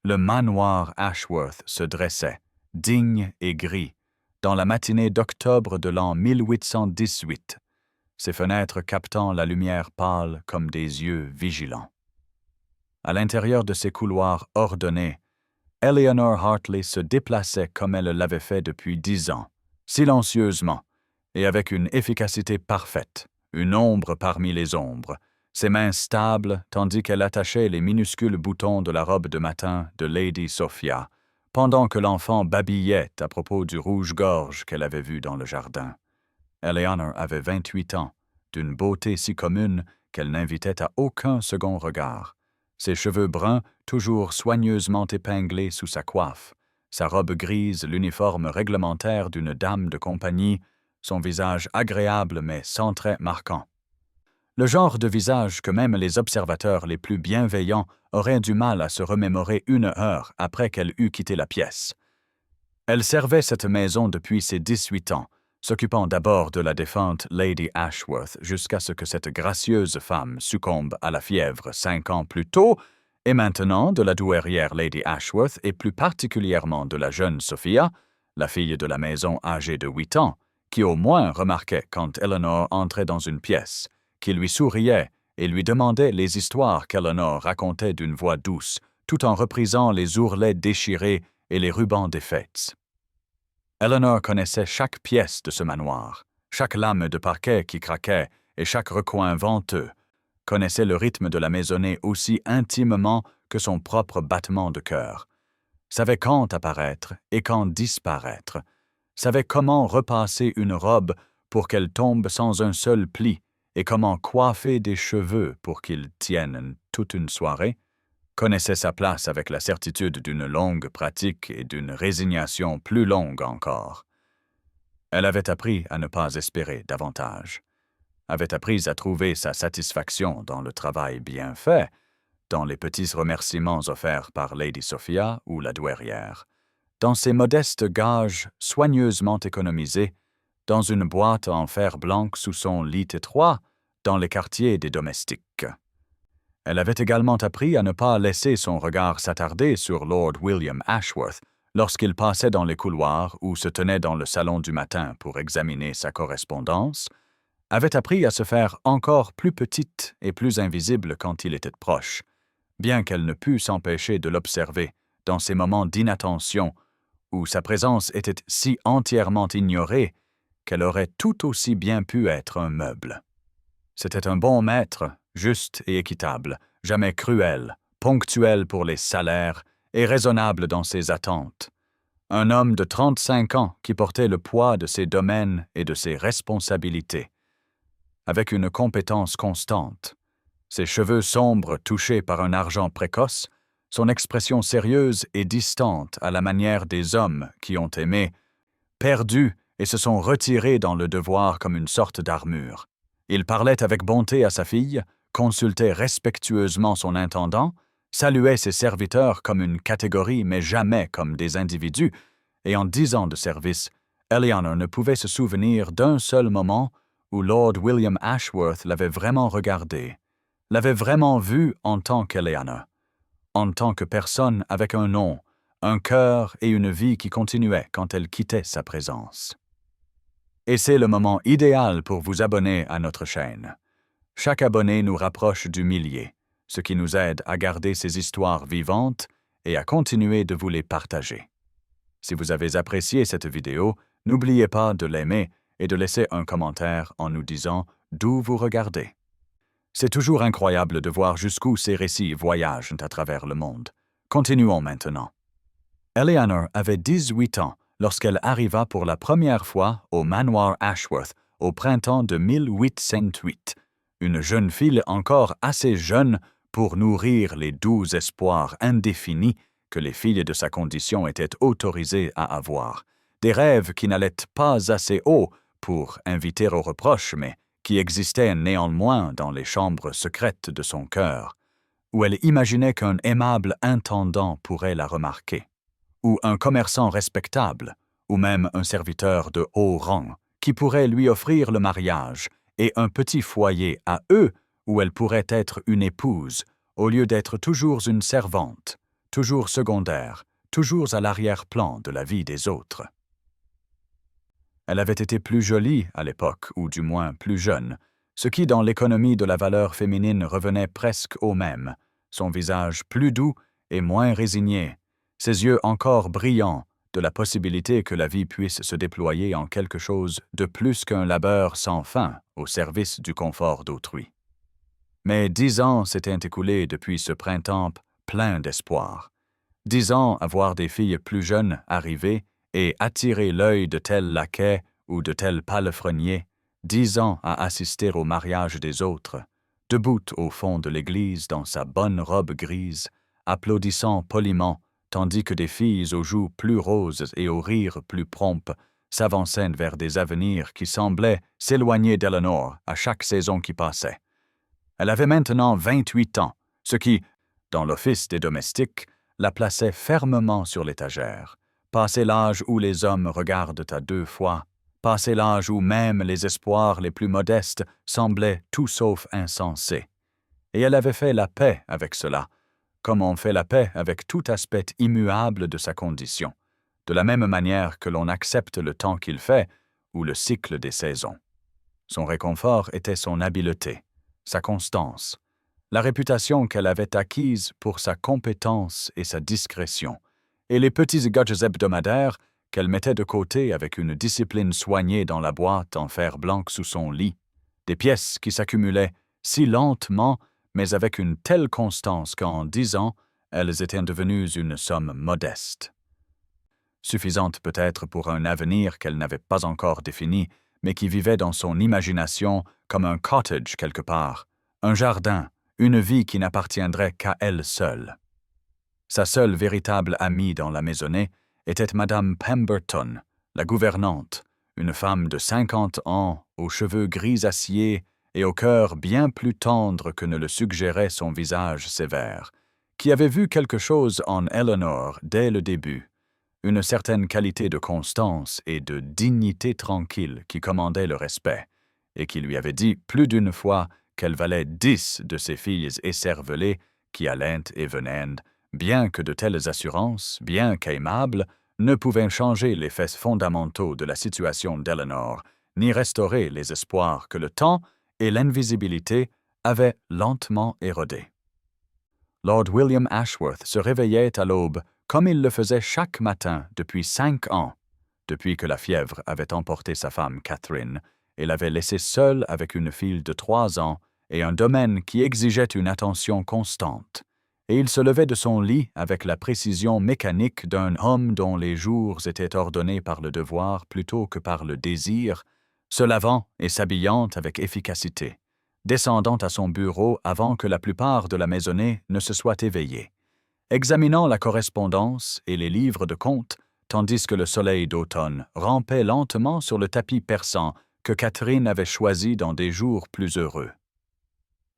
Le manoir Ashworth se dressait, digne et gris, dans la matinée d'octobre de l'an 1818, ses fenêtres captant la lumière pâle comme des yeux vigilants. À l'intérieur de ces couloirs ordonnés, Eleanor Hartley se déplaçait comme elle l'avait fait depuis 10 ans, silencieusement et avec une efficacité parfaite, une ombre parmi les ombres, ses mains stables tandis qu'elle attachait les minuscules boutons de la robe de matin de Lady Sophia, pendant que l'enfant babillait à propos du rouge-gorge qu'elle avait vu dans le jardin. Eleanor avait 28 ans, d'une beauté si commune qu'elle n'invitait à aucun second regard. Ses cheveux bruns, toujours soigneusement épinglés sous sa coiffe, sa robe grise, l'uniforme réglementaire d'une dame de compagnie, son visage agréable mais sans traits marquants. Le genre de visage que même les observateurs les plus bienveillants auraient du mal à se remémorer 1 heure après qu'elle eût quitté la pièce. Elle servait cette maison depuis ses 18 ans, s'occupant d'abord de la défunte Lady Ashworth jusqu'à ce que cette gracieuse femme succombe à la fièvre 5 ans plus tôt, et maintenant de la douairière Lady Ashworth et plus particulièrement de la jeune Sophia, la fille de la maison âgée de 8 ans, qui au moins remarquait quand Eleanor entrait dans une pièce, qui lui souriait et lui demandait les histoires qu'Eleanor racontait d'une voix douce, tout en reprisant les ourlets déchirés et les rubans des fêtes. Eleanor connaissait chaque pièce de ce manoir, chaque lame de parquet qui craquait et chaque recoin venteux, connaissait le rythme de la maisonnée aussi intimement que son propre battement de cœur, savait quand apparaître et quand disparaître, savait comment repasser une robe pour qu'elle tombe sans un seul pli et comment coiffer des cheveux pour qu'ils tiennent toute une soirée, connaissait sa place avec la certitude d'une longue pratique et d'une résignation plus longue encore. Elle avait appris à ne pas espérer davantage, avait appris à trouver sa satisfaction dans le travail bien fait, dans les petits remerciements offerts par Lady Sophia ou la douairière, dans ces modestes gages soigneusement économisés, dans une boîte en fer blanc sous son lit étroit, dans les quartiers des domestiques. Elle avait également appris à ne pas laisser son regard s'attarder sur Lord William Ashworth lorsqu'il passait dans les couloirs ou se tenait dans le salon du matin pour examiner sa correspondance, avait appris à se faire encore plus petite et plus invisible quand il était proche, bien qu'elle ne pût s'empêcher de l'observer dans ces moments d'inattention où sa présence était si entièrement ignorée qu'elle aurait tout aussi bien pu être un meuble. C'était un bon maître, juste et équitable, jamais cruel, ponctuel pour les salaires et raisonnable dans ses attentes. Un homme de 35 ans qui portait le poids de ses domaines et de ses responsabilités, avec une compétence constante. Ses cheveux sombres touchés par un argent précoce, son expression sérieuse et distante à la manière des hommes qui ont aimé, perdu et se sont retirés dans le devoir comme une sorte d'armure. Il parlait avec bonté à sa fille, consultait respectueusement son intendant, saluait ses serviteurs comme une catégorie mais jamais comme des individus, et en 10 ans de service, Eleanor ne pouvait se souvenir d'un seul moment où Lord William Ashworth l'avait vraiment regardé, l'avait vraiment vu en tant qu'Eleanor, en tant que personne avec un nom, un cœur et une vie qui continuaient quand elle quittait sa présence. Et c'est le moment idéal pour vous abonner à notre chaîne. Chaque abonné nous rapproche du millier, ce qui nous aide à garder ces histoires vivantes et à continuer de vous les partager. Si vous avez apprécié cette vidéo, n'oubliez pas de l'aimer et de laisser un commentaire en nous disant d'où vous regardez. C'est toujours incroyable de voir jusqu'où ces récits voyagent à travers le monde. Continuons maintenant. Eleanor avait 18 ans lorsqu'elle arriva pour la première fois au manoir Ashworth au printemps de 1808, une jeune fille encore assez jeune pour nourrir les doux espoirs indéfinis que les filles de sa condition étaient autorisées à avoir, des rêves qui n'allaient pas assez haut pour inviter au reproche, mais qui existaient néanmoins dans les chambres secrètes de son cœur, où elle imaginait qu'un aimable intendant pourrait la remarquer, ou un commerçant respectable, ou même un serviteur de haut rang, qui pourrait lui offrir le mariage et un petit foyer à eux où elle pourrait être une épouse, au lieu d'être toujours une servante, toujours secondaire, toujours à l'arrière-plan de la vie des autres. Elle avait été plus jolie à l'époque, ou du moins plus jeune, ce qui dans l'économie de la valeur féminine revenait presque au même, son visage plus doux et moins résigné, ses yeux encore brillants de la possibilité que la vie puisse se déployer en quelque chose de plus qu'un labeur sans fin au service du confort d'autrui. Mais 10 ans s'étaient écoulés depuis ce printemps plein d'espoir. 10 ans à voir des filles plus jeunes arriver et attirer l'œil de tels laquais ou de tels palefreniers, 10 ans à assister au mariage des autres, debout au fond de l'église dans sa bonne robe grise, applaudissant poliment, tandis que des filles aux joues plus roses et aux rires plus prompts s'avançaient vers des avenirs qui semblaient s'éloigner d'Eleanor à chaque saison qui passait. Elle avait maintenant 28 ans, ce qui, dans l'office des domestiques, la plaçait fermement sur l'étagère, passé l'âge où les hommes regardent à 2 fois, passé l'âge où même les espoirs les plus modestes semblaient tout sauf insensés. Et elle avait fait la paix avec cela, comme on fait la paix avec tout aspect immuable de sa condition, de la même manière que l'on accepte le temps qu'il fait ou le cycle des saisons. Son réconfort était son habileté, sa constance, la réputation qu'elle avait acquise pour sa compétence et sa discrétion, et les petits gadgets hebdomadaires qu'elle mettait de côté avec une discipline soignée dans la boîte en fer blanc sous son lit, des pièces qui s'accumulaient si lentement, mais avec une telle constance qu'en 10 ans, elles étaient devenues une somme modeste. Suffisante peut-être pour un avenir qu'elle n'avait pas encore défini, mais qui vivait dans son imagination comme un cottage quelque part, un jardin, une vie qui n'appartiendrait qu'à elle seule. Sa seule véritable amie dans la maisonnée était Madame Pemberton, la gouvernante, une femme de 50 ans, aux cheveux grisaciers et au cœur bien plus tendre que ne le suggérait son visage sévère, qui avait vu quelque chose en Eleanor dès le début, une certaine qualité de constance et de dignité tranquille qui commandait le respect, et qui lui avait dit plus d'une fois qu'elle valait 10 de ces filles écervelées qui allaient et venaient, bien que de telles assurances, bien qu'aimables, ne pouvaient changer les faits fondamentaux de la situation d'Eleanor, ni restaurer les espoirs que le temps et l'invisibilité avaient lentement érodés. Lord William Ashworth se réveillait à l'aube comme il le faisait chaque matin depuis 5 ans, depuis que la fièvre avait emporté sa femme Catherine et l'avait laissé seule avec une fille de 3 ans et un domaine qui exigeait une attention constante, et il se levait de son lit avec la précision mécanique d'un homme dont les jours étaient ordonnés par le devoir plutôt que par le désir, se lavant et s'habillant avec efficacité, descendant à son bureau avant que la plupart de la maisonnée ne se soit éveillée, examinant la correspondance et les livres de comptes, tandis que le soleil d'automne rampait lentement sur le tapis persan que Catherine avait choisi dans des jours plus heureux.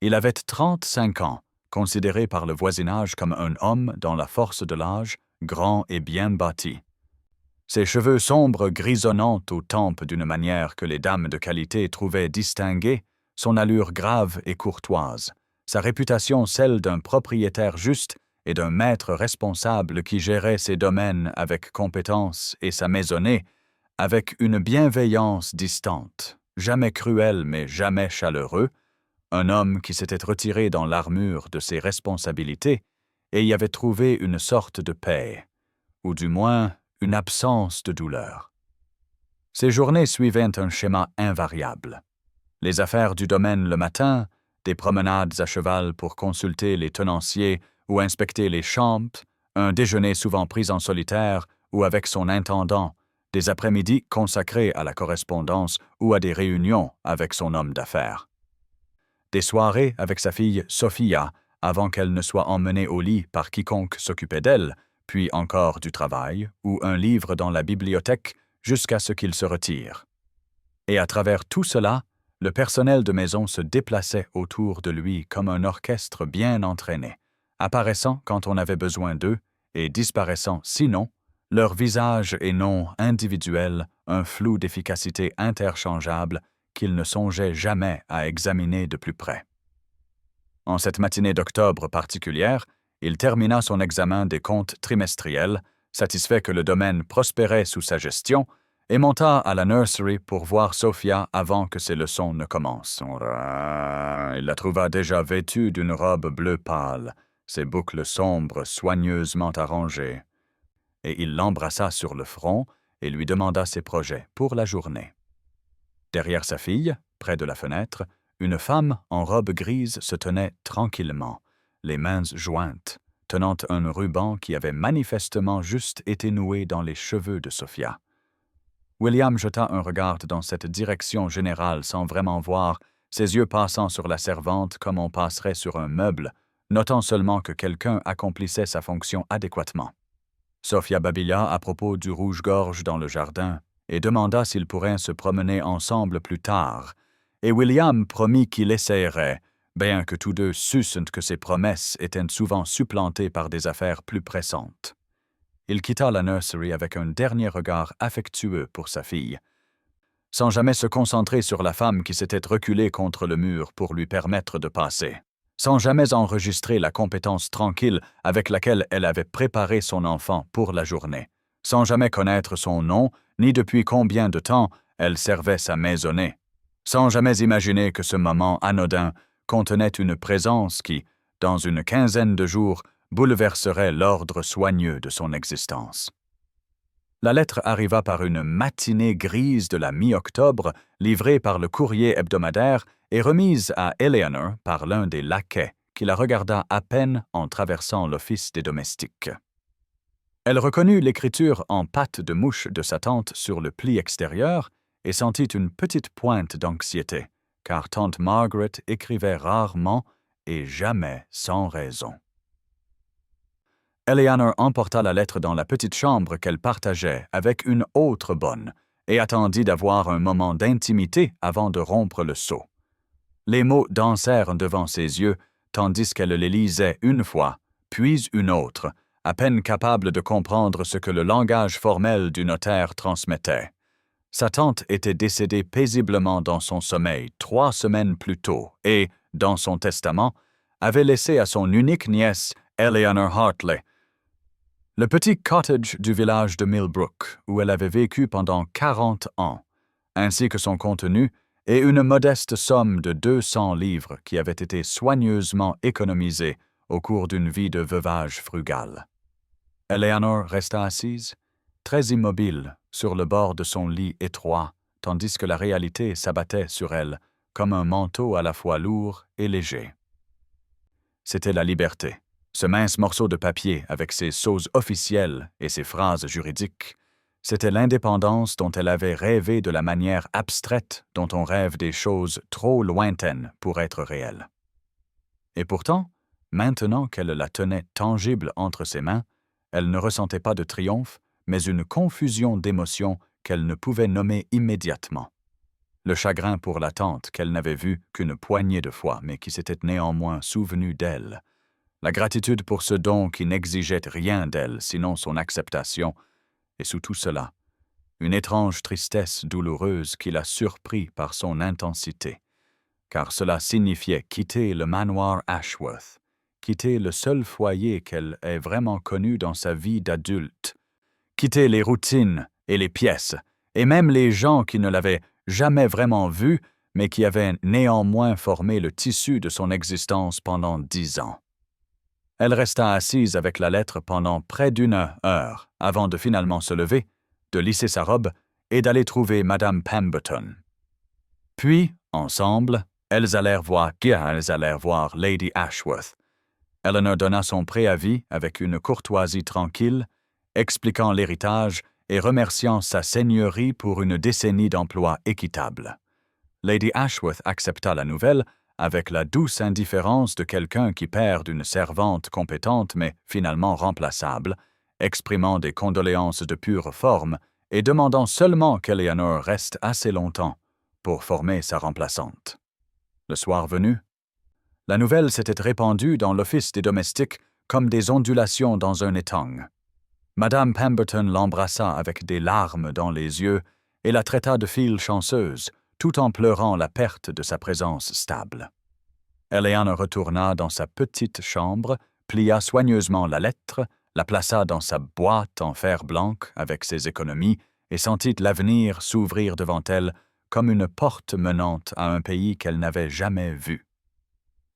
Il avait 35 ans, considéré par le voisinage comme un homme dans la force de l'âge, grand et bien bâti. Ses cheveux sombres grisonnant aux tempes d'une manière que les dames de qualité trouvaient distinguée, son allure grave et courtoise, sa réputation celle d'un propriétaire juste et d'un maître responsable qui gérait ses domaines avec compétence et sa maisonnée avec une bienveillance distante, jamais cruel mais jamais chaleureux, un homme qui s'était retiré dans l'armure de ses responsabilités et y avait trouvé une sorte de paix, ou du moins une absence de douleur. Ses journées suivaient un schéma invariable. Les affaires du domaine le matin, des promenades à cheval pour consulter les tenanciers ou inspecter les champs, un déjeuner souvent pris en solitaire ou avec son intendant, des après-midi consacrés à la correspondance ou à des réunions avec son homme d'affaires. Des soirées avec sa fille Sophia avant qu'elle ne soit emmenée au lit par quiconque s'occupait d'elle, puis encore du travail ou un livre dans la bibliothèque jusqu'à ce qu'il se retire. Et à travers tout cela, le personnel de maison se déplaçait autour de lui comme un orchestre bien entraîné, apparaissant quand on avait besoin d'eux et disparaissant sinon, leur visage et noms individuels, un flou d'efficacité interchangeable qu'il ne songeait jamais à examiner de plus près. En cette matinée d'octobre particulière, Il termina son examen des comptes trimestriels, satisfait que le domaine prospérait sous sa gestion, et monta à la nursery pour voir Sophia avant que ses leçons ne commencent. Il la trouva déjà vêtue d'une robe bleu pâle, ses boucles sombres soigneusement arrangées, et il l'embrassa sur le front et lui demanda ses projets pour la journée. Derrière sa fille, près de la fenêtre, une femme en robe grise se tenait tranquillement, les mains jointes, tenant un ruban qui avait manifestement juste été noué dans les cheveux de Sophia. William jeta un regard dans cette direction générale sans vraiment voir, ses yeux passant sur la servante comme on passerait sur un meuble, notant seulement que quelqu'un accomplissait sa fonction adéquatement. Sophia babilla à propos du rouge-gorge dans le jardin et demanda s'ils pourraient se promener ensemble plus tard, et William promit qu'il essayerait, bien que tous deux sussent que ses promesses étaient souvent supplantées par des affaires plus pressantes. Il quitta la nursery avec un dernier regard affectueux pour sa fille, sans jamais se concentrer sur la femme qui s'était reculée contre le mur pour lui permettre de passer, sans jamais enregistrer la compétence tranquille avec laquelle elle avait préparé son enfant pour la journée, sans jamais connaître son nom ni depuis combien de temps elle servait sa maisonnée, sans jamais imaginer que ce moment anodin contenait une présence qui, dans une quinzaine de jours, bouleverserait l'ordre soigneux de son existence. La lettre arriva par une matinée grise de la mi-octobre, livrée par le courrier hebdomadaire et remise à Eleanor par l'un des laquais, qui la regarda à peine en traversant l'office des domestiques. Elle reconnut l'écriture en pattes de mouche de sa tante sur le pli extérieur et sentit une petite pointe d'anxiété, car tante Margaret écrivait rarement et jamais sans raison. Eleanor emporta la lettre dans la petite chambre qu'elle partageait avec une autre bonne et attendit d'avoir un moment d'intimité avant de rompre le sceau. Les mots dansèrent devant ses yeux, tandis qu'elle les lisait une fois, puis une autre, à peine capable de comprendre ce que le langage formel du notaire transmettait. Sa tante était décédée paisiblement dans son sommeil 3 semaines plus tôt et, dans son testament, avait laissé à son unique nièce, Eleanor Hartley, le petit cottage du village de Millbrook, où elle avait vécu pendant 40 ans, ainsi que son contenu et une modeste somme de 200 livres qui avait été soigneusement économisée au cours d'une vie de veuvage frugal. Eleanor resta assise, très immobile, sur le bord de son lit étroit, tandis que la réalité s'abattait sur elle comme un manteau à la fois lourd et léger. C'était la liberté. Ce mince morceau de papier avec ses sceaux officielles et ses phrases juridiques, c'était l'indépendance dont elle avait rêvé de la manière abstraite dont on rêve des choses trop lointaines pour être réelles. Et pourtant, maintenant qu'elle la tenait tangible entre ses mains, elle ne ressentait pas de triomphe, mais une confusion d'émotions qu'elle ne pouvait nommer immédiatement. Le chagrin pour la tante qu'elle n'avait vue qu'une poignée de fois, mais qui s'était néanmoins souvenu d'elle, la gratitude pour ce don qui n'exigeait rien d'elle sinon son acceptation, et sous tout cela, une étrange tristesse douloureuse qui la surprit par son intensité, car cela signifiait quitter le manoir Ashworth, quitter le seul foyer qu'elle ait vraiment connu dans sa vie d'adulte, quitter les routines et les pièces, et même les gens qui ne l'avaient jamais vraiment vue, mais qui avaient néanmoins formé le tissu de son existence pendant 10 ans. Elle resta assise avec la lettre pendant près d'1 heure avant de finalement se lever, de lisser sa robe et d'aller trouver Madame Pemberton. Puis, ensemble, elles allèrent voir Lady Ashworth. Eleanor donna son préavis avec une courtoisie tranquille, expliquant l'héritage et remerciant sa seigneurie pour une décennie d'emploi équitable. Lady Ashworth accepta la nouvelle avec la douce indifférence de quelqu'un qui perd une servante compétente mais finalement remplaçable, exprimant des condoléances de pure forme et demandant seulement qu'Eleanor reste assez longtemps pour former sa remplaçante. Le soir venu, la nouvelle s'était répandue dans l'office des domestiques comme des ondulations dans un étang. Madame Pemberton l'embrassa avec des larmes dans les yeux et la traita de fille chanceuse, tout en pleurant la perte de sa présence stable. Eleanor retourna dans sa petite chambre, plia soigneusement la lettre, la plaça dans sa boîte en fer blanc avec ses économies et sentit l'avenir s'ouvrir devant elle comme une porte menant à un pays qu'elle n'avait jamais vu.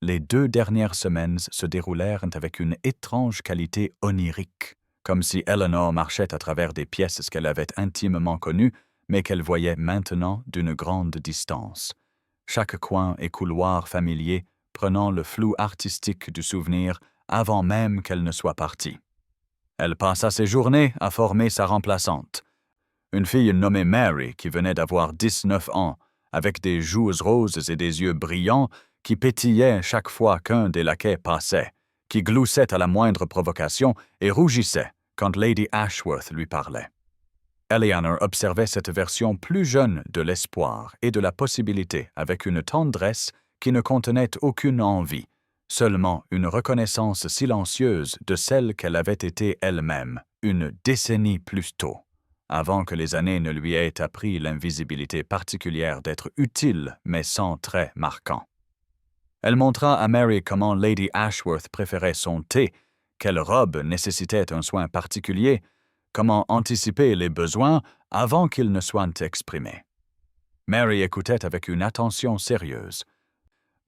Les 2 dernières semaines se déroulèrent avec une étrange qualité onirique, comme si Eleanor marchait à travers des pièces qu'elle avait intimement connues, mais qu'elle voyait maintenant d'une grande distance. Chaque coin et couloir familier prenant le flou artistique du souvenir avant même qu'elle ne soit partie. Elle passa ses journées à former sa remplaçante, une fille nommée Mary qui venait d'avoir 19 ans, avec des joues roses et des yeux brillants qui pétillaient chaque fois qu'un des laquais passait, qui gloussait à la moindre provocation et rougissait quand Lady Ashworth lui parlait. Eleanor observait cette version plus jeune de l'espoir et de la possibilité avec une tendresse qui ne contenait aucune envie, seulement une reconnaissance silencieuse de celle qu'elle avait été elle-même une décennie plus tôt, avant que les années ne lui aient appris l'invisibilité particulière d'être utile mais sans traits marquants. Elle montra à Mary comment Lady Ashworth préférait son thé, quelle robe nécessitait un soin particulier, comment anticiper les besoins avant qu'ils ne soient exprimés. Mary écoutait avec une attention sérieuse.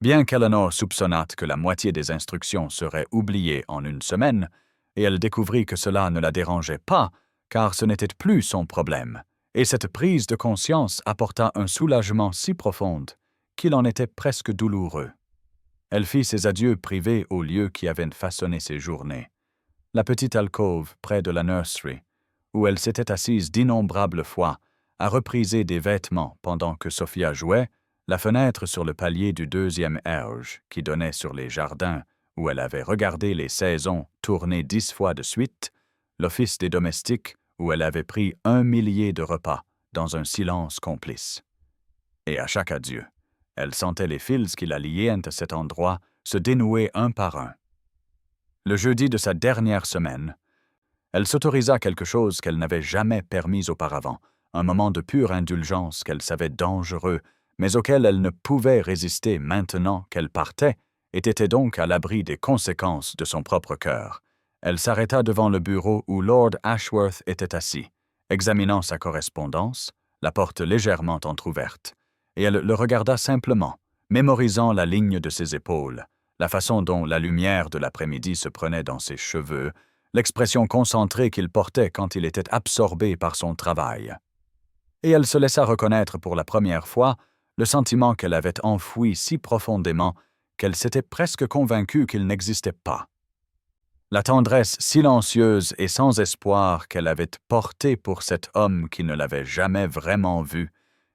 Bien qu'Eleanor soupçonnât que la moitié des instructions seraient oubliées en une semaine, et elle découvrit que cela ne la dérangeait pas, car ce n'était plus son problème, et cette prise de conscience apporta un soulagement si profond qu'il en était presque douloureux. Elle fit ses adieux privés au lieu qui avait façonné ses journées, la petite alcôve près de la nursery, où elle s'était assise d'innombrables fois à repriser des vêtements pendant que Sophia jouait, la fenêtre sur le palier du 2e étage qui donnait sur les jardins où elle avait regardé les saisons tourner 10 fois de suite, l'office des domestiques où elle avait pris 1 millier de repas dans un silence complice. Et à chaque adieu, elle sentait les fils qui la liaient à cet endroit se dénouer un par un. Le jeudi de sa dernière semaine, elle s'autorisa quelque chose qu'elle n'avait jamais permis auparavant, un moment de pure indulgence qu'elle savait dangereux, mais auquel elle ne pouvait résister maintenant qu'elle partait, et était donc à l'abri des conséquences de son propre cœur. Elle s'arrêta devant le bureau où Lord Ashworth était assis, examinant sa correspondance, la porte légèrement entr'ouverte, et elle le regarda simplement, mémorisant la ligne de ses épaules, la façon dont la lumière de l'après-midi se prenait dans ses cheveux, l'expression concentrée qu'il portait quand il était absorbé par son travail. Et elle se laissa reconnaître pour la première fois le sentiment qu'elle avait enfoui si profondément qu'elle s'était presque convaincue qu'il n'existait pas. La tendresse silencieuse et sans espoir qu'elle avait portée pour cet homme qui ne l'avait jamais vraiment vue,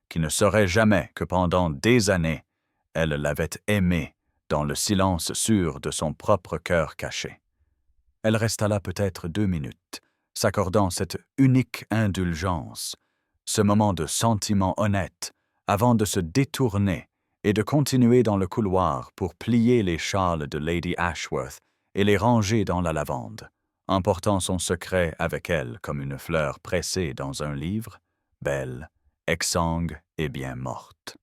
qui ne saurait jamais que pendant des années, elle l'avait aimé dans le silence sûr de son propre cœur caché. Elle resta là peut-être 2 minutes, s'accordant cette unique indulgence, ce moment de sentiment honnête, avant de se détourner et de continuer dans le couloir pour plier les châles de Lady Ashworth et les ranger dans la lavande, emportant son secret avec elle comme une fleur pressée dans un livre, belle, exsangue et bien morte.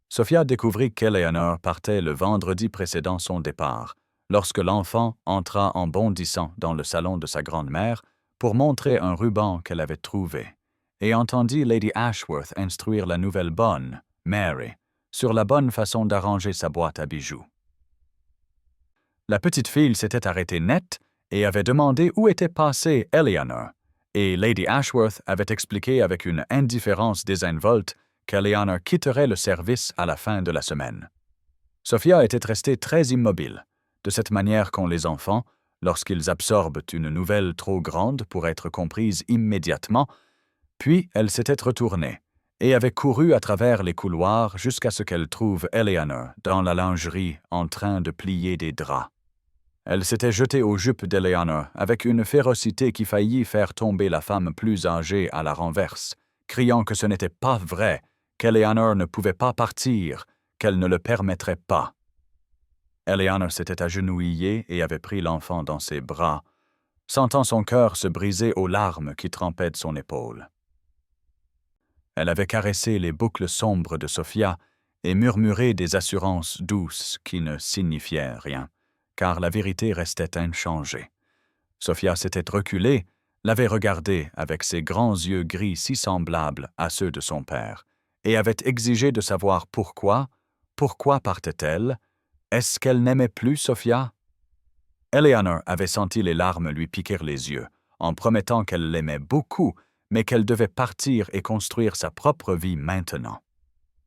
Sophia découvrit qu'Eleanor partait le vendredi précédant son départ, lorsque l'enfant entra en bondissant dans le salon de sa grand-mère pour montrer un ruban qu'elle avait trouvé, et entendit Lady Ashworth instruire la nouvelle bonne, Mary, sur la bonne façon d'arranger sa boîte à bijoux. La petite fille s'était arrêtée net et avait demandé où était passée Eleanor, et Lady Ashworth avait expliqué avec une indifférence désinvolte qu'Eleanor quitterait le service à la fin de la semaine. Sophia était restée très immobile, de cette manière qu'ont les enfants, lorsqu'ils absorbent une nouvelle trop grande pour être comprise immédiatement, puis elle s'était retournée et avait couru à travers les couloirs jusqu'à ce qu'elle trouve Eleanor dans la lingerie en train de plier des draps. Elle s'était jetée aux jupes d'Eleanor avec une férocité qui faillit faire tomber la femme plus âgée à la renverse, criant que ce n'était pas vrai, qu'Eleanor ne pouvait pas partir, qu'elle ne le permettrait pas. Eleanor s'était agenouillée et avait pris l'enfant dans ses bras, sentant son cœur se briser aux larmes qui trempaient de son épaule. Elle avait caressé les boucles sombres de Sophia et murmuré des assurances douces qui ne signifiaient rien, car la vérité restait inchangée. Sophia s'était reculée, l'avait regardé avec ses grands yeux gris si semblables à ceux de son père, et avait exigé de savoir pourquoi partait-elle? Est-ce qu'elle n'aimait plus Sophia? Eleanor avait senti les larmes lui piquer les yeux, en promettant qu'elle l'aimait beaucoup, mais qu'elle devait partir et construire sa propre vie maintenant.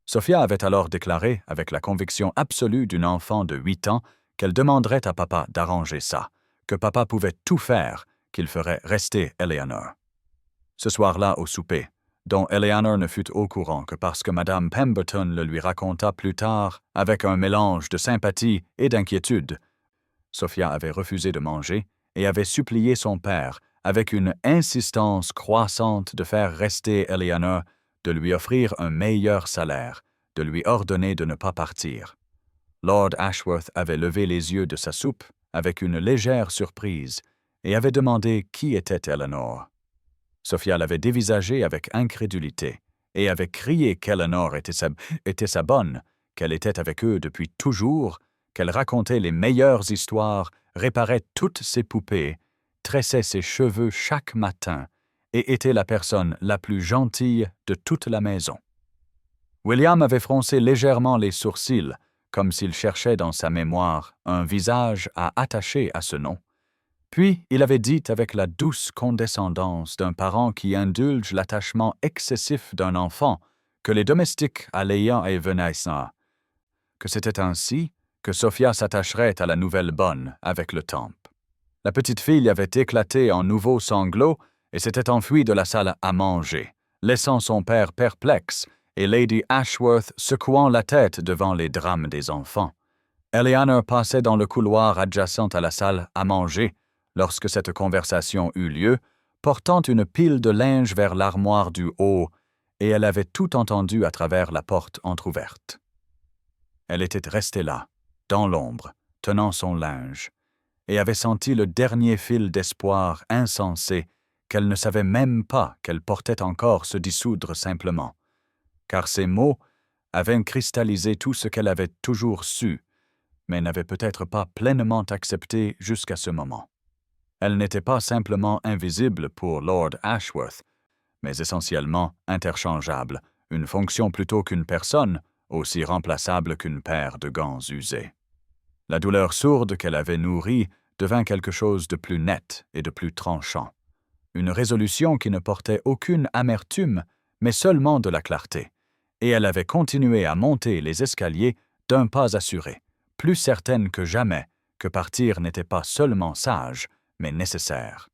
Sophia avait alors déclaré, avec la conviction absolue d'une enfant de 8 ans, qu'elle demanderait à papa d'arranger ça, que papa pouvait tout faire, qu'il ferait rester Eleanor. Ce soir-là, au souper, dont Eleanor ne fut au courant que parce que Madame Pemberton le lui raconta plus tard, avec un mélange de sympathie et d'inquiétude, Sophia avait refusé de manger et avait supplié son père, avec une insistance croissante de faire rester Eleanor, de lui offrir un meilleur salaire, de lui ordonner de ne pas partir. Lord Ashworth avait levé les yeux de sa soupe avec une légère surprise et avait demandé qui était Eleanor. Sophia l'avait dévisagé avec incrédulité et avait crié qu'Eleanor était sa bonne, qu'elle était avec eux depuis toujours, qu'elle racontait les meilleures histoires, réparait toutes ses poupées, tressait ses cheveux chaque matin et était la personne la plus gentille de toute la maison. William avait froncé légèrement les sourcils, comme s'il cherchait dans sa mémoire un visage à attacher à ce nom. Puis il avait dit avec la douce condescendance d'un parent qui indulge l'attachement excessif d'un enfant que les domestiques allayant et venaissant, que c'était ainsi que Sophia s'attacherait à la nouvelle bonne avec le temps. La petite fille avait éclaté en nouveaux sanglots et s'était enfuie de la salle à manger, laissant son père perplexe et Lady Ashworth secouant la tête devant les drames des enfants. Eleanor passait dans le couloir adjacent à la salle à manger lorsque cette conversation eut lieu, portant une pile de linge vers l'armoire du haut, et elle avait tout entendu à travers la porte entr'ouverte. Elle était restée là, dans l'ombre, tenant son linge, et avait senti le dernier fil d'espoir insensé qu'elle ne savait même pas qu'elle portait encore se dissoudre simplement, car ces mots avaient cristallisé tout ce qu'elle avait toujours su, mais n'avait peut-être pas pleinement accepté jusqu'à ce moment. Elle n'était pas simplement invisible pour Lord Ashworth, mais essentiellement interchangeable, une fonction plutôt qu'une personne, aussi remplaçable qu'une paire de gants usés. La douleur sourde qu'elle avait nourrie devint quelque chose de plus net et de plus tranchant. Une résolution qui ne portait aucune amertume, mais seulement de la clarté, et elle avait continué à monter les escaliers d'un pas assuré, plus certaine que jamais que partir n'était pas seulement sage, mais nécessaire.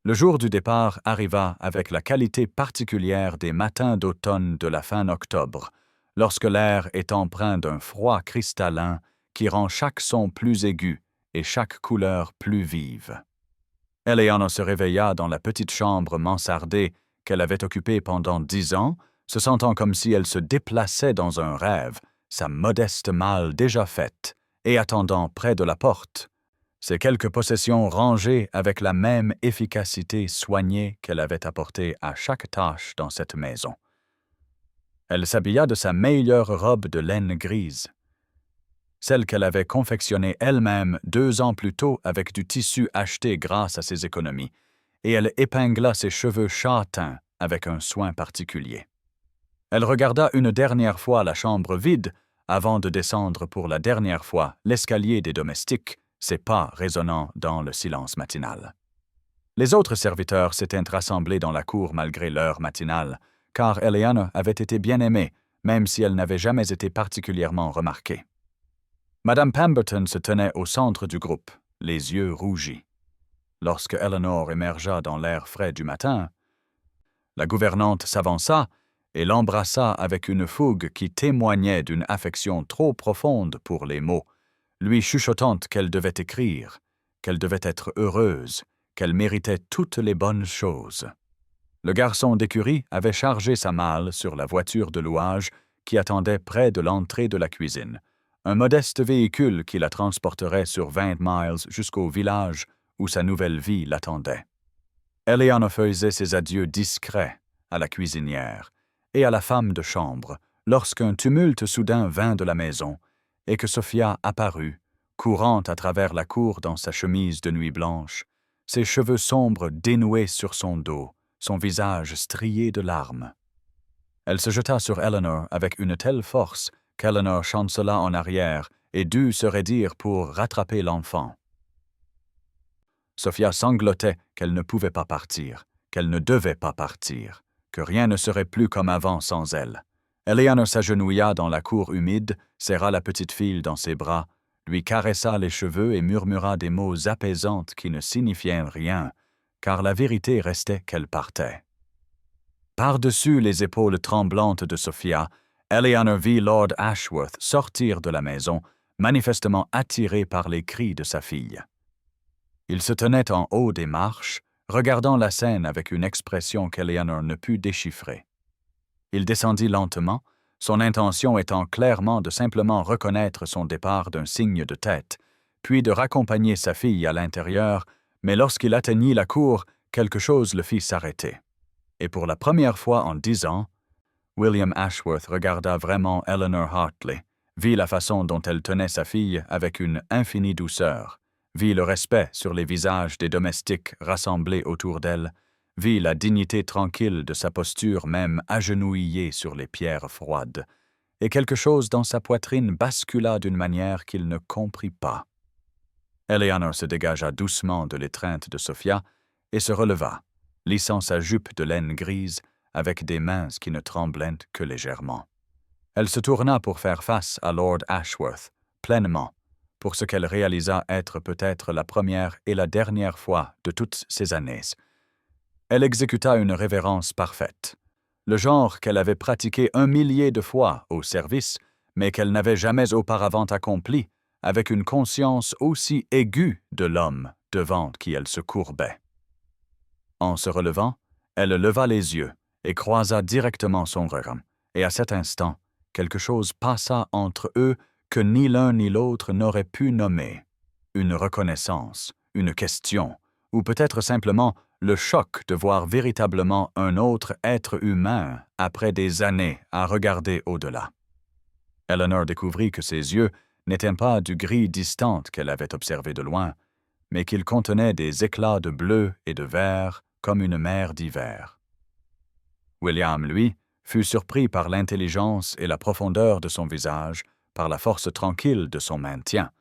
Le jour du départ arriva avec la qualité particulière des matins d'automne de la fin octobre, lorsque l'air est empreint d'un froid cristallin qui rend chaque son plus aigu et chaque couleur plus vive. Eleanor se réveilla dans la petite chambre mansardée qu'elle avait occupée pendant 10 ans, se sentant comme si elle se déplaçait dans un rêve, sa modeste malle déjà faite, et attendant près de la porte, ses quelques possessions rangées avec la même efficacité soignée qu'elle avait apportée à chaque tâche dans cette maison. Elle s'habilla de sa meilleure robe de laine grise, celle qu'elle avait confectionnée elle-même 2 ans plus tôt avec du tissu acheté grâce à ses économies, et elle épingla ses cheveux châtains avec un soin particulier. Elle regarda une dernière fois la chambre vide avant de descendre pour la dernière fois l'escalier des domestiques, ses pas résonnant dans le silence matinal. Les autres serviteurs s'étaient rassemblés dans la cour malgré l'heure matinale, car Eleanor avait été bien aimée, même si elle n'avait jamais été particulièrement remarquée. Madame Pemberton se tenait au centre du groupe, les yeux rougis. Lorsque Eleanor émergea dans l'air frais du matin, la gouvernante s'avança et l'embrassa avec une fougue qui témoignait d'une affection trop profonde pour les mots, lui chuchotant qu'elle devait écrire, qu'elle devait être heureuse, qu'elle méritait toutes les bonnes choses. Le garçon d'écurie avait chargé sa malle sur la voiture de louage qui attendait près de l'entrée de la cuisine, un modeste véhicule qui la transporterait sur 20 miles jusqu'au village où sa nouvelle vie l'attendait. Eleanor faisait ses adieux discrets à la cuisinière et à la femme de chambre lorsqu'un tumulte soudain vint de la maison et que Sophia apparut, courant à travers la cour dans sa chemise de nuit blanche, ses cheveux sombres dénoués sur son dos, son visage strié de larmes. Elle se jeta sur Eleanor avec une telle force qu'Eleanor chancela en arrière et dut se raidir pour rattraper l'enfant. Sophia sanglotait qu'elle ne pouvait pas partir, qu'elle ne devait pas partir, que rien ne serait plus comme avant sans elle. Eleanor s'agenouilla dans la cour humide, serra la petite fille dans ses bras, lui caressa les cheveux et murmura des mots apaisants qui ne signifiaient rien, car la vérité restait qu'elle partait. Par-dessus les épaules tremblantes de Sophia, Eleanor vit Lord Ashworth sortir de la maison, manifestement attiré par les cris de sa fille. Il se tenait en haut des marches, regardant la scène avec une expression qu'Eleanor ne put déchiffrer. Il descendit lentement, son intention étant clairement de simplement reconnaître son départ d'un signe de tête, puis de raccompagner sa fille à l'intérieur, mais lorsqu'il atteignit la cour, quelque chose le fit s'arrêter. Et pour la première fois en 10 ans, William Ashworth regarda vraiment Eleanor Hartley, vit la façon dont elle tenait sa fille avec une infinie douceur, vit le respect sur les visages des domestiques rassemblés autour d'elle, vit la dignité tranquille de sa posture même agenouillée sur les pierres froides, et quelque chose dans sa poitrine bascula d'une manière qu'il ne comprit pas. Eleanor se dégagea doucement de l'étreinte de Sophia et se releva, lissant sa jupe de laine grise avec des mains qui ne tremblaient que légèrement. Elle se tourna pour faire face à Lord Ashworth, pleinement, pour ce qu'elle réalisa être peut-être la première et la dernière fois de toutes ces années. Elle exécuta une révérence parfaite, le genre qu'elle avait pratiqué 1 millier de fois au service, mais qu'elle n'avait jamais auparavant accompli, avec une conscience aussi aiguë de l'homme devant qui elle se courbait. En se relevant, elle leva les yeux et croisa directement son regard, et à cet instant, quelque chose passa entre eux que ni l'un ni l'autre n'aurait pu nommer. Une reconnaissance, une question, ou peut-être simplement le choc de voir véritablement un autre être humain après des années à regarder au-delà. Eleanor découvrit que ses yeux n'étaient pas du gris distant qu'elle avait observé de loin, mais qu'ils contenaient des éclats de bleu et de vert comme une mer d'hiver. William, lui, fut surpris par l'intelligence et la profondeur de son visage, par la force tranquille de son maintien,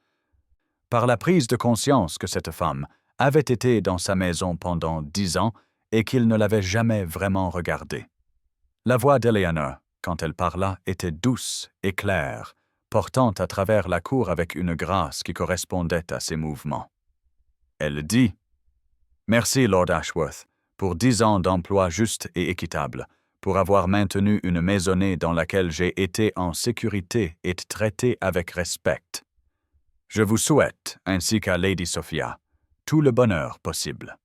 par la prise de conscience que cette femme avait été dans sa maison pendant 10 ans et qu'il ne l'avait jamais vraiment regardée. La voix d'Eleanor, quand elle parla, était douce et claire, portant à travers la cour avec une grâce qui correspondait à ses mouvements. Elle dit « Merci, Lord Ashworth, pour 10 ans d'emploi juste et équitable, pour avoir maintenu une maisonnée dans laquelle j'ai été en sécurité et traité avec respect. Je vous souhaite, ainsi qu'à Lady Sophia, tout le bonheur possible. »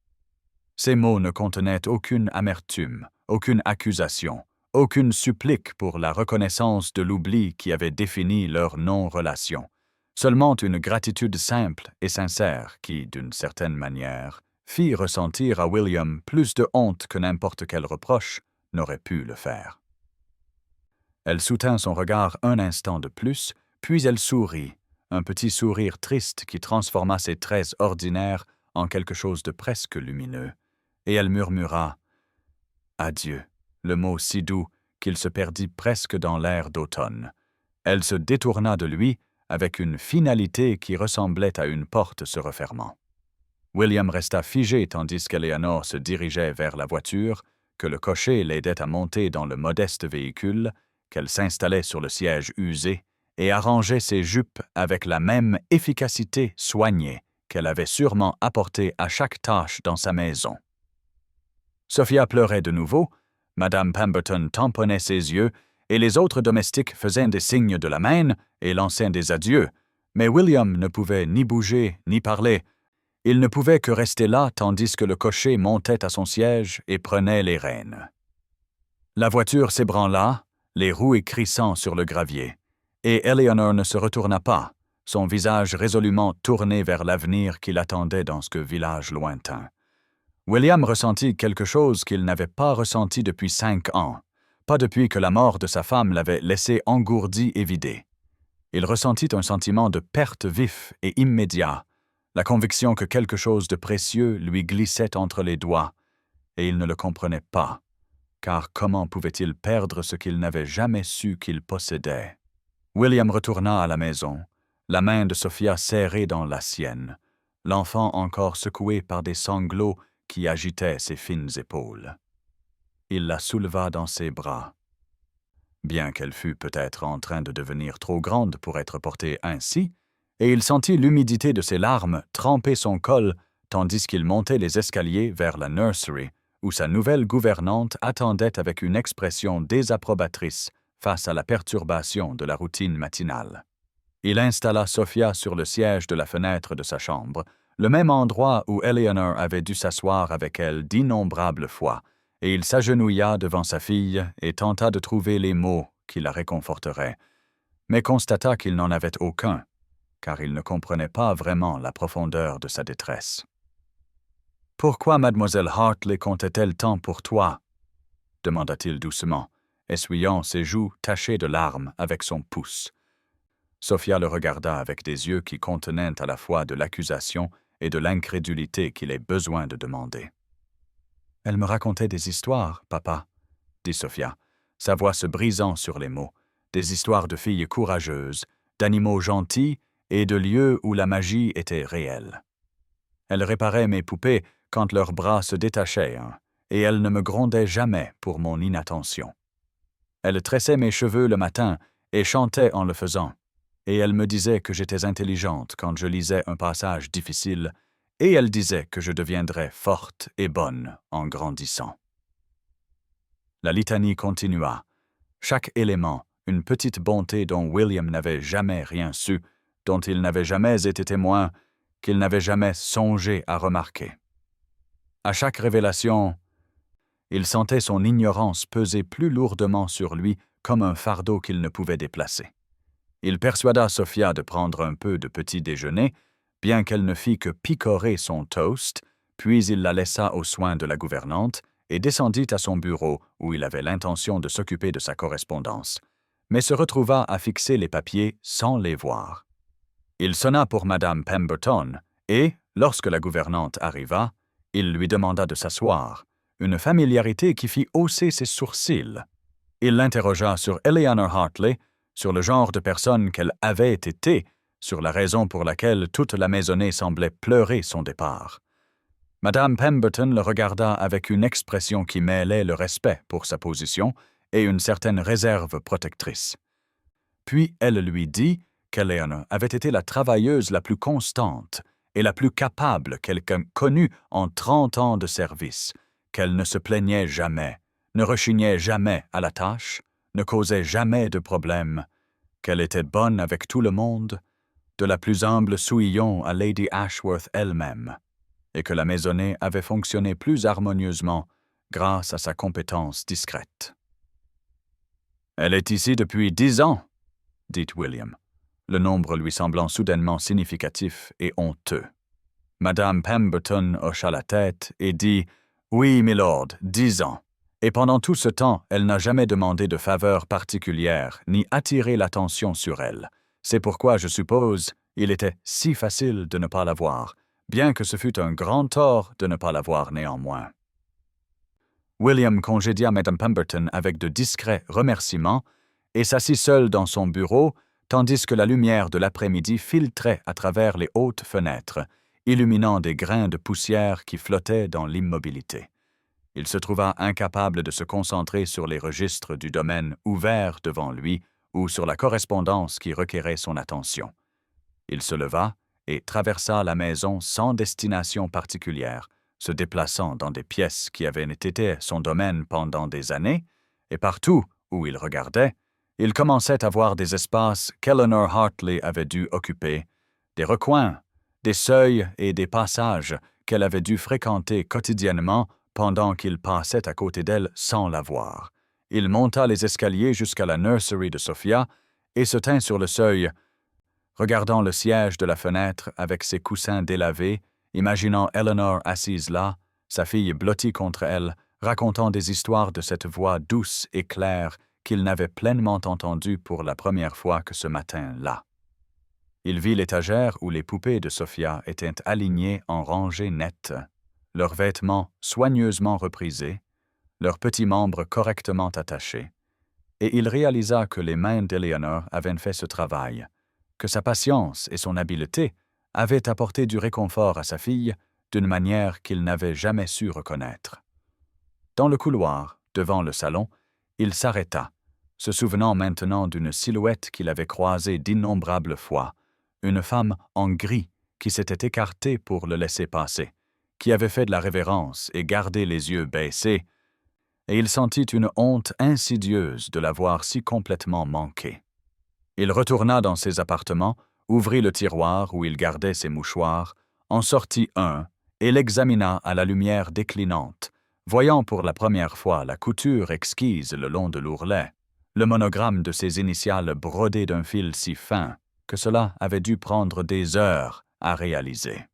Ces mots ne contenaient aucune amertume, aucune accusation, aucune supplique pour la reconnaissance de l'oubli qui avait défini leur non-relation, seulement une gratitude simple et sincère qui, d'une certaine manière, fit ressentir à William plus de honte que n'importe quel reproche n'aurait pu le faire. Elle soutint son regard un instant de plus, puis elle sourit, un petit sourire triste qui transforma ses traits ordinaires en quelque chose de presque lumineux, et elle murmura « Adieu », le mot si doux qu'il se perdit presque dans l'air d'automne. Elle se détourna de lui avec une finalité qui ressemblait à une porte se refermant. William resta figé tandis qu'Eleanor se dirigeait vers la voiture, que le cocher l'aidait à monter dans le modeste véhicule, qu'elle s'installait sur le siège usé et arrangeait ses jupes avec la même efficacité soignée qu'elle avait sûrement apportée à chaque tâche dans sa maison. Sophia pleurait de nouveau, Madame Pemberton tamponnait ses yeux, et les autres domestiques faisaient des signes de la main et lançaient des adieux, mais William ne pouvait ni bouger ni parler. Il ne pouvait que rester là tandis que le cocher montait à son siège et prenait les rênes. La voiture s'ébranla, les roues crissant sur le gravier, et Eleanor ne se retourna pas, son visage résolument tourné vers l'avenir qui l'attendait dans ce village lointain. William ressentit quelque chose qu'il n'avait pas ressenti depuis 5 ans, pas depuis que la mort de sa femme l'avait laissé engourdi et vidé. Il ressentit un sentiment de perte vif et immédiat, la conviction que quelque chose de précieux lui glissait entre les doigts, et il ne le comprenait pas, car comment pouvait-il perdre ce qu'il n'avait jamais su qu'il possédait? William retourna à la maison, la main de Sophia serrée dans la sienne, l'enfant encore secoué par des sanglots qui agitaient ses fines épaules. Il la souleva dans ses bras. Bien qu'elle fût peut-être en train de devenir trop grande pour être portée ainsi, et il sentit l'humidité de ses larmes tremper son col tandis qu'il montait les escaliers vers la nursery, où sa nouvelle gouvernante attendait avec une expression désapprobatrice face à la perturbation de la routine matinale. Il installa Sophia sur le siège de la fenêtre de sa chambre, le même endroit où Eleanor avait dû s'asseoir avec elle d'innombrables fois, et il s'agenouilla devant sa fille et tenta de trouver les mots qui la réconforteraient, mais constata qu'il n'en avait aucun, car il ne comprenait pas vraiment la profondeur de sa détresse. « Pourquoi mademoiselle Hartley comptait-elle tant pour toi ?» demanda-t-il doucement, essuyant ses joues tachées de larmes avec son pouce. Sophia le regarda avec des yeux qui contenaient à la fois de l'accusation et de l'incrédulité qu'il ait besoin de demander. « Elle me racontait des histoires, papa, » dit Sophia, sa voix se brisant sur les mots, des histoires de filles courageuses, d'animaux gentils et de lieux où la magie était réelle. Elle réparait mes poupées quand leurs bras se détachaient, et elle ne me grondait jamais pour mon inattention. Elle tressait mes cheveux le matin et chantait en le faisant, et elle me disait que j'étais intelligente quand je lisais un passage difficile, et elle disait que je deviendrais forte et bonne en grandissant. La litanie continua. Chaque élément, une petite bonté dont William n'avait jamais rien su, dont il n'avait jamais été témoin, qu'il n'avait jamais songé à remarquer. À chaque révélation, il sentait son ignorance peser plus lourdement sur lui comme un fardeau qu'il ne pouvait déplacer. Il persuada Sophia de prendre un peu de petit déjeuner, bien qu'elle ne fît que picorer son toast, puis il la laissa aux soins de la gouvernante et descendit à son bureau où il avait l'intention de s'occuper de sa correspondance, mais se retrouva à fixer les papiers sans les voir. Il sonna pour Madame Pemberton et, lorsque la gouvernante arriva, il lui demanda de s'asseoir, une familiarité qui fit hausser ses sourcils. Il l'interrogea sur Eleanor Hartley, sur le genre de personne qu'elle avait été, sur la raison pour laquelle toute la maisonnée semblait pleurer son départ. Madame Pemberton le regarda avec une expression qui mêlait le respect pour sa position et une certaine réserve protectrice. Puis elle lui dit qu'Eleanor avait été la travailleuse la plus constante et la plus capable qu'elle connût en 30 ans de service, qu'elle ne se plaignait jamais, ne rechignait jamais à la tâche, ne causait jamais de problèmes, qu'elle était bonne avec tout le monde, de la plus humble souillon à Lady Ashworth elle-même, et que la maisonnée avait fonctionné plus harmonieusement grâce à sa compétence discrète. « Elle est ici depuis 10 ans, » dit William, le nombre lui semblant soudainement significatif et honteux. Madame Pemberton hocha la tête et dit « Oui, milord, 10 ans. Et pendant tout ce temps, elle n'a jamais demandé de faveur particulière, ni attiré l'attention sur elle. C'est pourquoi, je suppose, il était si facile de ne pas la voir, bien que ce fût un grand tort de ne pas la voir néanmoins. » William congédia Madame Pemberton avec de discrets remerciements et s'assit seul dans son bureau, tandis que la lumière de l'après-midi filtrait à travers les hautes fenêtres, illuminant des grains de poussière qui flottaient dans l'immobilité. Il se trouva incapable de se concentrer sur les registres du domaine ouvert devant lui ou sur la correspondance qui requérait son attention. Il se leva et traversa la maison sans destination particulière, se déplaçant dans des pièces qui avaient été son domaine pendant des années, et partout où il regardait, il commençait à voir des espaces qu'Eleanor Hartley avait dû occuper, des recoins, des seuils et des passages qu'elle avait dû fréquenter quotidiennement pendant qu'il passait à côté d'elle sans la voir. Il monta les escaliers jusqu'à la nursery de Sophia et se tint sur le seuil, regardant le siège de la fenêtre avec ses coussins délavés, imaginant Eleanor assise là, sa fille blottie contre elle, racontant des histoires de cette voix douce et claire qu'il n'avait pleinement entendue pour la première fois que ce matin-là. Il vit l'étagère où les poupées de Sophia étaient alignées en rangées nettes, leurs vêtements soigneusement reprisés, leurs petits membres correctement attachés, et il réalisa que les mains d'Eleanor avaient fait ce travail, que sa patience et son habileté avaient apporté du réconfort à sa fille d'une manière qu'il n'avait jamais su reconnaître. Dans le couloir, devant le salon, il s'arrêta, se souvenant maintenant d'une silhouette qu'il avait croisée d'innombrables fois, une femme en gris qui s'était écartée pour le laisser passer, qui avait fait de la révérence et gardé les yeux baissés, et il sentit une honte insidieuse de l'avoir si complètement manqué. Il retourna dans ses appartements, ouvrit le tiroir où il gardait ses mouchoirs, en sortit un et l'examina à la lumière déclinante, voyant pour la première fois la couture exquise le long de l'ourlet, le monogramme de ses initiales brodé d'un fil si fin que cela avait dû prendre des heures à réaliser.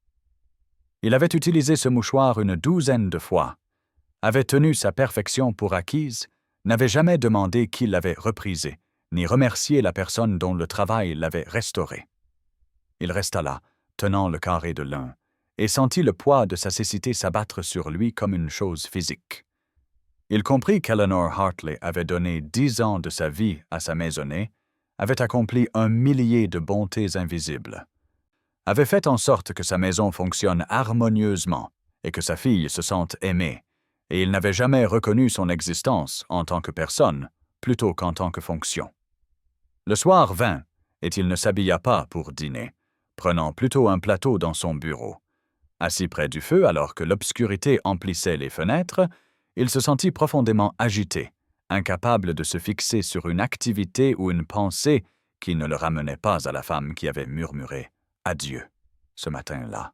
Il avait utilisé ce mouchoir une douzaine de fois, avait tenu sa perfection pour acquise, n'avait jamais demandé qui l'avait reprisé, ni remercié la personne dont le travail l'avait restauré. Il resta là, tenant le carré de lin, et sentit le poids de sa cécité s'abattre sur lui comme une chose physique. Il comprit qu'Eleanor Hartley avait donné 10 ans de sa vie à sa maisonnée, avait accompli 1 millier de bontés invisibles, avait fait en sorte que sa maison fonctionne harmonieusement et que sa fille se sente aimée, et il n'avait jamais reconnu son existence en tant que personne, plutôt qu'en tant que fonction. Le soir vint, et il ne s'habilla pas pour dîner, prenant plutôt un plateau dans son bureau. Assis près du feu alors que l'obscurité emplissait les fenêtres, il se sentit profondément agité, incapable de se fixer sur une activité ou une pensée qui ne le ramenait pas à la femme qui avait murmuré « Adieu » ce matin-là.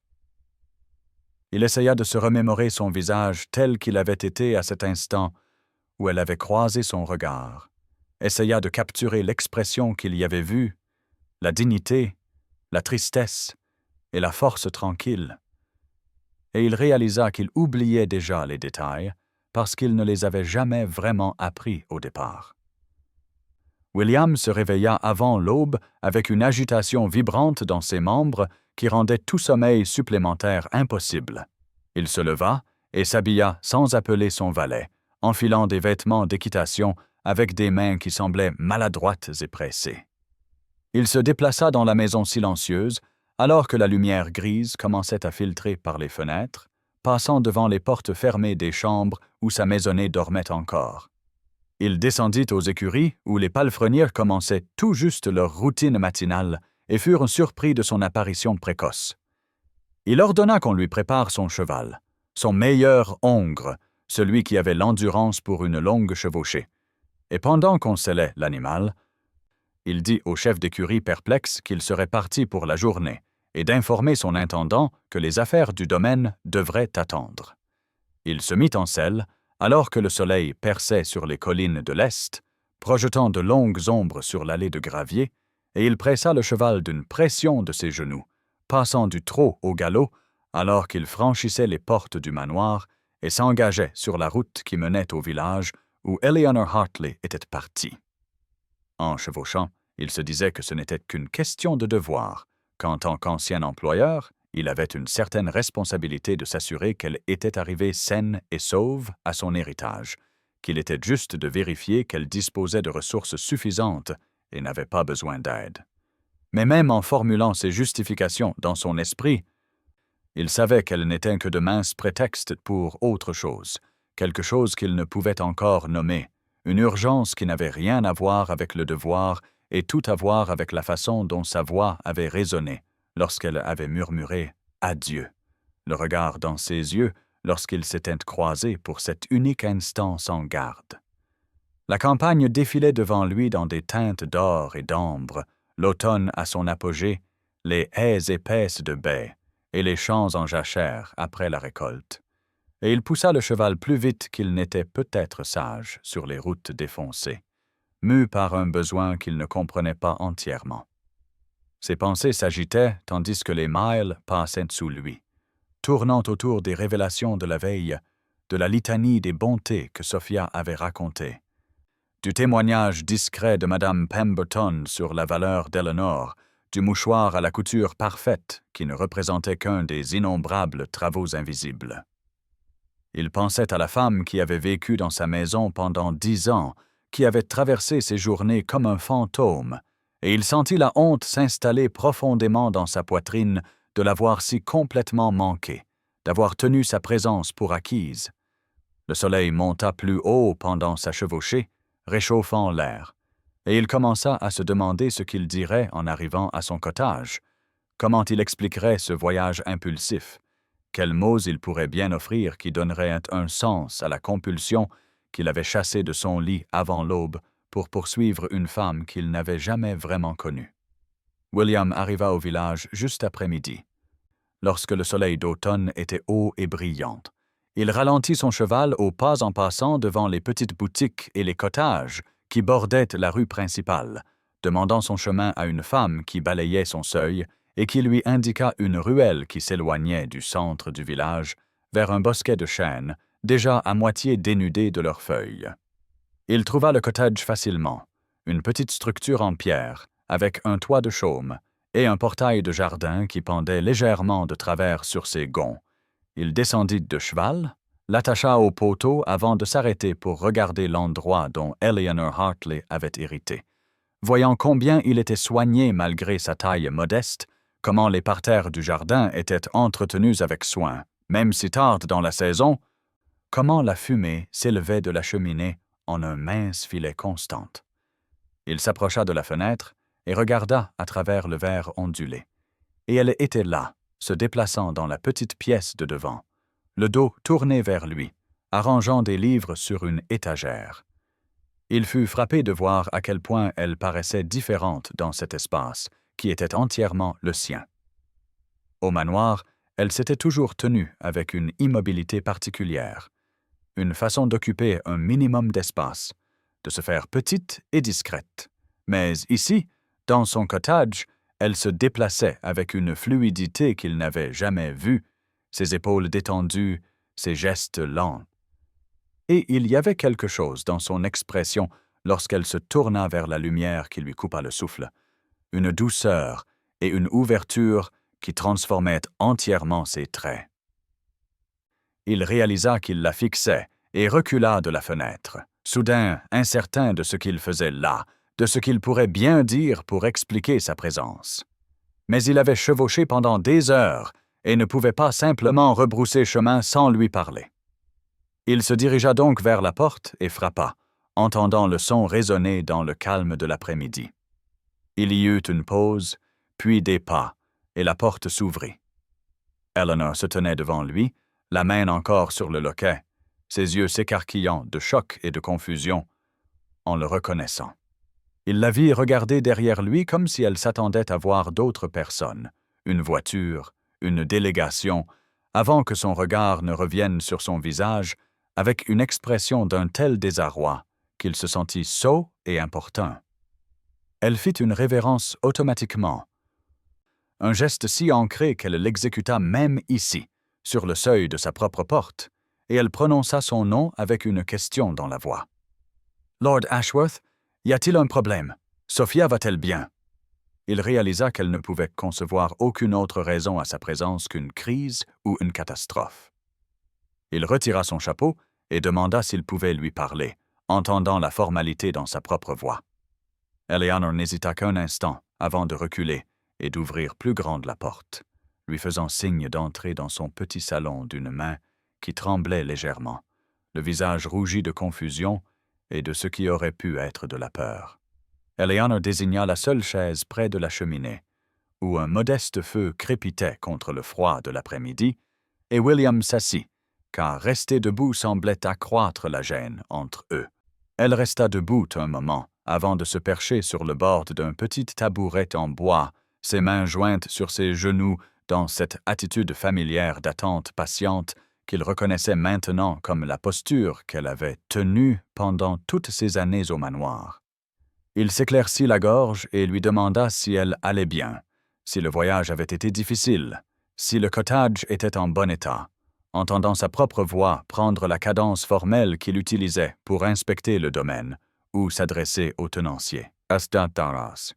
Il essaya de se remémorer son visage tel qu'il avait été à cet instant où elle avait croisé son regard, essaya de capturer l'expression qu'il y avait vue, la dignité, la tristesse et la force tranquille. Et il réalisa qu'il oubliait déjà les détails parce qu'il ne les avait jamais vraiment appris au départ. William se réveilla avant l'aube avec une agitation vibrante dans ses membres qui rendait tout sommeil supplémentaire impossible. Il se leva et s'habilla sans appeler son valet, enfilant des vêtements d'équitation avec des mains qui semblaient maladroites et pressées. Il se déplaça dans la maison silencieuse alors que la lumière grise commençait à filtrer par les fenêtres, passant devant les portes fermées des chambres où sa maisonnée dormait encore. Il descendit aux écuries où les palefreniers commençaient tout juste leur routine matinale et furent surpris de son apparition précoce. Il ordonna qu'on lui prépare son cheval, son meilleur hongre, celui qui avait l'endurance pour une longue chevauchée. Et pendant qu'on sellait l'animal, il dit au chef d'écurie perplexe qu'il serait parti pour la journée et d'informer son intendant que les affaires du domaine devraient attendre. Il se mit en selle alors que le soleil perçait sur les collines de l'Est, projetant de longues ombres sur l'allée de gravier, et il pressa le cheval d'une pression de ses genoux, passant du trot au galop alors qu'il franchissait les portes du manoir et s'engageait sur la route qui menait au village où Eleanor Hartley était partie. En chevauchant, il se disait que ce n'était qu'une question de devoir, qu'en tant qu'ancien employeur, il avait une certaine responsabilité de s'assurer qu'elle était arrivée saine et sauve à son héritage, qu'il était juste de vérifier qu'elle disposait de ressources suffisantes et n'avait pas besoin d'aide. Mais même en formulant ces justifications dans son esprit, il savait qu'elles n'étaient que de minces prétextes pour autre chose, quelque chose qu'il ne pouvait encore nommer, une urgence qui n'avait rien à voir avec le devoir et tout à voir avec la façon dont sa voix avait résonné lorsqu'elle avait murmuré « Adieu », le regard dans ses yeux lorsqu'ils s'étaient croisés pour cet unique instant sans garde. La campagne défilait devant lui dans des teintes d'or et d'ambre, l'automne à son apogée, les haies épaisses de baies et les champs en jachère après la récolte. Et il poussa le cheval plus vite qu'il n'était peut-être sage sur les routes défoncées, mu par un besoin qu'il ne comprenait pas entièrement. Ses pensées s'agitaient tandis que les miles passaient sous lui, tournant autour des révélations de la veille, de la litanie des bontés que Sophia avait racontées, du témoignage discret de Madame Pemberton sur la valeur d'Eleanor, du mouchoir à la couture parfaite qui ne représentait qu'un des innombrables travaux invisibles. Il pensait à la femme qui avait vécu dans sa maison pendant 10 ans, qui avait traversé ses journées comme un fantôme, et il sentit la honte s'installer profondément dans sa poitrine de l'avoir si complètement manqué, d'avoir tenu sa présence pour acquise. Le soleil monta plus haut pendant sa chevauchée, réchauffant l'air, et il commença à se demander ce qu'il dirait en arrivant à son cottage, comment il expliquerait ce voyage impulsif, quels mots il pourrait bien offrir qui donneraient un sens à la compulsion qu'il avait chassée de son lit avant l'aube pour poursuivre une femme qu'il n'avait jamais vraiment connue. William arriva au village juste après midi, lorsque le soleil d'automne était haut et brillant. Il ralentit son cheval au pas en passant devant les petites boutiques et les cottages qui bordaient la rue principale, demandant son chemin à une femme qui balayait son seuil et qui lui indiqua une ruelle qui s'éloignait du centre du village vers un bosquet de chênes, déjà à moitié dénudés de leurs feuilles. Il trouva le cottage facilement, une petite structure en pierre, avec un toit de chaume et un portail de jardin qui pendait légèrement de travers sur ses gonds. Il descendit de cheval, l'attacha au poteau avant de s'arrêter pour regarder l'endroit dont Eleanor Hartley avait hérité. Voyant combien il était soigné malgré sa taille modeste, comment les parterres du jardin étaient entretenus avec soin, même si tard dans la saison, comment la fumée s'élevait de la cheminée en un mince filet constant. Il s'approcha de la fenêtre et regarda à travers le verre ondulé. Et elle était là, se déplaçant dans la petite pièce de devant, le dos tourné vers lui, arrangeant des livres sur une étagère. Il fut frappé de voir à quel point elle paraissait différente dans cet espace, qui était entièrement le sien. Au manoir, elle s'était toujours tenue avec une immobilité particulière, une façon d'occuper un minimum d'espace, de se faire petite et discrète. Mais ici, dans son cottage, elle se déplaçait avec une fluidité qu'il n'avait jamais vue, ses épaules détendues, ses gestes lents. Et il y avait quelque chose dans son expression lorsqu'elle se tourna vers la lumière qui lui coupa le souffle, une douceur et une ouverture qui transformaient entièrement ses traits. Il réalisa qu'il la fixait et recula de la fenêtre, soudain incertain de ce qu'il faisait là, de ce qu'il pourrait bien dire pour expliquer sa présence. Mais il avait chevauché pendant des heures et ne pouvait pas simplement rebrousser chemin sans lui parler. Il se dirigea donc vers la porte et frappa, entendant le son résonner dans le calme de l'après-midi. Il y eut une pause, puis des pas, et la porte s'ouvrit. Eleanor se tenait devant lui, la main encore sur le loquet, ses yeux s'écarquillant de choc et de confusion, en le reconnaissant. Il la vit regarder derrière lui comme si elle s'attendait à voir d'autres personnes, une voiture, une délégation, avant que son regard ne revienne sur son visage avec une expression d'un tel désarroi qu'il se sentit sot et importun. Elle fit une révérence automatiquement, un geste si ancré qu'elle l'exécuta même ici, sur le seuil de sa propre porte, et elle prononça son nom avec une question dans la voix. « Lord Ashworth, y a-t-il un problème? Sophia va-t-elle bien? » Il réalisa qu'elle ne pouvait concevoir aucune autre raison à sa présence qu'une crise ou une catastrophe. Il retira son chapeau et demanda s'il pouvait lui parler, entendant la formalité dans sa propre voix. Eleanor n'hésita qu'un instant avant de reculer et d'ouvrir plus grande la porte, lui faisant signe d'entrer dans son petit salon d'une main qui tremblait légèrement, le visage rougi de confusion et de ce qui aurait pu être de la peur. Eleanor désigna la seule chaise près de la cheminée, où un modeste feu crépitait contre le froid de l'après-midi, et William s'assit, car rester debout semblait accroître la gêne entre eux. Elle resta debout un moment, avant de se percher sur le bord d'un petit tabouret en bois, ses mains jointes sur ses genoux dans cette attitude familière d'attente patiente qu'il reconnaissait maintenant comme la posture qu'elle avait tenue pendant toutes ces années au manoir. Il s'éclaircit la gorge et lui demanda si elle allait bien, si le voyage avait été difficile, si le cottage était en bon état, entendant sa propre voix prendre la cadence formelle qu'il utilisait pour inspecter le domaine ou s'adresser au tenancier. Asta Taras.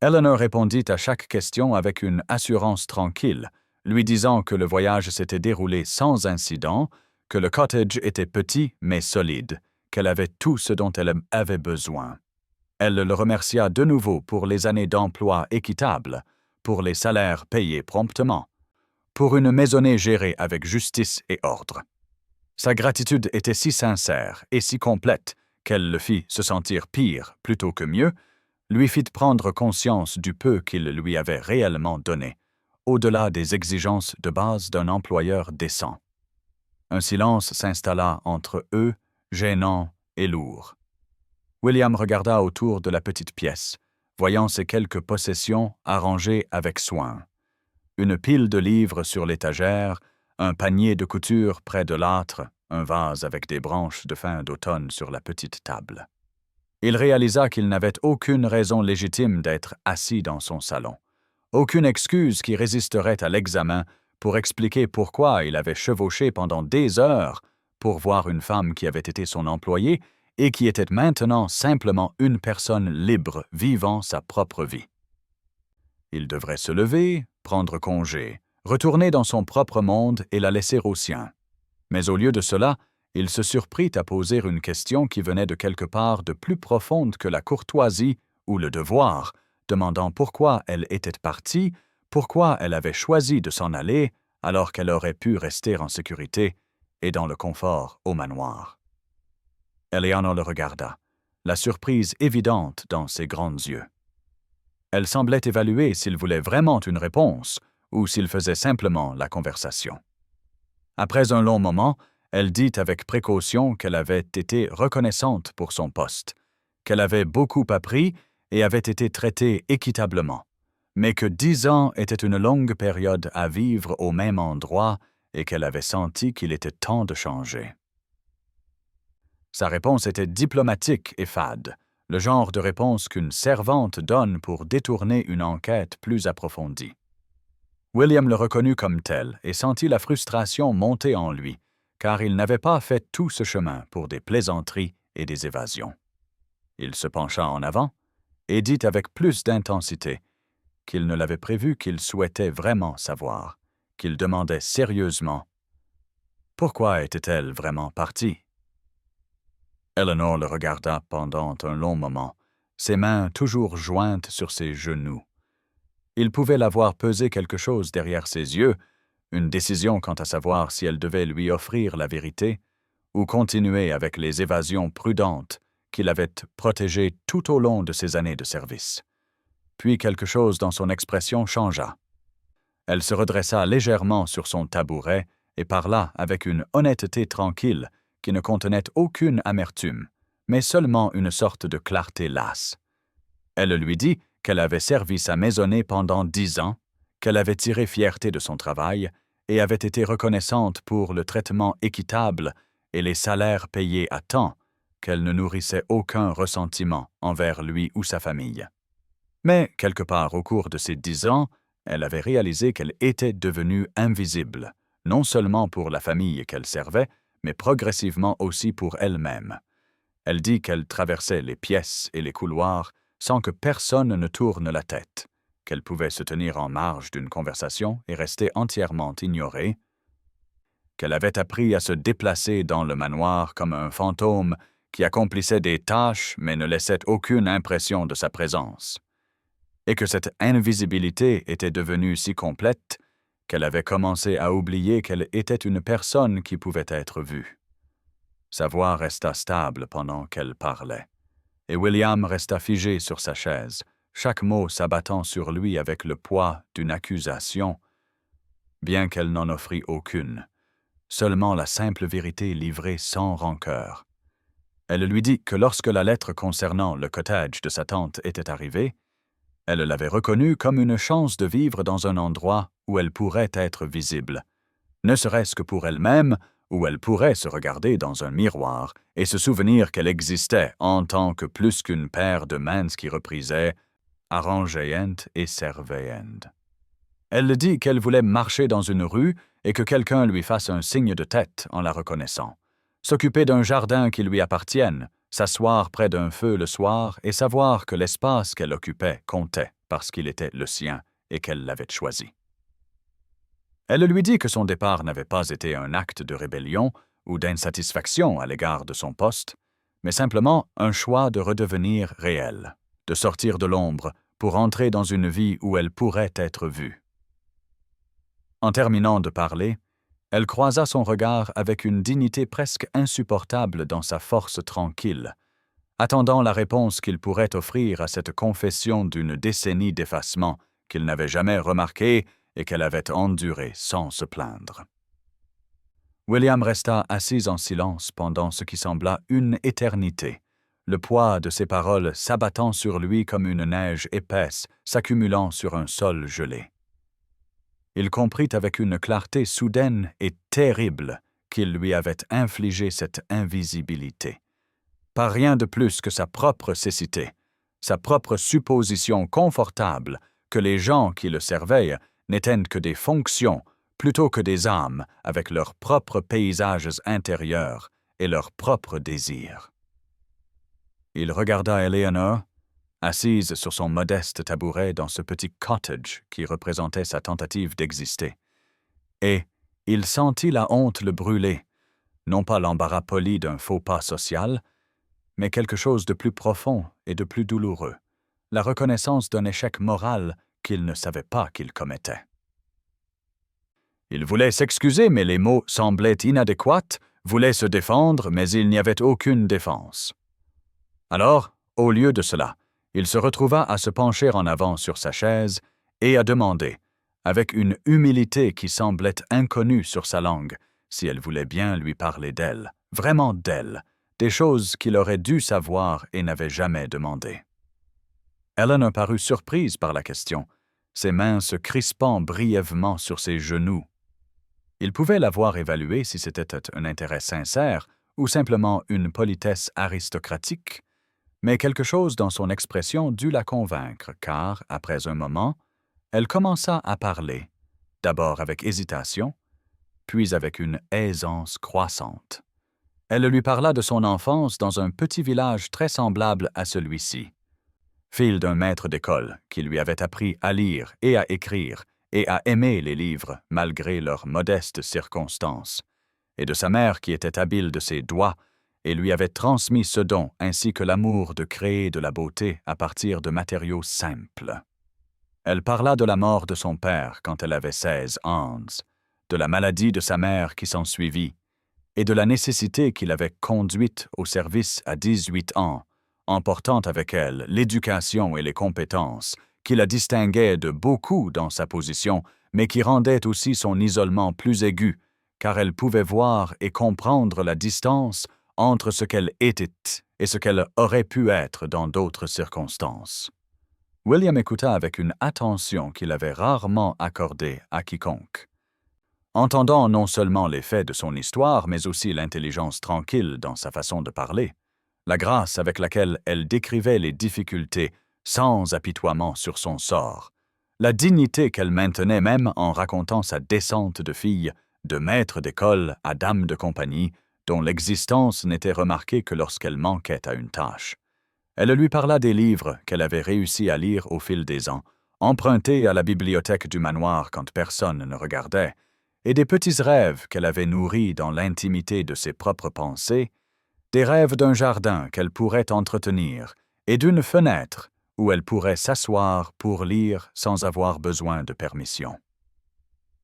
Eleanor répondit à chaque question avec une assurance tranquille, lui disant que le voyage s'était déroulé sans incident, que le cottage était petit mais solide, qu'elle avait tout ce dont elle avait besoin. Elle le remercia de nouveau pour les années d'emploi équitable, pour les salaires payés promptement, pour une maisonnée gérée avec justice et ordre. Sa gratitude était si sincère et si complète qu'elle le fit se sentir pire plutôt que mieux, lui fit prendre conscience du peu qu'il lui avait réellement donné, au-delà des exigences de base d'un employeur décent. Un silence s'installa entre eux, gênant et lourd. William regarda autour de la petite pièce, voyant ses quelques possessions arrangées avec soin. Une pile de livres sur l'étagère, un panier de couture près de l'âtre, un vase avec des branches de fin d'automne sur la petite table. Il réalisa qu'il n'avait aucune raison légitime d'être assis dans son salon, aucune excuse qui résisterait à l'examen pour expliquer pourquoi il avait chevauché pendant des heures pour voir une femme qui avait été son employée et qui était maintenant simplement une personne libre vivant sa propre vie. Il devrait se lever, prendre congé, retourner dans son propre monde et la laisser au sien. Mais au lieu de cela, il se surprit à poser une question qui venait de quelque part de plus profonde que la courtoisie ou le devoir, demandant pourquoi elle était partie, pourquoi elle avait choisi de s'en aller alors qu'elle aurait pu rester en sécurité et dans le confort au manoir. Eleanor le regarda, la surprise évidente dans ses grands yeux. Elle semblait évaluer s'il voulait vraiment une réponse ou s'il faisait simplement la conversation. Après un long moment, elle dit avec précaution qu'elle avait été reconnaissante pour son poste, qu'elle avait beaucoup appris et avait été traitée équitablement, mais que 10 ans était une longue période à vivre au même endroit et qu'elle avait senti qu'il était temps de changer. Sa réponse était diplomatique et fade, le genre de réponse qu'une servante donne pour détourner une enquête plus approfondie. William le reconnut comme tel et sentit la frustration monter en lui, car il n'avait pas fait tout ce chemin pour des plaisanteries et des évasions. Il se pencha en avant et dit avec plus d'intensité qu'il ne l'avait prévu qu'il souhaitait vraiment savoir, qu'il demandait sérieusement « Pourquoi était-elle vraiment partie ?» Eleanor le regarda pendant un long moment, ses mains toujours jointes sur ses genoux. Il pouvait la voir peser quelque chose derrière ses yeux, une décision quant à savoir si elle devait lui offrir la vérité ou continuer avec les évasions prudentes qui l'avaient protégé tout au long de ses années de service. Puis quelque chose dans son expression changea. Elle se redressa légèrement sur son tabouret et parla avec une honnêteté tranquille qui ne contenait aucune amertume, mais seulement une sorte de clarté lasse. Elle lui dit qu'elle avait servi sa maisonnée pendant 10 ans, qu'elle avait tiré fierté de son travail et avait été reconnaissante pour le traitement équitable et les salaires payés à temps, qu'elle ne nourrissait aucun ressentiment envers lui ou sa famille. Mais, quelque part au cours de ces 10 ans, elle avait réalisé qu'elle était devenue invisible, non seulement pour la famille qu'elle servait, mais progressivement aussi pour elle-même. Elle dit qu'elle traversait les pièces et les couloirs sans que personne ne tourne la tête, qu'elle pouvait se tenir en marge d'une conversation et rester entièrement ignorée, qu'elle avait appris à se déplacer dans le manoir comme un fantôme qui accomplissait des tâches mais ne laissait aucune impression de sa présence, et que cette invisibilité était devenue si complète qu'elle avait commencé à oublier qu'elle était une personne qui pouvait être vue. Sa voix resta stable pendant qu'elle parlait, et William resta figé sur sa chaise, chaque mot s'abattant sur lui avec le poids d'une accusation, bien qu'elle n'en offrît aucune, seulement la simple vérité livrée sans rancœur. Elle lui dit que lorsque la lettre concernant le cottage de sa tante était arrivée, elle l'avait reconnue comme une chance de vivre dans un endroit où elle pourrait être visible, ne serait-ce que pour elle-même, où elle pourrait se regarder dans un miroir et se souvenir qu'elle existait en tant que plus qu'une paire de mains qui reprisaient « arrangéent et servéent ». Elle dit qu'elle voulait marcher dans une rue et que quelqu'un lui fasse un signe de tête en la reconnaissant, s'occuper d'un jardin qui lui appartienne, s'asseoir près d'un feu le soir et savoir que l'espace qu'elle occupait comptait parce qu'il était le sien et qu'elle l'avait choisi. Elle lui dit que son départ n'avait pas été un acte de rébellion ou d'insatisfaction à l'égard de son poste, mais simplement un choix de redevenir réelle, de sortir de l'ombre pour entrer dans une vie où elle pourrait être vue. En terminant de parler, elle croisa son regard avec une dignité presque insupportable dans sa force tranquille, attendant la réponse qu'il pourrait offrir à cette confession d'une décennie d'effacement qu'il n'avait jamais remarquée et qu'elle avait endurée sans se plaindre. William resta assis en silence pendant ce qui sembla une éternité, le poids de ses paroles s'abattant sur lui comme une neige épaisse s'accumulant sur un sol gelé. Il comprit avec une clarté soudaine et terrible qu'il lui avait infligé cette invisibilité. Pas rien de plus que sa propre cécité, sa propre supposition confortable que les gens qui le servaient n'étaient que des fonctions plutôt que des âmes avec leurs propres paysages intérieurs et leurs propres désirs. Il regarda Eleanor, assise sur son modeste tabouret dans ce petit cottage qui représentait sa tentative d'exister. Et il sentit la honte le brûler, non pas l'embarras poli d'un faux pas social, mais quelque chose de plus profond et de plus douloureux, la reconnaissance d'un échec moral qu'il ne savait pas qu'il commettait. Il voulait s'excuser, mais les mots semblaient inadéquats, voulait se défendre, mais il n'y avait aucune défense. Alors, au lieu de cela, il se retrouva à se pencher en avant sur sa chaise et à demander, avec une humilité qui semblait inconnue sur sa langue, si elle voulait bien lui parler d'elle, vraiment d'elle, des choses qu'il aurait dû savoir et n'avait jamais demandées. Eleanor parut surprise par la question, ses mains se crispant brièvement sur ses genoux. Il pouvait l'avoir évaluée si c'était un intérêt sincère ou simplement une politesse aristocratique, mais quelque chose dans son expression dut la convaincre, car, après un moment, elle commença à parler, d'abord avec hésitation, puis avec une aisance croissante. Elle lui parla de son enfance dans un petit village très semblable à celui-ci, fille d'un maître d'école qui lui avait appris à lire et à écrire et à aimer les livres malgré leurs modestes circonstances, et de sa mère qui était habile de ses doigts et lui avait transmis ce don ainsi que l'amour de créer de la beauté à partir de matériaux simples. Elle parla de la mort de son père quand elle avait 16 ans, de la maladie de sa mère qui s'ensuivit, et de la nécessité qui l'avait conduite au service à 18 ans, emportant avec elle l'éducation et les compétences qui la distinguaient de beaucoup dans sa position, mais qui rendaient aussi son isolement plus aigu, car elle pouvait voir et comprendre la distance entre ce qu'elle était et ce qu'elle aurait pu être dans d'autres circonstances. William écouta avec une attention qu'il avait rarement accordée à quiconque. Entendant non seulement les faits de son histoire, mais aussi l'intelligence tranquille dans sa façon de parler, la grâce avec laquelle elle décrivait les difficultés sans apitoiement sur son sort, la dignité qu'elle maintenait même en racontant sa descente de fille, de maître d'école à dame de compagnie, dont l'existence n'était remarquée que lorsqu'elle manquait à une tâche. Elle lui parla des livres qu'elle avait réussi à lire au fil des ans, empruntés à la bibliothèque du manoir quand personne ne regardait, et des petits rêves qu'elle avait nourris dans l'intimité de ses propres pensées, des rêves d'un jardin qu'elle pourrait entretenir et d'une fenêtre où elle pourrait s'asseoir pour lire sans avoir besoin de permission.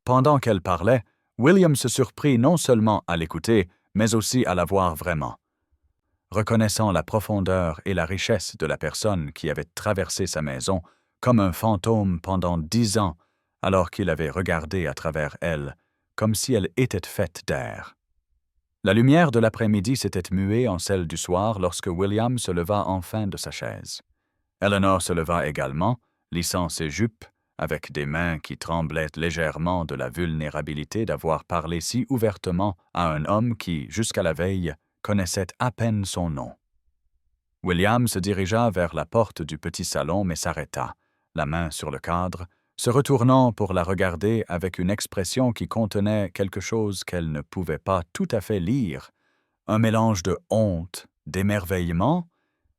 Pendant qu'elle parlait, William se surprit non seulement à l'écouter, mais aussi à la voir vraiment. Reconnaissant la profondeur et la richesse de la personne qui avait traversé sa maison comme un fantôme pendant 10 ans, alors qu'il avait regardé à travers elle, comme si elle était faite d'air. La lumière de l'après-midi s'était muée en celle du soir lorsque William se leva enfin de sa chaise. Eleanor se leva également, lissant ses jupes, avec des mains qui tremblaient légèrement de la vulnérabilité d'avoir parlé si ouvertement à un homme qui, jusqu'à la veille, connaissait à peine son nom. William se dirigea vers la porte du petit salon mais s'arrêta, la main sur le cadre, se retournant pour la regarder avec une expression qui contenait quelque chose qu'elle ne pouvait pas tout à fait lire, un mélange de honte, d'émerveillement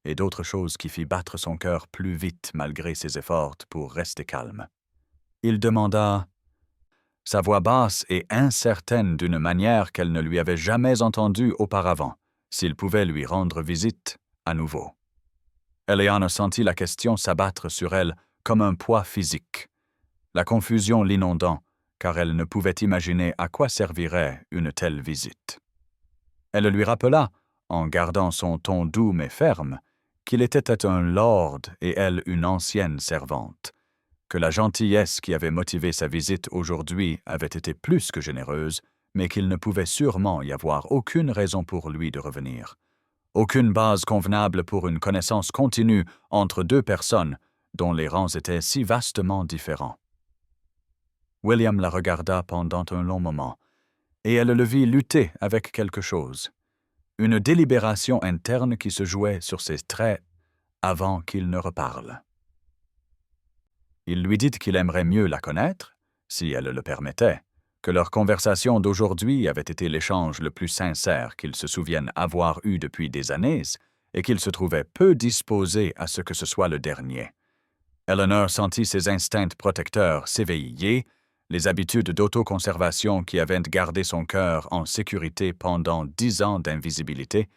et d'autres choses qui fit battre son cœur plus vite malgré ses efforts pour rester calme. Il demanda, sa voix basse et incertaine d'une manière qu'elle ne lui avait jamais entendue auparavant, s'il pouvait lui rendre visite à nouveau. Eleanor sentit la question s'abattre sur elle comme un poids physique, la confusion l'inondant, car elle ne pouvait imaginer à quoi servirait une telle visite. Elle lui rappela, en gardant son ton doux mais ferme, qu'il était un lord et elle une ancienne servante, que la gentillesse qui avait motivé sa visite aujourd'hui avait été plus que généreuse, mais qu'il ne pouvait sûrement y avoir aucune raison pour lui de revenir. Aucune base convenable pour une connaissance continue entre deux personnes dont les rangs étaient si vastement différents. William la regarda pendant un long moment, et elle le vit lutter avec quelque chose. Une délibération interne qui se jouait sur ses traits avant qu'il ne reparle. Il lui dit qu'il aimerait mieux la connaître, si elle le permettait, que leur conversation d'aujourd'hui avait été l'échange le plus sincère qu'il se souvienne avoir eu depuis des années, et qu'il se trouvait peu disposé à ce que ce soit le dernier. Eleanor sentit ses instincts protecteurs s'éveiller, les habitudes d'autoconservation qui avaient gardé son cœur en sécurité pendant 10 ans d'invisibilité,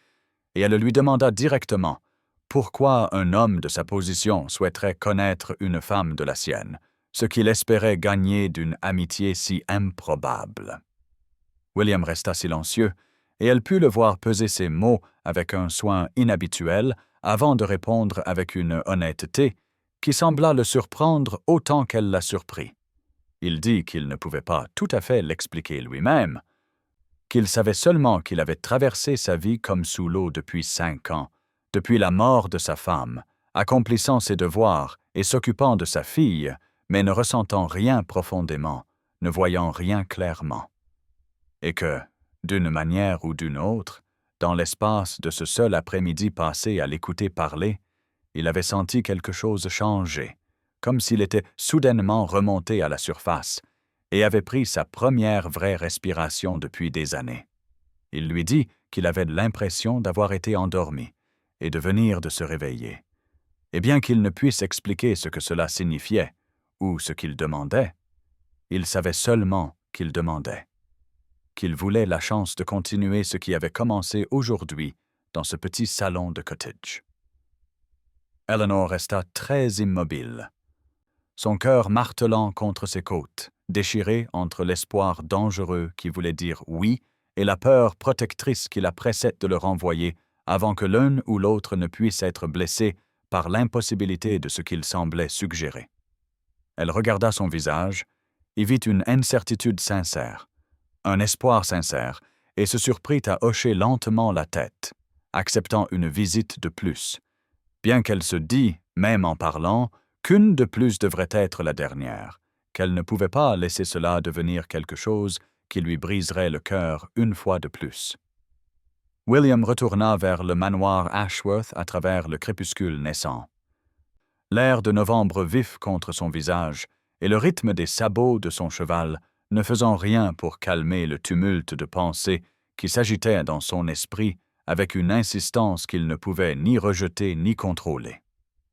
et elle lui demanda directement pourquoi un homme de sa position souhaiterait connaître une femme de la sienne, ce qu'il espérait gagner d'une amitié si improbable. William resta silencieux, et elle put le voir peser ses mots avec un soin inhabituel avant de répondre avec une honnêteté qui sembla le surprendre autant qu'elle la surprit. Il dit qu'il ne pouvait pas tout à fait l'expliquer lui-même, qu'il savait seulement qu'il avait traversé sa vie comme sous l'eau depuis 5 ans, depuis la mort de sa femme, accomplissant ses devoirs et s'occupant de sa fille, mais ne ressentant rien profondément, ne voyant rien clairement. Et que, d'une manière ou d'une autre, dans l'espace de ce seul après-midi passé à l'écouter parler, il avait senti quelque chose changer, comme s'il était soudainement remonté à la surface et avait pris sa première vraie respiration depuis des années. Il lui dit qu'il avait l'impression d'avoir été endormi et de venir de se réveiller. Et bien qu'il ne puisse expliquer ce que cela signifiait ou ce qu'il demandait, il savait seulement qu'il demandait, qu'il voulait la chance de continuer ce qui avait commencé aujourd'hui dans ce petit salon de cottage. Eleanor resta très immobile, son cœur martelant contre ses côtes, déchiré entre l'espoir dangereux qui voulait dire oui et la peur protectrice qui la pressait de le renvoyer avant que l'un ou l'autre ne puisse être blessé par l'impossibilité de ce qu'il semblait suggérer. Elle regarda son visage, y vit une incertitude sincère, un espoir sincère, et se surprit à hocher lentement la tête, acceptant une visite de plus, bien qu'elle se dit, même en parlant, qu'une de plus devrait être la dernière, qu'elle ne pouvait pas laisser cela devenir quelque chose qui lui briserait le cœur une fois de plus. William retourna vers le manoir Ashworth à travers le crépuscule naissant. L'air de novembre vif contre son visage et le rythme des sabots de son cheval ne faisant rien pour calmer le tumulte de pensées qui s'agitait dans son esprit avec une insistance qu'il ne pouvait ni rejeter ni contrôler.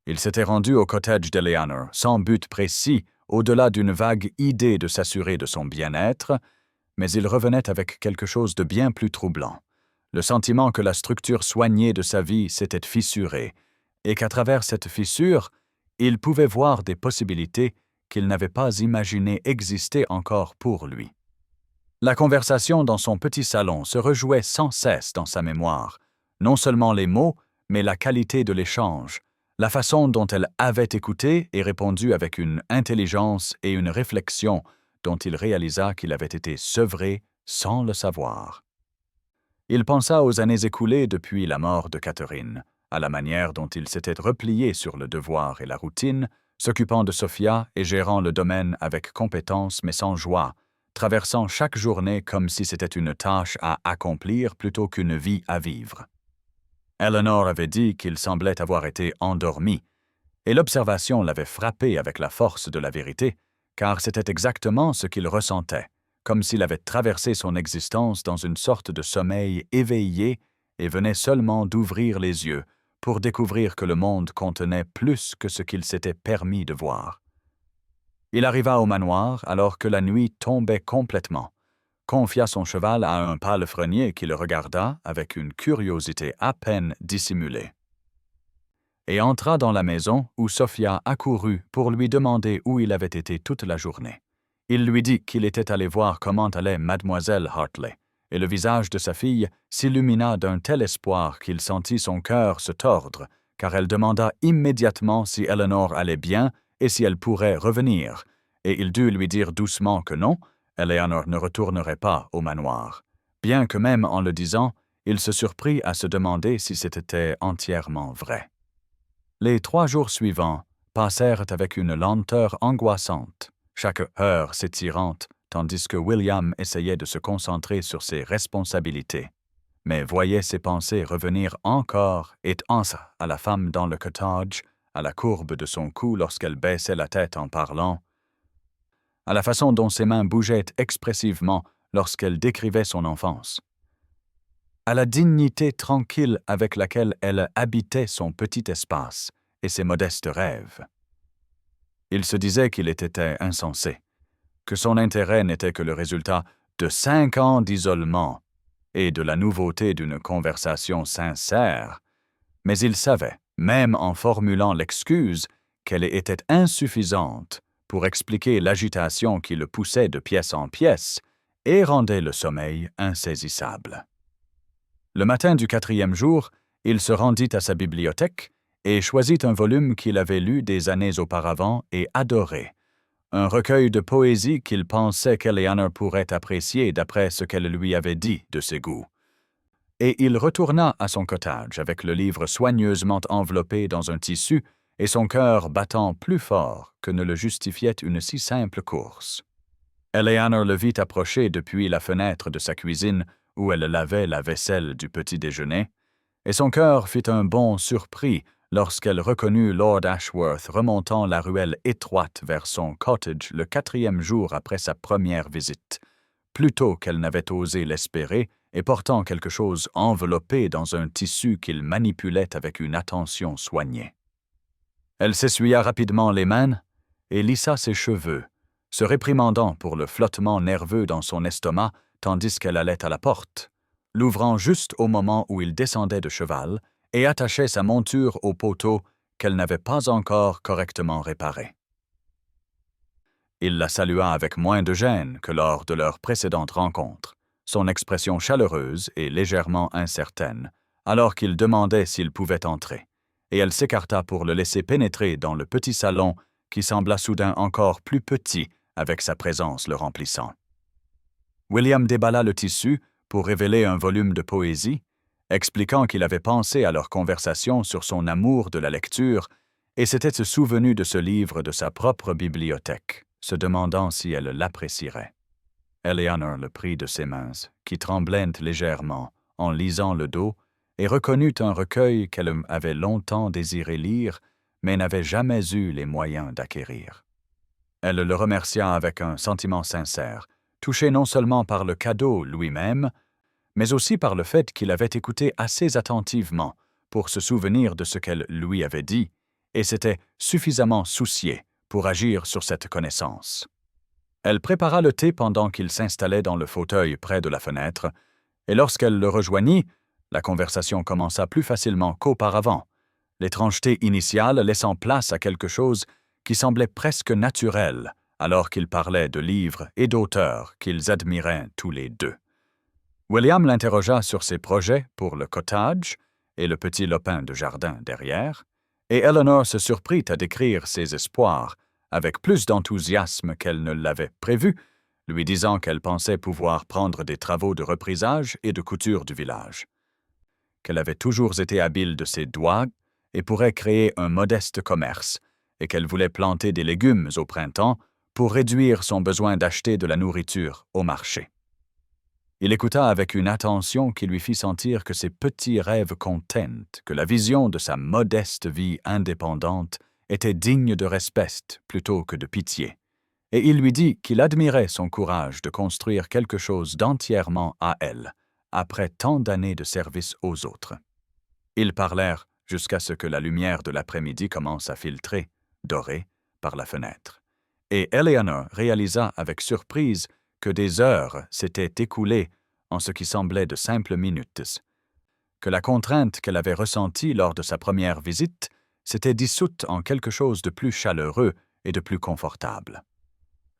Il s'était rendu au cottage d'Eleanor sans but précis, au-delà d'une vague idée de s'assurer de son bien-être, mais il revenait avec quelque chose de bien plus troublant, le sentiment que la structure soignée de sa vie s'était fissurée, et qu'à travers cette fissure, il pouvait voir des possibilités qu'il n'avait pas imaginées exister encore pour lui. La conversation dans son petit salon se rejouait sans cesse dans sa mémoire, non seulement les mots, mais la qualité de l'échange, la façon dont elle avait écouté et répondu avec une intelligence et une réflexion dont il réalisa qu'il avait été sevré sans le savoir. Il pensa aux années écoulées depuis la mort de Catherine, à la manière dont il s'était replié sur le devoir et la routine, s'occupant de Sophia et gérant le domaine avec compétence mais sans joie, traversant chaque journée comme si c'était une tâche à accomplir plutôt qu'une vie à vivre. Eleanor avait dit qu'il semblait avoir été endormi, et l'observation l'avait frappé avec la force de la vérité, car c'était exactement ce qu'il ressentait, comme s'il avait traversé son existence dans une sorte de sommeil éveillé et venait seulement d'ouvrir les yeux pour découvrir que le monde contenait plus que ce qu'il s'était permis de voir. Il arriva au manoir alors que la nuit tombait complètement, confia son cheval à un palefrenier qui le regarda avec une curiosité à peine dissimulée, et entra dans la maison où Sophia accourut pour lui demander où il avait été toute la journée. Il lui dit qu'il était allé voir comment allait mademoiselle Hartley, et le visage de sa fille s'illumina d'un tel espoir qu'il sentit son cœur se tordre, car elle demanda immédiatement si Eleanor allait bien et si elle pourrait revenir, et il dut lui dire doucement que non, Eleanor ne retournerait pas au manoir, bien que même en le disant, il se surprit à se demander si c'était entièrement vrai. Les 3 jours suivants passèrent avec une lenteur angoissante, chaque heure s'étirante, tandis que William essayait de se concentrer sur ses responsabilités, mais voyait ses pensées revenir encore et encore à la femme dans le cottage, à la courbe de son cou lorsqu'elle baissait la tête en parlant, à la façon dont ses mains bougeaient expressivement lorsqu'elle décrivait son enfance, à la dignité tranquille avec laquelle elle habitait son petit espace et ses modestes rêves. Il se disait qu'il était insensé, que son intérêt n'était que le résultat de 5 ans d'isolement et de la nouveauté d'une conversation sincère, mais il savait, même en formulant l'excuse, qu'elle était insuffisante pour expliquer l'agitation qui le poussait de pièce en pièce et rendait le sommeil insaisissable. Le matin du 4e jour, il se rendit à sa bibliothèque et choisit un volume qu'il avait lu des années auparavant et adoré, un recueil de poésie qu'il pensait qu'Eleanor pourrait apprécier d'après ce qu'elle lui avait dit de ses goûts. Et il retourna à son cottage avec le livre soigneusement enveloppé dans un tissu et son cœur battant plus fort que ne le justifiait une si simple course. Eleanor le vit approcher depuis la fenêtre de sa cuisine où elle lavait la vaisselle du petit-déjeuner, et son cœur fit un bond surpris lorsqu'elle reconnut Lord Ashworth remontant la ruelle étroite vers son cottage le 4e jour après sa première visite, plus tôt qu'elle n'avait osé l'espérer et portant quelque chose enveloppé dans un tissu qu'il manipulait avec une attention soignée. Elle s'essuya rapidement les mains et lissa ses cheveux, se réprimandant pour le flottement nerveux dans son estomac tandis qu'elle allait à la porte, l'ouvrant juste au moment où il descendait de cheval et attachait sa monture au poteau qu'elle n'avait pas encore correctement réparé. Il la salua avec moins de gêne que lors de leur précédente rencontre, son expression chaleureuse et légèrement incertaine, alors qu'il demandait s'il pouvait entrer, et elle s'écarta pour le laisser pénétrer dans le petit salon qui sembla soudain encore plus petit avec sa présence le remplissant. William déballa le tissu pour révéler un volume de poésie, expliquant qu'il avait pensé à leur conversation sur son amour de la lecture et s'était souvenu de ce livre de sa propre bibliothèque, se demandant si elle l'apprécierait. Eleanor le prit de ses mains, qui tremblaient légèrement, en lisant le dos, et reconnut un recueil qu'elle avait longtemps désiré lire, mais n'avait jamais eu les moyens d'acquérir. Elle le remercia avec un sentiment sincère, touché non seulement par le cadeau lui-même, mais aussi par le fait qu'il avait écouté assez attentivement pour se souvenir de ce qu'elle lui avait dit, et s'était suffisamment soucié pour agir sur cette connaissance. Elle prépara le thé pendant qu'il s'installait dans le fauteuil près de la fenêtre, et lorsqu'elle le rejoignit, la conversation commença plus facilement qu'auparavant, l'étrangeté initiale laissant place à quelque chose qui semblait presque naturel, alors qu'ils parlaient de livres et d'auteurs qu'ils admiraient tous les deux. William l'interrogea sur ses projets pour le cottage et le petit lopin de jardin derrière, et Eleanor se surprit à décrire ses espoirs avec plus d'enthousiasme qu'elle ne l'avait prévu, lui disant qu'elle pensait pouvoir prendre des travaux de reprisage et de couture du village, qu'elle avait toujours été habile de ses doigts et pourrait créer un modeste commerce, et qu'elle voulait planter des légumes au printemps pour réduire son besoin d'acheter de la nourriture au marché. Il écouta avec une attention qui lui fit sentir que ses petits rêves contents, que la vision de sa modeste vie indépendante était digne de respect plutôt que de pitié, et il lui dit qu'il admirait son courage de construire quelque chose d'entièrement à elle, après tant d'années de service aux autres. Ils parlèrent jusqu'à ce que la lumière de l'après-midi commence à filtrer, dorée, par la fenêtre. Et Eleanor réalisa avec surprise que des heures s'étaient écoulées en ce qui semblait de simples minutes, que la contrainte qu'elle avait ressentie lors de sa première visite s'était dissoute en quelque chose de plus chaleureux et de plus confortable.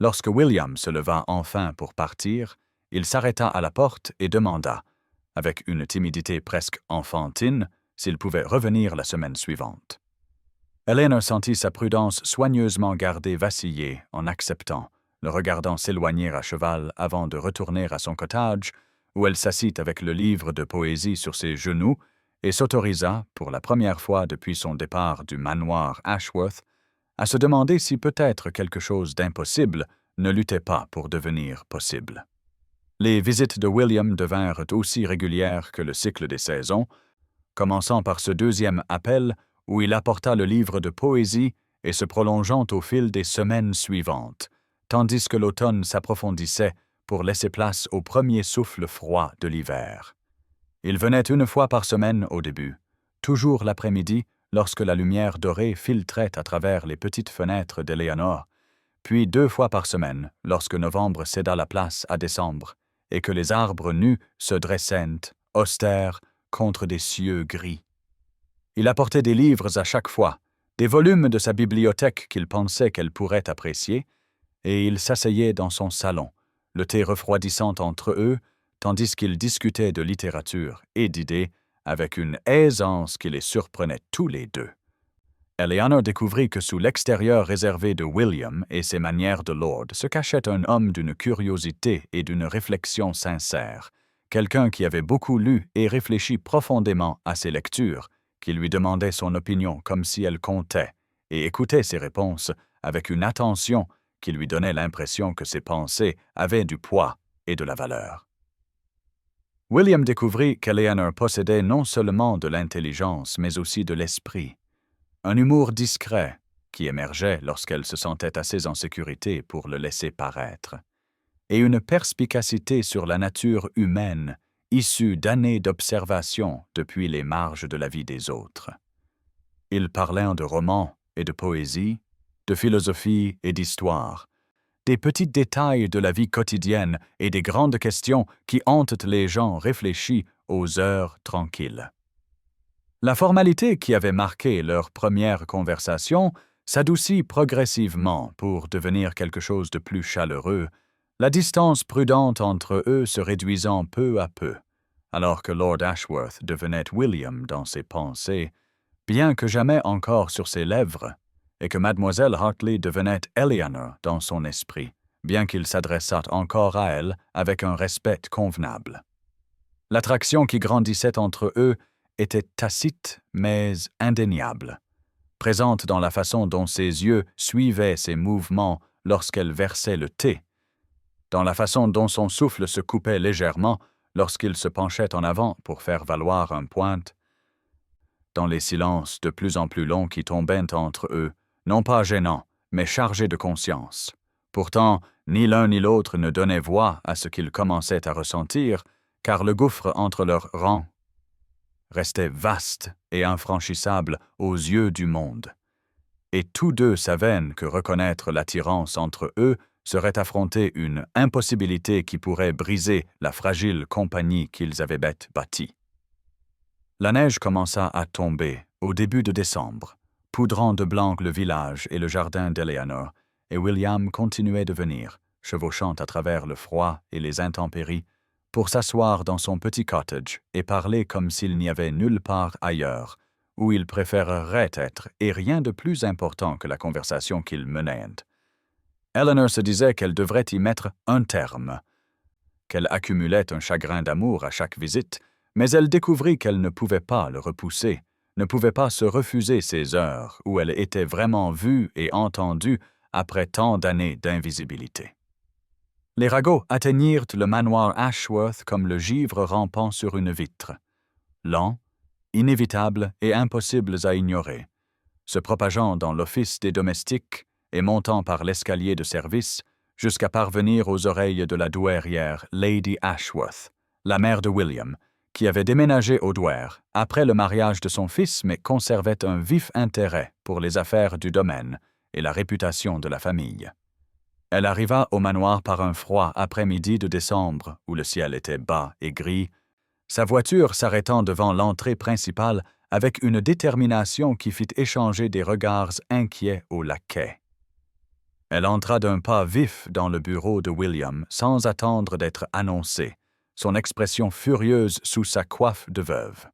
Lorsque William se leva enfin pour partir, il s'arrêta à la porte et demanda, avec une timidité presque enfantine, s'il pouvait revenir la semaine suivante. Eleanor sentit sa prudence soigneusement gardée vaciller en acceptant, le regardant s'éloigner à cheval avant de retourner à son cottage, où elle s'assit avec le livre de poésie sur ses genoux et s'autorisa, pour la première fois depuis son départ du manoir Ashworth, à se demander si peut-être quelque chose d'impossible ne luttait pas pour devenir possible. Les visites de William devinrent aussi régulières que le cycle des saisons, commençant par ce deuxième appel où il apporta le livre de poésie et se prolongeant au fil des semaines suivantes, tandis que l'automne s'approfondissait pour laisser place au premier souffle froid de l'hiver. Il venait une fois par semaine au début, toujours l'après-midi lorsque la lumière dorée filtrait à travers les petites fenêtres d'Eleanor, puis 2 fois par semaine lorsque novembre céda la place à décembre et que les arbres nus se dressent, austères, contre des cieux gris. Il apportait des livres à chaque fois, des volumes de sa bibliothèque qu'il pensait qu'elle pourrait apprécier, et il s'asseyait dans son salon, le thé refroidissant entre eux, tandis qu'ils discutaient de littérature et d'idées avec une aisance qui les surprenait tous les deux. Eleanor découvrit que sous l'extérieur réservé de William et ses manières de lord se cachait un homme d'une curiosité et d'une réflexion sincère, quelqu'un qui avait beaucoup lu et réfléchi profondément à ses lectures, qui lui demandait son opinion comme si elle comptait, et écoutait ses réponses avec une attention qui lui donnait l'impression que ses pensées avaient du poids et de la valeur. William découvrit qu'Eleanor possédait non seulement de l'intelligence, mais aussi de l'esprit, un humour discret qui émergeait lorsqu'elle se sentait assez en sécurité pour le laisser paraître, et une perspicacité sur la nature humaine issue d'années d'observation depuis les marges de la vie des autres. Ils parlaient de romans et de poésie, de philosophie et d'histoire, des petits détails de la vie quotidienne et des grandes questions qui hantent les gens réfléchis aux heures tranquilles. La formalité qui avait marqué leur première conversation s'adoucit progressivement pour devenir quelque chose de plus chaleureux, la distance prudente entre eux se réduisant peu à peu, alors que Lord Ashworth devenait William dans ses pensées, bien que jamais encore sur ses lèvres, et que Mademoiselle Hartley devenait Eleanor dans son esprit, bien qu'il s'adressât encore à elle avec un respect convenable. L'attraction qui grandissait entre eux était tacite mais indéniable, présente dans la façon dont ses yeux suivaient ses mouvements lorsqu'elle versait le thé, dans la façon dont son souffle se coupait légèrement lorsqu'il se penchait en avant pour faire valoir un point, dans les silences de plus en plus longs qui tombaient entre eux, non pas gênants, mais chargés de conscience. Pourtant, ni l'un ni l'autre ne donnait voix à ce qu'ils commençaient à ressentir, car le gouffre entre leurs rangs restait vaste et infranchissable aux yeux du monde. Et tous deux savaient que reconnaître l'attirance entre eux serait affronter une impossibilité qui pourrait briser la fragile compagnie qu'ils avaient bâtie. La neige commença à tomber au début de décembre, poudrant de blanc le village et le jardin d'Eleanor, et William continuait de venir, chevauchant à travers le froid et les intempéries, pour s'asseoir dans son petit cottage et parler comme s'il n'y avait nulle part ailleurs, où il préférerait être, et rien de plus important que la conversation qu'ils menaient. Eleanor se disait qu'elle devrait y mettre un terme, qu'elle accumulait un chagrin d'amour à chaque visite, mais elle découvrit qu'elle ne pouvait pas le repousser, ne pouvait pas se refuser ces heures où elle était vraiment vue et entendue après tant d'années d'invisibilité. Les ragots atteignirent le manoir Ashworth comme le givre rampant sur une vitre, lent, inévitable et impossibles à ignorer, se propageant dans l'office des domestiques et montant par l'escalier de service jusqu'à parvenir aux oreilles de la douairière Lady Ashworth, la mère de William, qui avait déménagé au Douar après le mariage de son fils mais conservait un vif intérêt pour les affaires du domaine et la réputation de la famille. Elle arriva au manoir par un froid après-midi de décembre où le ciel était bas et gris, sa voiture s'arrêtant devant l'entrée principale avec une détermination qui fit échanger des regards inquiets au laquais. Elle entra d'un pas vif dans le bureau de William sans attendre d'être annoncée, son expression furieuse sous sa coiffe de veuve.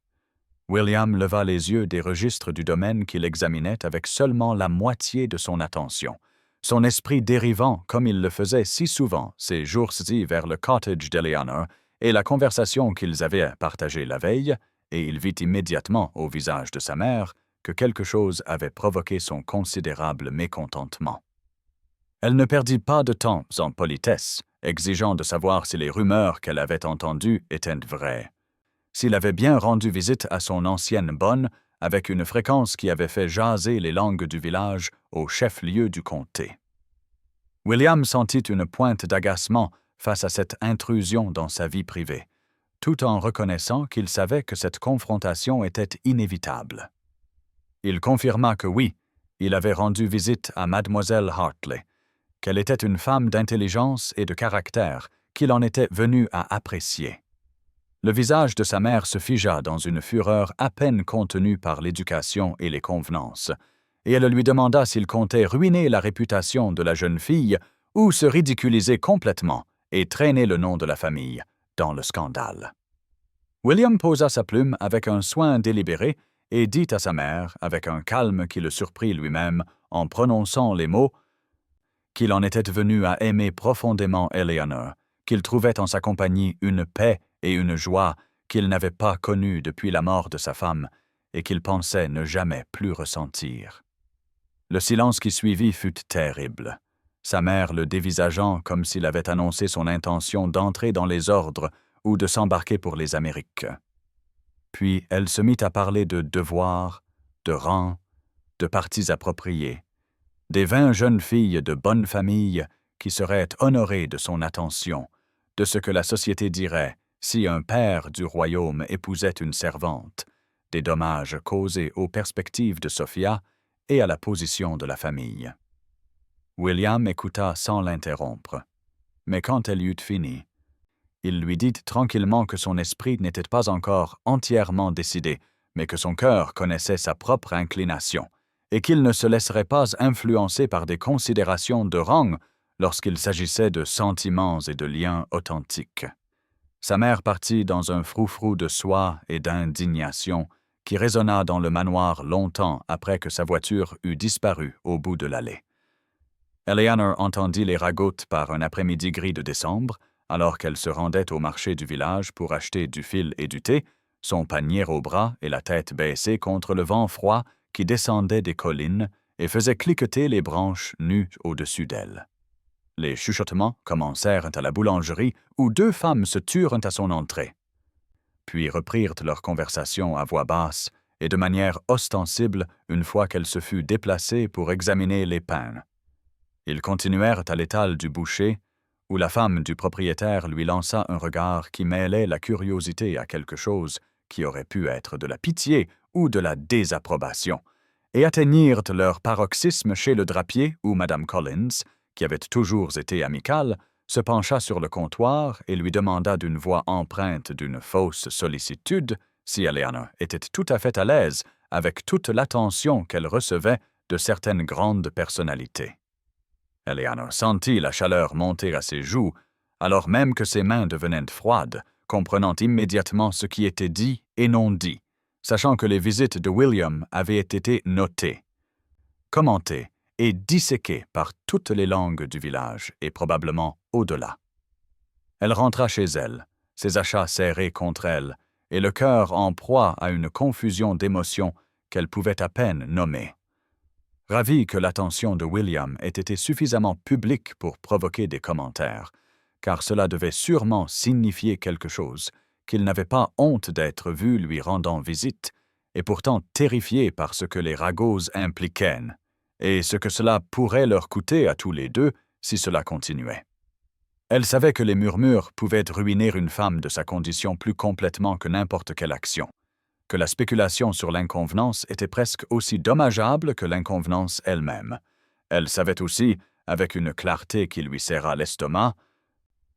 William leva les yeux des registres du domaine qu'il examinait avec seulement la moitié de son attention, son esprit dérivant comme il le faisait si souvent ces jours-ci vers le cottage d'Eleanor et la conversation qu'ils avaient partagée la veille, et il vit immédiatement au visage de sa mère que quelque chose avait provoqué son considérable mécontentement. Elle ne perdit pas de temps en politesse, exigeant de savoir si les rumeurs qu'elle avait entendues étaient vraies. S'il avait bien rendu visite à son ancienne bonne avec une fréquence qui avait fait jaser les langues du village au chef-lieu du comté. William sentit une pointe d'agacement face à cette intrusion dans sa vie privée, tout en reconnaissant qu'il savait que cette confrontation était inévitable. Il confirma que oui, il avait rendu visite à Mademoiselle Hartley, qu'elle était une femme d'intelligence et de caractère qu'il en était venu à apprécier. Le visage de sa mère se figea dans une fureur à peine contenue par l'éducation et les convenances, et elle lui demanda s'il comptait ruiner la réputation de la jeune fille ou se ridiculiser complètement et traîner le nom de la famille dans le scandale. William posa sa plume avec un soin délibéré et dit à sa mère, avec un calme qui le surprit lui-même en prononçant les mots, qu'il en était venu à aimer profondément Eleanor, qu'il trouvait en sa compagnie une paix et une joie qu'il n'avait pas connues depuis la mort de sa femme et qu'il pensait ne jamais plus ressentir. Le silence qui suivit fut terrible, sa mère le dévisageant comme s'il avait annoncé son intention d'entrer dans les ordres ou de s'embarquer pour les Amériques. Puis elle se mit à parler de devoirs, de rang, de partis appropriés, des 20 jeunes filles de bonne famille qui seraient honorées de son attention, de ce que la société dirait si un père du royaume épousait une servante, des dommages causés aux perspectives de Sophia et à la position de la famille. William écouta sans l'interrompre, mais quand elle eut fini, il lui dit tranquillement que son esprit n'était pas encore entièrement décidé, mais que son cœur connaissait sa propre inclination, et qu'il ne se laisserait pas influencer par des considérations de rang lorsqu'il s'agissait de sentiments et de liens authentiques. Sa mère partit dans un froufrou de soie et d'indignation qui résonna dans le manoir longtemps après que sa voiture eut disparu au bout de l'allée. Eleanor entendit les ragots par un après-midi gris de décembre, alors qu'elle se rendait au marché du village pour acheter du fil et du thé, son panier au bras et la tête baissée contre le vent froid qui descendait des collines et faisait cliqueter les branches nues au-dessus d'elle. Les chuchotements commencèrent à la boulangerie où 2 femmes se turent à son entrée. Puis reprirent leur conversation à voix basse et de manière ostensible une fois qu'elle se fut déplacée pour examiner les pains. Ils continuèrent à l'étal du boucher, où la femme du propriétaire lui lança un regard qui mêlait la curiosité à quelque chose qui aurait pu être de la pitié ou de la désapprobation, et atteignirent leur paroxysme chez le drapier où Madame Collins, qui avait toujours été amicale, se pencha sur le comptoir et lui demanda d'une voix empreinte d'une fausse sollicitude si Eleanor était tout à fait à l'aise avec toute l'attention qu'elle recevait de certaines grandes personnalités. Eleanor sentit la chaleur monter à ses joues, alors même que ses mains devenaient froides, comprenant immédiatement ce qui était dit et non dit, sachant que les visites de William avaient été notées, commentées et disséquées par toutes les langues du village et probablement au-delà. Elle rentra chez elle, ses achats serrés contre elle, et le cœur en proie à une confusion d'émotions qu'elle pouvait à peine nommer. Ravie que l'attention de William ait été suffisamment publique pour provoquer des commentaires, car cela devait sûrement signifier quelque chose, qu'il n'avait pas honte d'être vu lui rendant visite, et pourtant terrifié par ce que les ragots impliquaient, et ce que cela pourrait leur coûter à tous les deux si cela continuait. Elle savait que les murmures pouvaient ruiner une femme de sa condition plus complètement que n'importe quelle action, que la spéculation sur l'inconvenance était presque aussi dommageable que l'inconvenance elle-même. Elle savait aussi, avec une clarté qui lui serra l'estomac,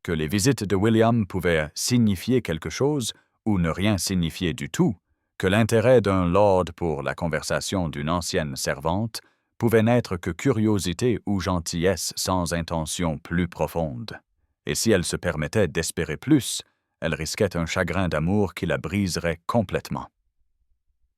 que les visites de William pouvaient signifier quelque chose ou ne rien signifier du tout, que l'intérêt d'un lord pour la conversation d'une ancienne servante pouvait n'être que curiosité ou gentillesse sans intention plus profonde. Et si elle se permettait d'espérer plus, elle risquait un chagrin d'amour qui la briserait complètement.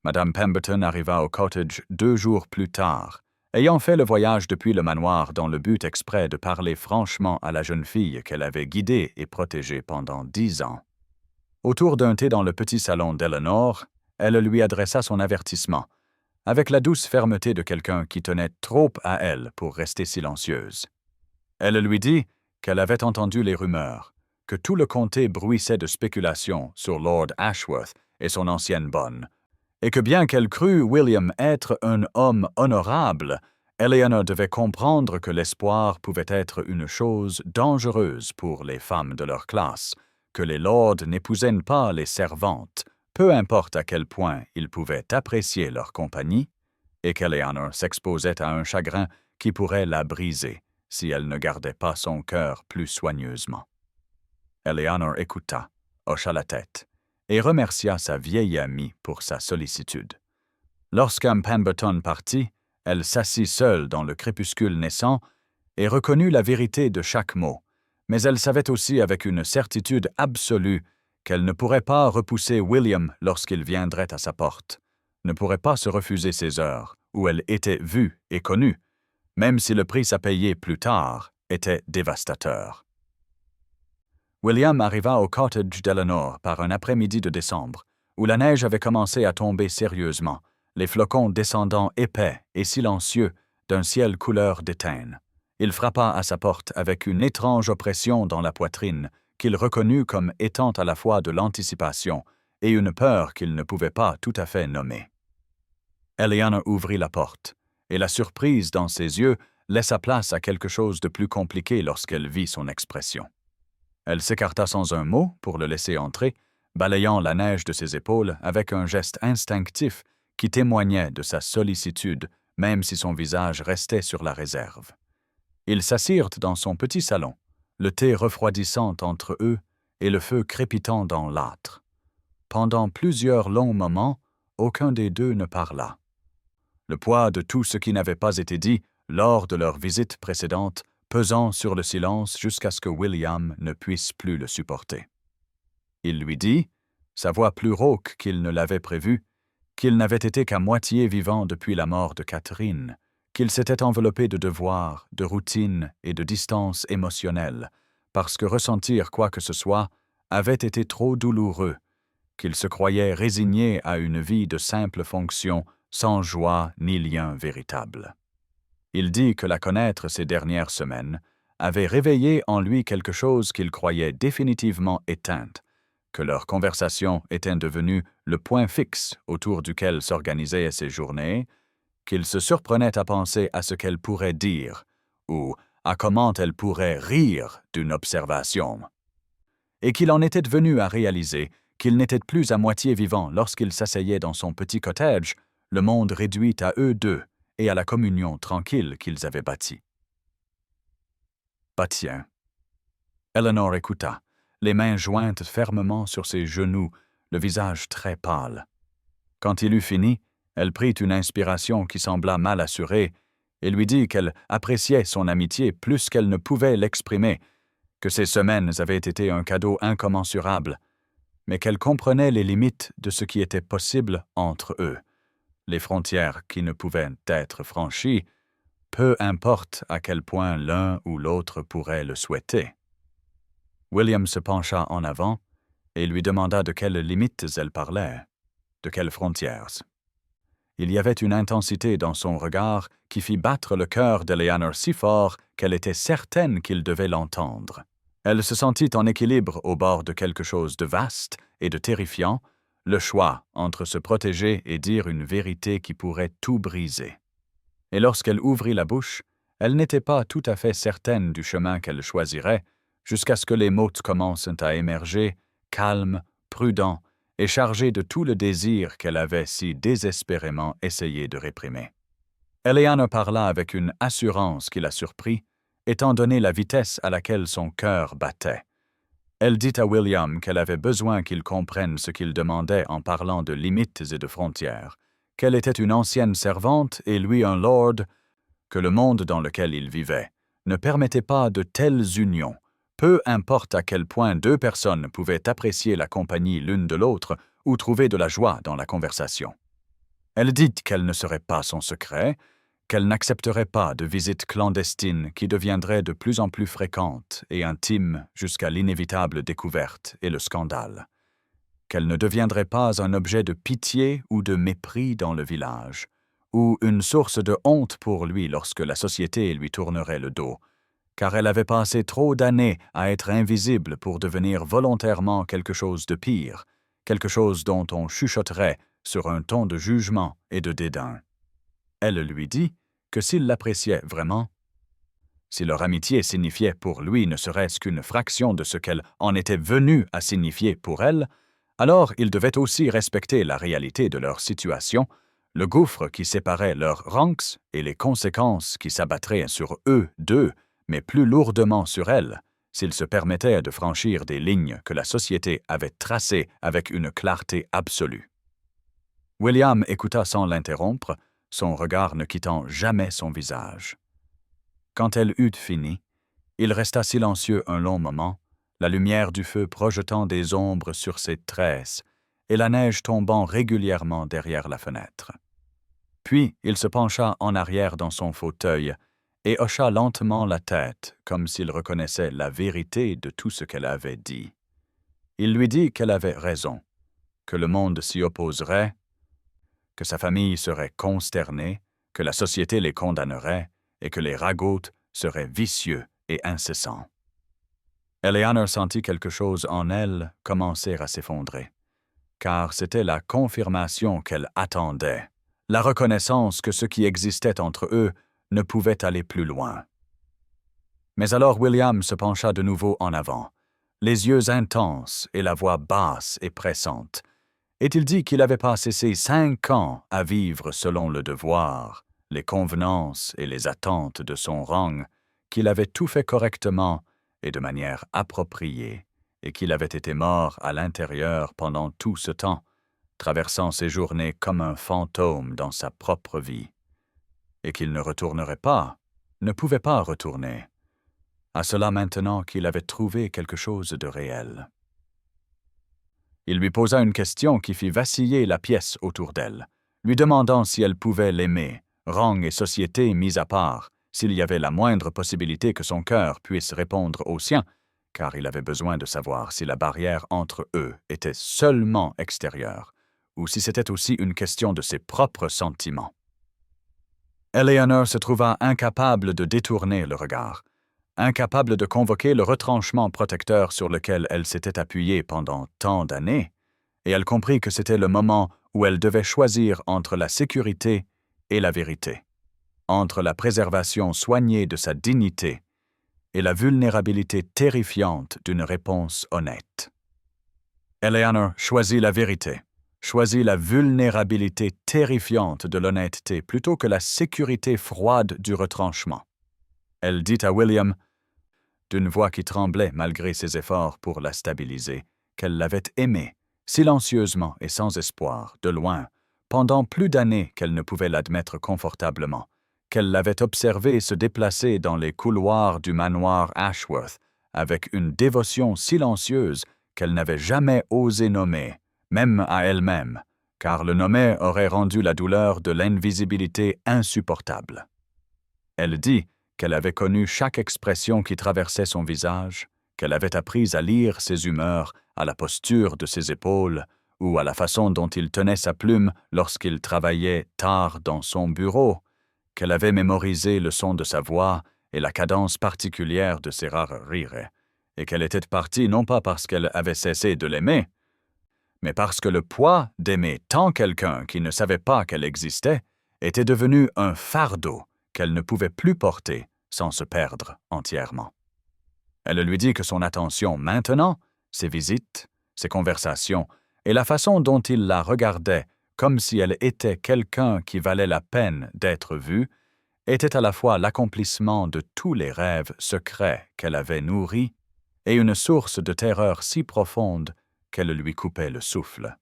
Madame Pemberton arriva au cottage 2 jours plus tard, ayant fait le voyage depuis le manoir dans le but exprès de parler franchement à la jeune fille qu'elle avait guidée et protégée pendant 10 ans. Autour d'un thé dans le petit salon d'Eleanor, elle lui adressa son avertissement, avec la douce fermeté de quelqu'un qui tenait trop à elle pour rester silencieuse. Elle lui dit qu'elle avait entendu les rumeurs, que tout le comté bruissait de spéculations sur Lord Ashworth et son ancienne bonne, et que bien qu'elle crût William être un homme honorable, Eleanor devait comprendre que l'espoir pouvait être une chose dangereuse pour les femmes de leur classe, que les lords n'épousaient pas les servantes, peu importe à quel point ils pouvaient apprécier leur compagnie, et qu'Eleanor s'exposait à un chagrin qui pourrait la briser si elle ne gardait pas son cœur plus soigneusement. Eleanor écouta, hocha la tête, et remercia sa vieille amie pour sa sollicitude. Lorsqu'un Pemberton partit, elle s'assit seule dans le crépuscule naissant et reconnut la vérité de chaque mot, mais elle savait aussi avec une certitude absolue qu'elle ne pourrait pas repousser William lorsqu'il viendrait à sa porte, ne pourrait pas se refuser ces heures où elle était vue et connue, même si le prix à payer plus tard était dévastateur. William arriva au cottage d'Eleanor par un après-midi de décembre, où la neige avait commencé à tomber sérieusement, les flocons descendant épais et silencieux d'un ciel couleur d'étain. Il frappa à sa porte avec une étrange oppression dans la poitrine qu'il reconnut comme étant à la fois de l'anticipation et une peur qu'il ne pouvait pas tout à fait nommer. Eleanor ouvrit la porte, et la surprise dans ses yeux laissa place à quelque chose de plus compliqué lorsqu'elle vit son expression. Elle s'écarta sans un mot pour le laisser entrer, balayant la neige de ses épaules avec un geste instinctif qui témoignait de sa sollicitude, même si son visage restait sur la réserve. Ils s'assirent dans son petit salon, le thé refroidissant entre eux et le feu crépitant dans l'âtre. Pendant plusieurs longs moments, aucun des deux ne parla. Le poids de tout ce qui n'avait pas été dit lors de leur visite précédente pesant sur le silence jusqu'à ce que William ne puisse plus le supporter. Il lui dit, sa voix plus rauque qu'il ne l'avait prévu, qu'il n'avait été qu'à moitié vivant depuis la mort de Catherine, qu'il s'était enveloppé de devoirs, de routine et de distance émotionnelle, parce que ressentir quoi que ce soit avait été trop douloureux, qu'il se croyait résigné à une vie de simple fonction, sans joie ni lien véritable. Il dit que la connaître ces dernières semaines avait réveillé en lui quelque chose qu'il croyait définitivement éteinte, que leur conversation était devenue le point fixe autour duquel s'organisaient ses journées, qu'il se surprenait à penser à ce qu'elle pourrait dire, ou à comment elle pourrait rire d'une observation, et qu'il en était venu à réaliser qu'il n'était plus à moitié vivant lorsqu'il s'asseyait dans son petit cottage, le monde réduit à eux deux, et à la communion tranquille qu'ils avaient bâtie. Pas tien. Eleanor écouta, les mains jointes fermement sur ses genoux, le visage très pâle. Quand il eut fini, elle prit une inspiration qui sembla mal assurée et lui dit qu'elle appréciait son amitié plus qu'elle ne pouvait l'exprimer, que ces semaines avaient été un cadeau incommensurable, mais qu'elle comprenait les limites de ce qui était possible entre eux, les frontières qui ne pouvaient être franchies, peu importe à quel point l'un ou l'autre pourrait le souhaiter. William se pencha en avant et lui demanda de quelles limites elle parlait, de quelles frontières. Il y avait une intensité dans son regard qui fit battre le cœur d'Eleanor si fort qu'elle était certaine qu'il devait l'entendre. Elle se sentit en équilibre au bord de quelque chose de vaste et de terrifiant, le choix entre se protéger et dire une vérité qui pourrait tout briser. Et lorsqu'elle ouvrit la bouche, elle n'était pas tout à fait certaine du chemin qu'elle choisirait, jusqu'à ce que les mots commencent à émerger, calmes, prudents et chargés de tout le désir qu'elle avait si désespérément essayé de réprimer. Eleanor parla avec une assurance qui la surprit, étant donné la vitesse à laquelle son cœur battait. Elle dit à William qu'elle avait besoin qu'il comprenne ce qu'il demandait en parlant de limites et de frontières, qu'elle était une ancienne servante et lui un lord, que le monde dans lequel il vivait ne permettait pas de telles unions, peu importe à quel point deux personnes pouvaient apprécier la compagnie l'une de l'autre ou trouver de la joie dans la conversation. Elle dit qu'elle ne serait pas son secret, qu'elle n'accepterait pas de visites clandestines qui deviendraient de plus en plus fréquentes et intimes jusqu'à l'inévitable découverte et le scandale, qu'elle ne deviendrait pas un objet de pitié ou de mépris dans le village, ou une source de honte pour lui lorsque la société lui tournerait le dos, car elle avait passé trop d'années à être invisible pour devenir volontairement quelque chose de pire, quelque chose dont on chuchoterait sur un ton de jugement et de dédain. Elle lui dit que s'il l'appréciait vraiment, si leur amitié signifiait pour lui ne serait-ce qu'une fraction de ce qu'elle en était venue à signifier pour elle, alors il devait aussi respecter la réalité de leur situation, le gouffre qui séparait leurs ranks et les conséquences qui s'abattraient sur eux deux, mais plus lourdement sur elle, s'ils se permettaient de franchir des lignes que la société avait tracées avec une clarté absolue. William écouta sans l'interrompre, son regard ne quittant jamais son visage. Quand elle eut fini, il resta silencieux un long moment, la lumière du feu projetant des ombres sur ses tresses et la neige tombant régulièrement derrière la fenêtre. Puis il se pencha en arrière dans son fauteuil et hocha lentement la tête, comme s'il reconnaissait la vérité de tout ce qu'elle avait dit. Il lui dit qu'elle avait raison, que le monde s'y opposerait, que sa famille serait consternée, que la société les condamnerait et que les ragots seraient vicieux et incessants. Eleanor sentit quelque chose en elle commencer à s'effondrer, car c'était la confirmation qu'elle attendait, la reconnaissance que ce qui existait entre eux ne pouvait aller plus loin. Mais alors William se pencha de nouveau en avant, les yeux intenses et la voix basse et pressante, et il dit qu'il avait passé ces 5 ans à vivre selon le devoir, les convenances et les attentes de son rang, qu'il avait tout fait correctement et de manière appropriée, et qu'il avait été mort à l'intérieur pendant tout ce temps, traversant ses journées comme un fantôme dans sa propre vie, et qu'il ne retournerait pas, ne pouvait pas retourner, à cela maintenant qu'il avait trouvé quelque chose de réel. Il lui posa une question qui fit vaciller la pièce autour d'elle, lui demandant si elle pouvait l'aimer, rang et société mis à part, s'il y avait la moindre possibilité que son cœur puisse répondre au sien, car il avait besoin de savoir si la barrière entre eux était seulement extérieure, ou si c'était aussi une question de ses propres sentiments. Eleanor se trouva incapable de détourner le regard, incapable de convoquer le retranchement protecteur sur lequel elle s'était appuyée pendant tant d'années, et elle comprit que c'était le moment où elle devait choisir entre la sécurité et la vérité, entre la préservation soignée de sa dignité et la vulnérabilité terrifiante d'une réponse honnête. Eleanor choisit la vérité, choisit la vulnérabilité terrifiante de l'honnêteté plutôt que la sécurité froide du retranchement. Elle dit à William, d'une voix qui tremblait malgré ses efforts pour la stabiliser, qu'elle l'avait aimé, silencieusement et sans espoir, de loin, pendant plus d'années qu'elle ne pouvait l'admettre confortablement, qu'elle l'avait observé se déplacer dans les couloirs du manoir Ashworth avec une dévotion silencieuse qu'elle n'avait jamais osé nommer, même à elle-même, car le nommer aurait rendu la douleur de l'invisibilité insupportable. Elle dit qu'elle avait connu chaque expression qui traversait son visage, qu'elle avait appris à lire ses humeurs, à la posture de ses épaules, ou à la façon dont il tenait sa plume lorsqu'il travaillait tard dans son bureau, qu'elle avait mémorisé le son de sa voix et la cadence particulière de ses rares rires, et qu'elle était partie non pas parce qu'elle avait cessé de l'aimer, mais parce que le poids d'aimer tant quelqu'un qui ne savait pas qu'elle existait était devenu un fardeau qu'elle ne pouvait plus porter sans se perdre entièrement. Elle lui dit que son attention maintenant, ses visites, ses conversations et la façon dont il la regardait comme si elle était quelqu'un qui valait la peine d'être vu, était à la fois l'accomplissement de tous les rêves secrets qu'elle avait nourris et une source de terreur si profonde qu'elle lui coupait le souffle.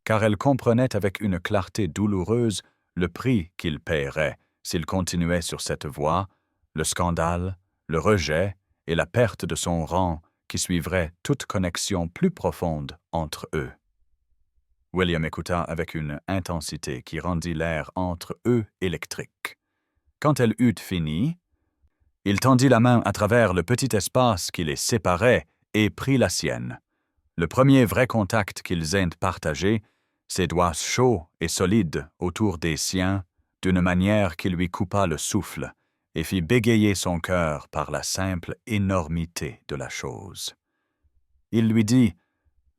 Car elle comprenait avec une clarté douloureuse le prix qu'il paierait s'il continuait sur cette voie, le scandale, le rejet et la perte de son rang qui suivrait toute connexion plus profonde entre eux. William écouta avec une intensité qui rendit l'air entre eux électrique. Quand elle eut fini, il tendit la main à travers le petit espace qui les séparait et prit la sienne. Le premier vrai contact qu'ils aient partagé, ses doigts chauds et solides autour des siens, d'une manière qui lui coupa le souffle et fit bégayer son cœur par la simple énormité de la chose. Il lui dit,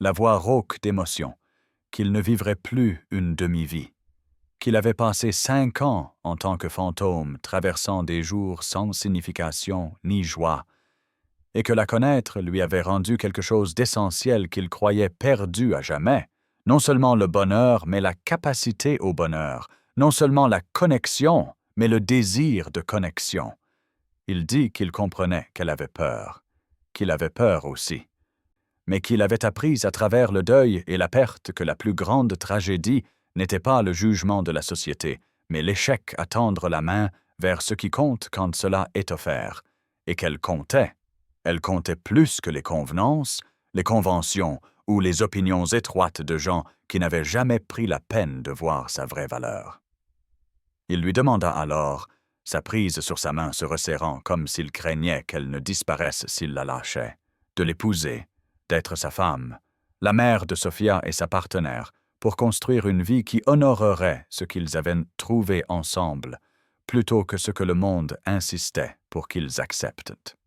la voix rauque d'émotion, qu'il ne vivrait plus une demi-vie, qu'il avait passé 5 ans en tant que fantôme traversant des jours sans signification ni joie, et que la connaître lui avait rendu quelque chose d'essentiel qu'il croyait perdu à jamais, non seulement le bonheur, mais la capacité au bonheur, non seulement la connexion, mais le désir de connexion. Il dit qu'il comprenait qu'elle avait peur, qu'il avait peur aussi, mais qu'il avait appris à travers le deuil et la perte que la plus grande tragédie n'était pas le jugement de la société, mais l'échec à tendre la main vers ce qui compte quand cela est offert, et qu'elle comptait. Elle comptait plus que les convenances, les conventions ou les opinions étroites de gens qui n'avaient jamais pris la peine de voir sa vraie valeur. Il lui demanda alors, sa prise sur sa main se resserrant comme s'il craignait qu'elle ne disparaisse s'il la lâchait, de l'épouser, d'être sa femme, la mère de Sophia et sa partenaire, pour construire une vie qui honorerait ce qu'ils avaient trouvé ensemble, plutôt que ce que le monde insistait pour qu'ils acceptent.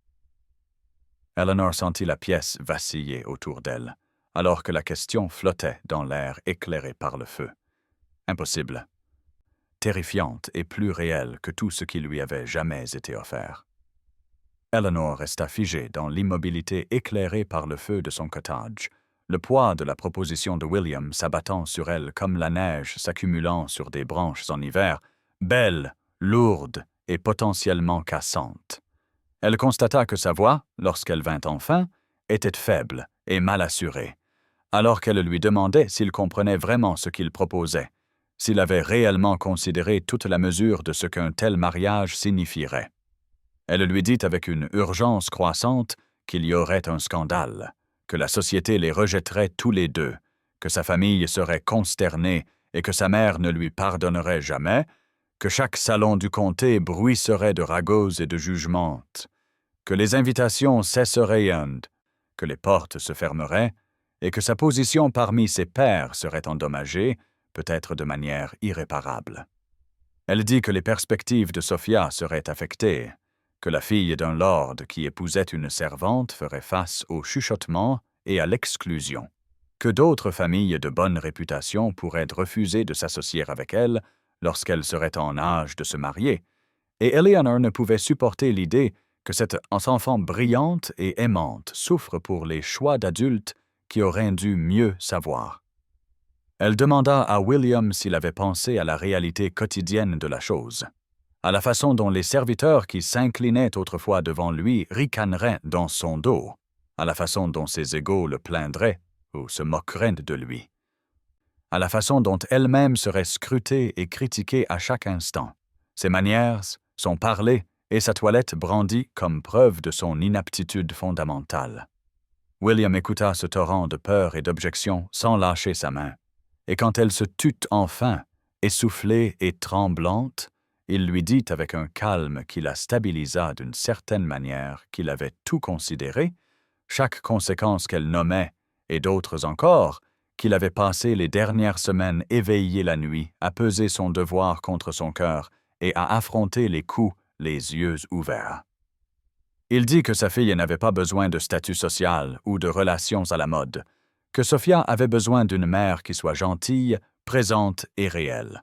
Eleanor sentit la pièce vaciller autour d'elle, alors que la question flottait dans l'air éclairé par le feu. Impossible. Terrifiante et plus réelle que tout ce qui lui avait jamais été offert. Eleanor resta figée dans l'immobilité éclairée par le feu de son cottage, le poids de la proposition de William s'abattant sur elle comme la neige s'accumulant sur des branches en hiver, belle, lourde et potentiellement cassante. Elle constata que sa voix, lorsqu'elle vint enfin, était faible et mal assurée, alors qu'elle lui demandait s'il comprenait vraiment ce qu'il proposait, s'il avait réellement considéré toute la mesure de ce qu'un tel mariage signifierait. Elle lui dit avec une urgence croissante qu'il y aurait un scandale, que la société les rejetterait tous les deux, que sa famille serait consternée et que sa mère ne lui pardonnerait jamais, que chaque salon du comté bruisserait de ragots et de jugements, que les invitations cesseraient, que les portes se fermeraient, et que sa position parmi ses pairs serait endommagée, peut-être de manière irréparable. Elle dit que les perspectives de Sophia seraient affectées, que la fille d'un lord qui épousait une servante ferait face au chuchotement et à l'exclusion, que d'autres familles de bonne réputation pourraient refuser de s'associer avec elle lorsqu'elle serait en âge de se marier, et Eleanor ne pouvait supporter l'idée que cette enfant brillante et aimante souffre pour les choix d'adultes qui auraient dû mieux savoir. Elle demanda à William s'il avait pensé à la réalité quotidienne de la chose, à la façon dont les serviteurs qui s'inclinaient autrefois devant lui ricaneraient dans son dos, à la façon dont ses égaux le plaindraient ou se moqueraient de lui, à la façon dont elle-même serait scrutée et critiquée à chaque instant, ses manières, son parler et sa toilette brandie comme preuve de son inaptitude fondamentale. William écouta ce torrent de peur et d'objections sans lâcher sa main, et quand elle se tut enfin, essoufflée et tremblante, il lui dit avec un calme qui la stabilisa d'une certaine manière qu'il avait tout considéré, chaque conséquence qu'elle nommait, et d'autres encore, qu'il avait passé les dernières semaines éveillé la nuit à peser son devoir contre son cœur et à affronter les coups les yeux ouverts. Il dit que sa fille n'avait pas besoin de statut social ou de relations à la mode, que Sophia avait besoin d'une mère qui soit gentille, présente et réelle.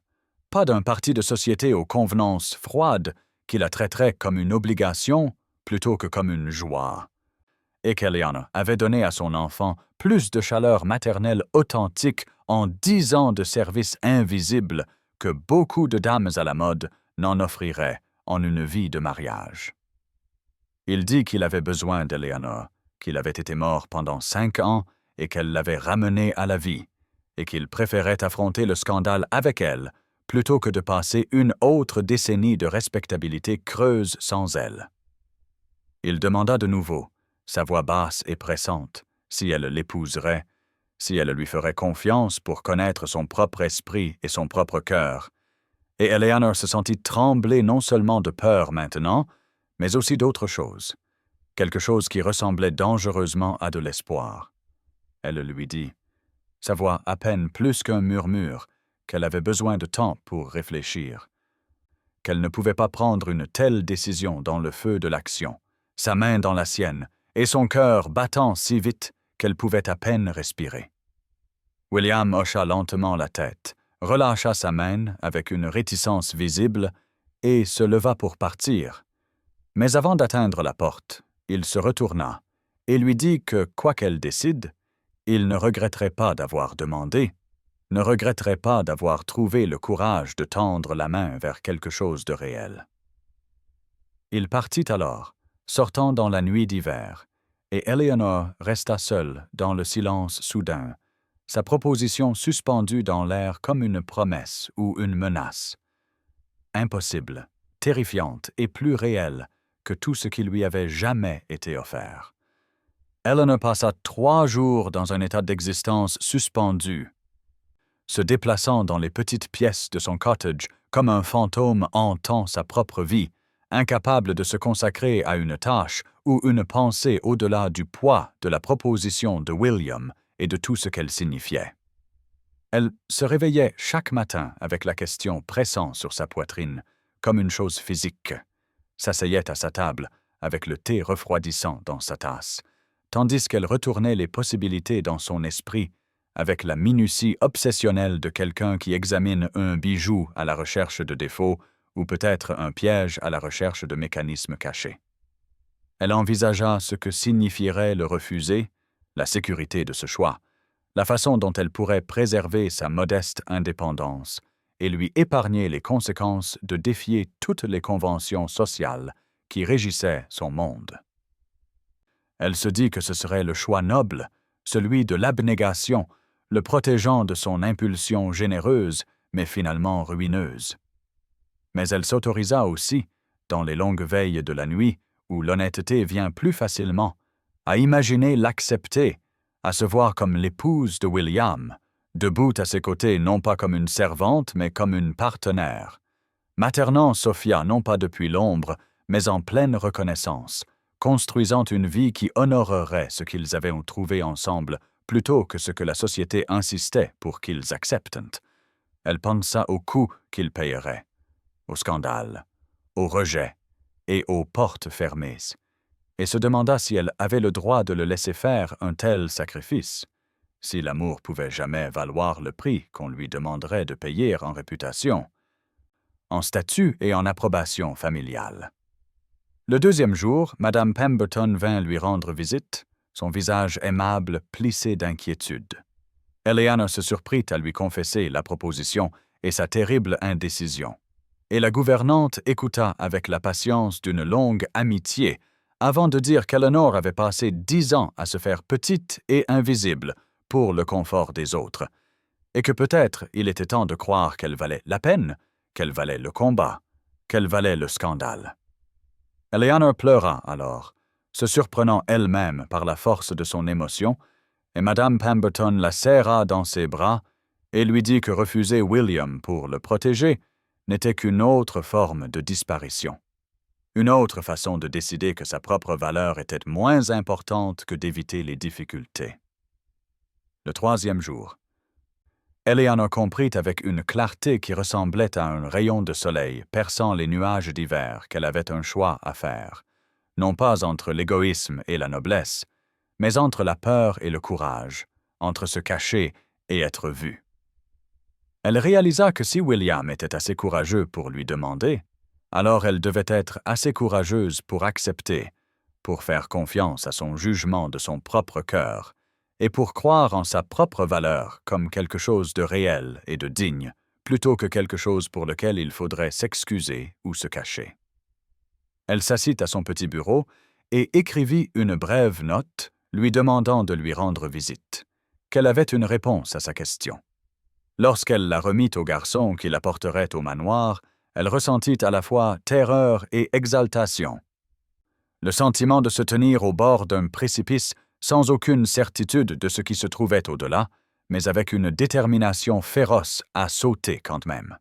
Pas d'un parti de société aux convenances froides qui la traiterait comme une obligation plutôt que comme une joie. et qu'Eleanor avait donné à son enfant plus de chaleur maternelle authentique en 10 ans de service invisible que beaucoup de dames à la mode n'en offriraient en une vie de mariage. Il dit qu'il avait besoin d'Eleanor, qu'il avait été mort pendant 5 ans et qu'elle l'avait ramené à la vie, et qu'il préférait affronter le scandale avec elle plutôt que de passer une autre décennie de respectabilité creuse sans elle. Il demanda de nouveau, sa voix basse et pressante, si elle l'épouserait, si elle lui ferait confiance pour connaître son propre esprit et son propre cœur. Et Eleanor se sentit trembler non seulement de peur maintenant, mais aussi d'autre chose, quelque chose qui ressemblait dangereusement à de l'espoir. Elle lui dit, sa voix à peine plus qu'un murmure, qu'elle avait besoin de temps pour réfléchir, qu'elle ne pouvait pas prendre une telle décision dans le feu de l'action, sa main dans la sienne, et son cœur battant si vite qu'elle pouvait à peine respirer. William hocha lentement la tête, relâcha sa main avec une réticence visible et se leva pour partir. Mais avant d'atteindre la porte, il se retourna et lui dit que, quoi qu'elle décide, il ne regretterait pas d'avoir demandé, ne regretterait pas d'avoir trouvé le courage de tendre la main vers quelque chose de réel. Il partit alors, sortant dans la nuit d'hiver, et Eleanor resta seule dans le silence soudain, sa proposition suspendue dans l'air comme une promesse ou une menace. Impossible, terrifiante et plus réelle que tout ce qui lui avait jamais été offert. Eleanor passa 3 jours dans un état d'existence suspendu, se déplaçant dans les petites pièces de son cottage comme un fantôme hantant sa propre vie, incapable de se consacrer à une tâche ou une pensée au-delà du poids de la proposition de William et de tout ce qu'elle signifiait. Elle se réveillait chaque matin avec la question pressant sur sa poitrine, comme une chose physique, s'asseyait à sa table avec le thé refroidissant dans sa tasse, tandis qu'elle retournait les possibilités dans son esprit avec la minutie obsessionnelle de quelqu'un qui examine un bijou à la recherche de défauts ou peut-être un piège à la recherche de mécanismes cachés. Elle envisagea ce que signifierait le refuser, la sécurité de ce choix, la façon dont elle pourrait préserver sa modeste indépendance et lui épargner les conséquences de défier toutes les conventions sociales qui régissaient son monde. Elle se dit que ce serait le choix noble, celui de l'abnégation, le protégeant de son impulsion généreuse, mais finalement ruineuse. Mais elle s'autorisa aussi, dans les longues veilles de la nuit, où l'honnêteté vient plus facilement, à imaginer l'accepter, à se voir comme l'épouse de William, debout à ses côtés non pas comme une servante, mais comme une partenaire, maternant Sophia non pas depuis l'ombre, mais en pleine reconnaissance, construisant une vie qui honorerait ce qu'ils avaient trouvé ensemble plutôt que ce que la société insistait pour qu'ils acceptent. Elle pensa au coût qu'ils payeraient, au scandale, au rejet et aux portes fermées, et se demanda si elle avait le droit de le laisser faire un tel sacrifice, si l'amour pouvait jamais valoir le prix qu'on lui demanderait de payer en réputation, en statut et en approbation familiale. Le 2e jour, Madame Pemberton vint lui rendre visite, son visage aimable plissé d'inquiétude. Eleanor se surprit à lui confesser la proposition et sa terrible indécision. Et la gouvernante écouta avec la patience d'une longue amitié avant de dire qu'Eleanor avait passé 10 ans à se faire petite et invisible pour le confort des autres, et que peut-être il était temps de croire qu'elle valait la peine, qu'elle valait le combat, qu'elle valait le scandale. Eleanor pleura alors, se surprenant elle-même par la force de son émotion, et Madame Pemberton la serra dans ses bras et lui dit que refuser William pour le protéger n'était qu'une autre forme de disparition. Une autre façon de décider que sa propre valeur était moins importante que d'éviter les difficultés. Le 3e jour, Eleanor comprit avec une clarté qui ressemblait à un rayon de soleil perçant les nuages d'hiver qu'elle avait un choix à faire, non pas entre l'égoïsme et la noblesse, mais entre la peur et le courage, entre se cacher et être vue. Elle réalisa que si William était assez courageux pour lui demander, alors elle devait être assez courageuse pour accepter, pour faire confiance à son jugement de son propre cœur, et pour croire en sa propre valeur comme quelque chose de réel et de digne, plutôt que quelque chose pour lequel il faudrait s'excuser ou se cacher. Elle s'assit à son petit bureau et écrivit une brève note lui demandant de lui rendre visite, qu'elle avait une réponse à sa question. Lorsqu'elle la remit au garçon qui la porterait au manoir, elle ressentit à la fois terreur et exaltation. Le sentiment de se tenir au bord d'un précipice sans aucune certitude de ce qui se trouvait au-delà, mais avec une détermination féroce à sauter quand même.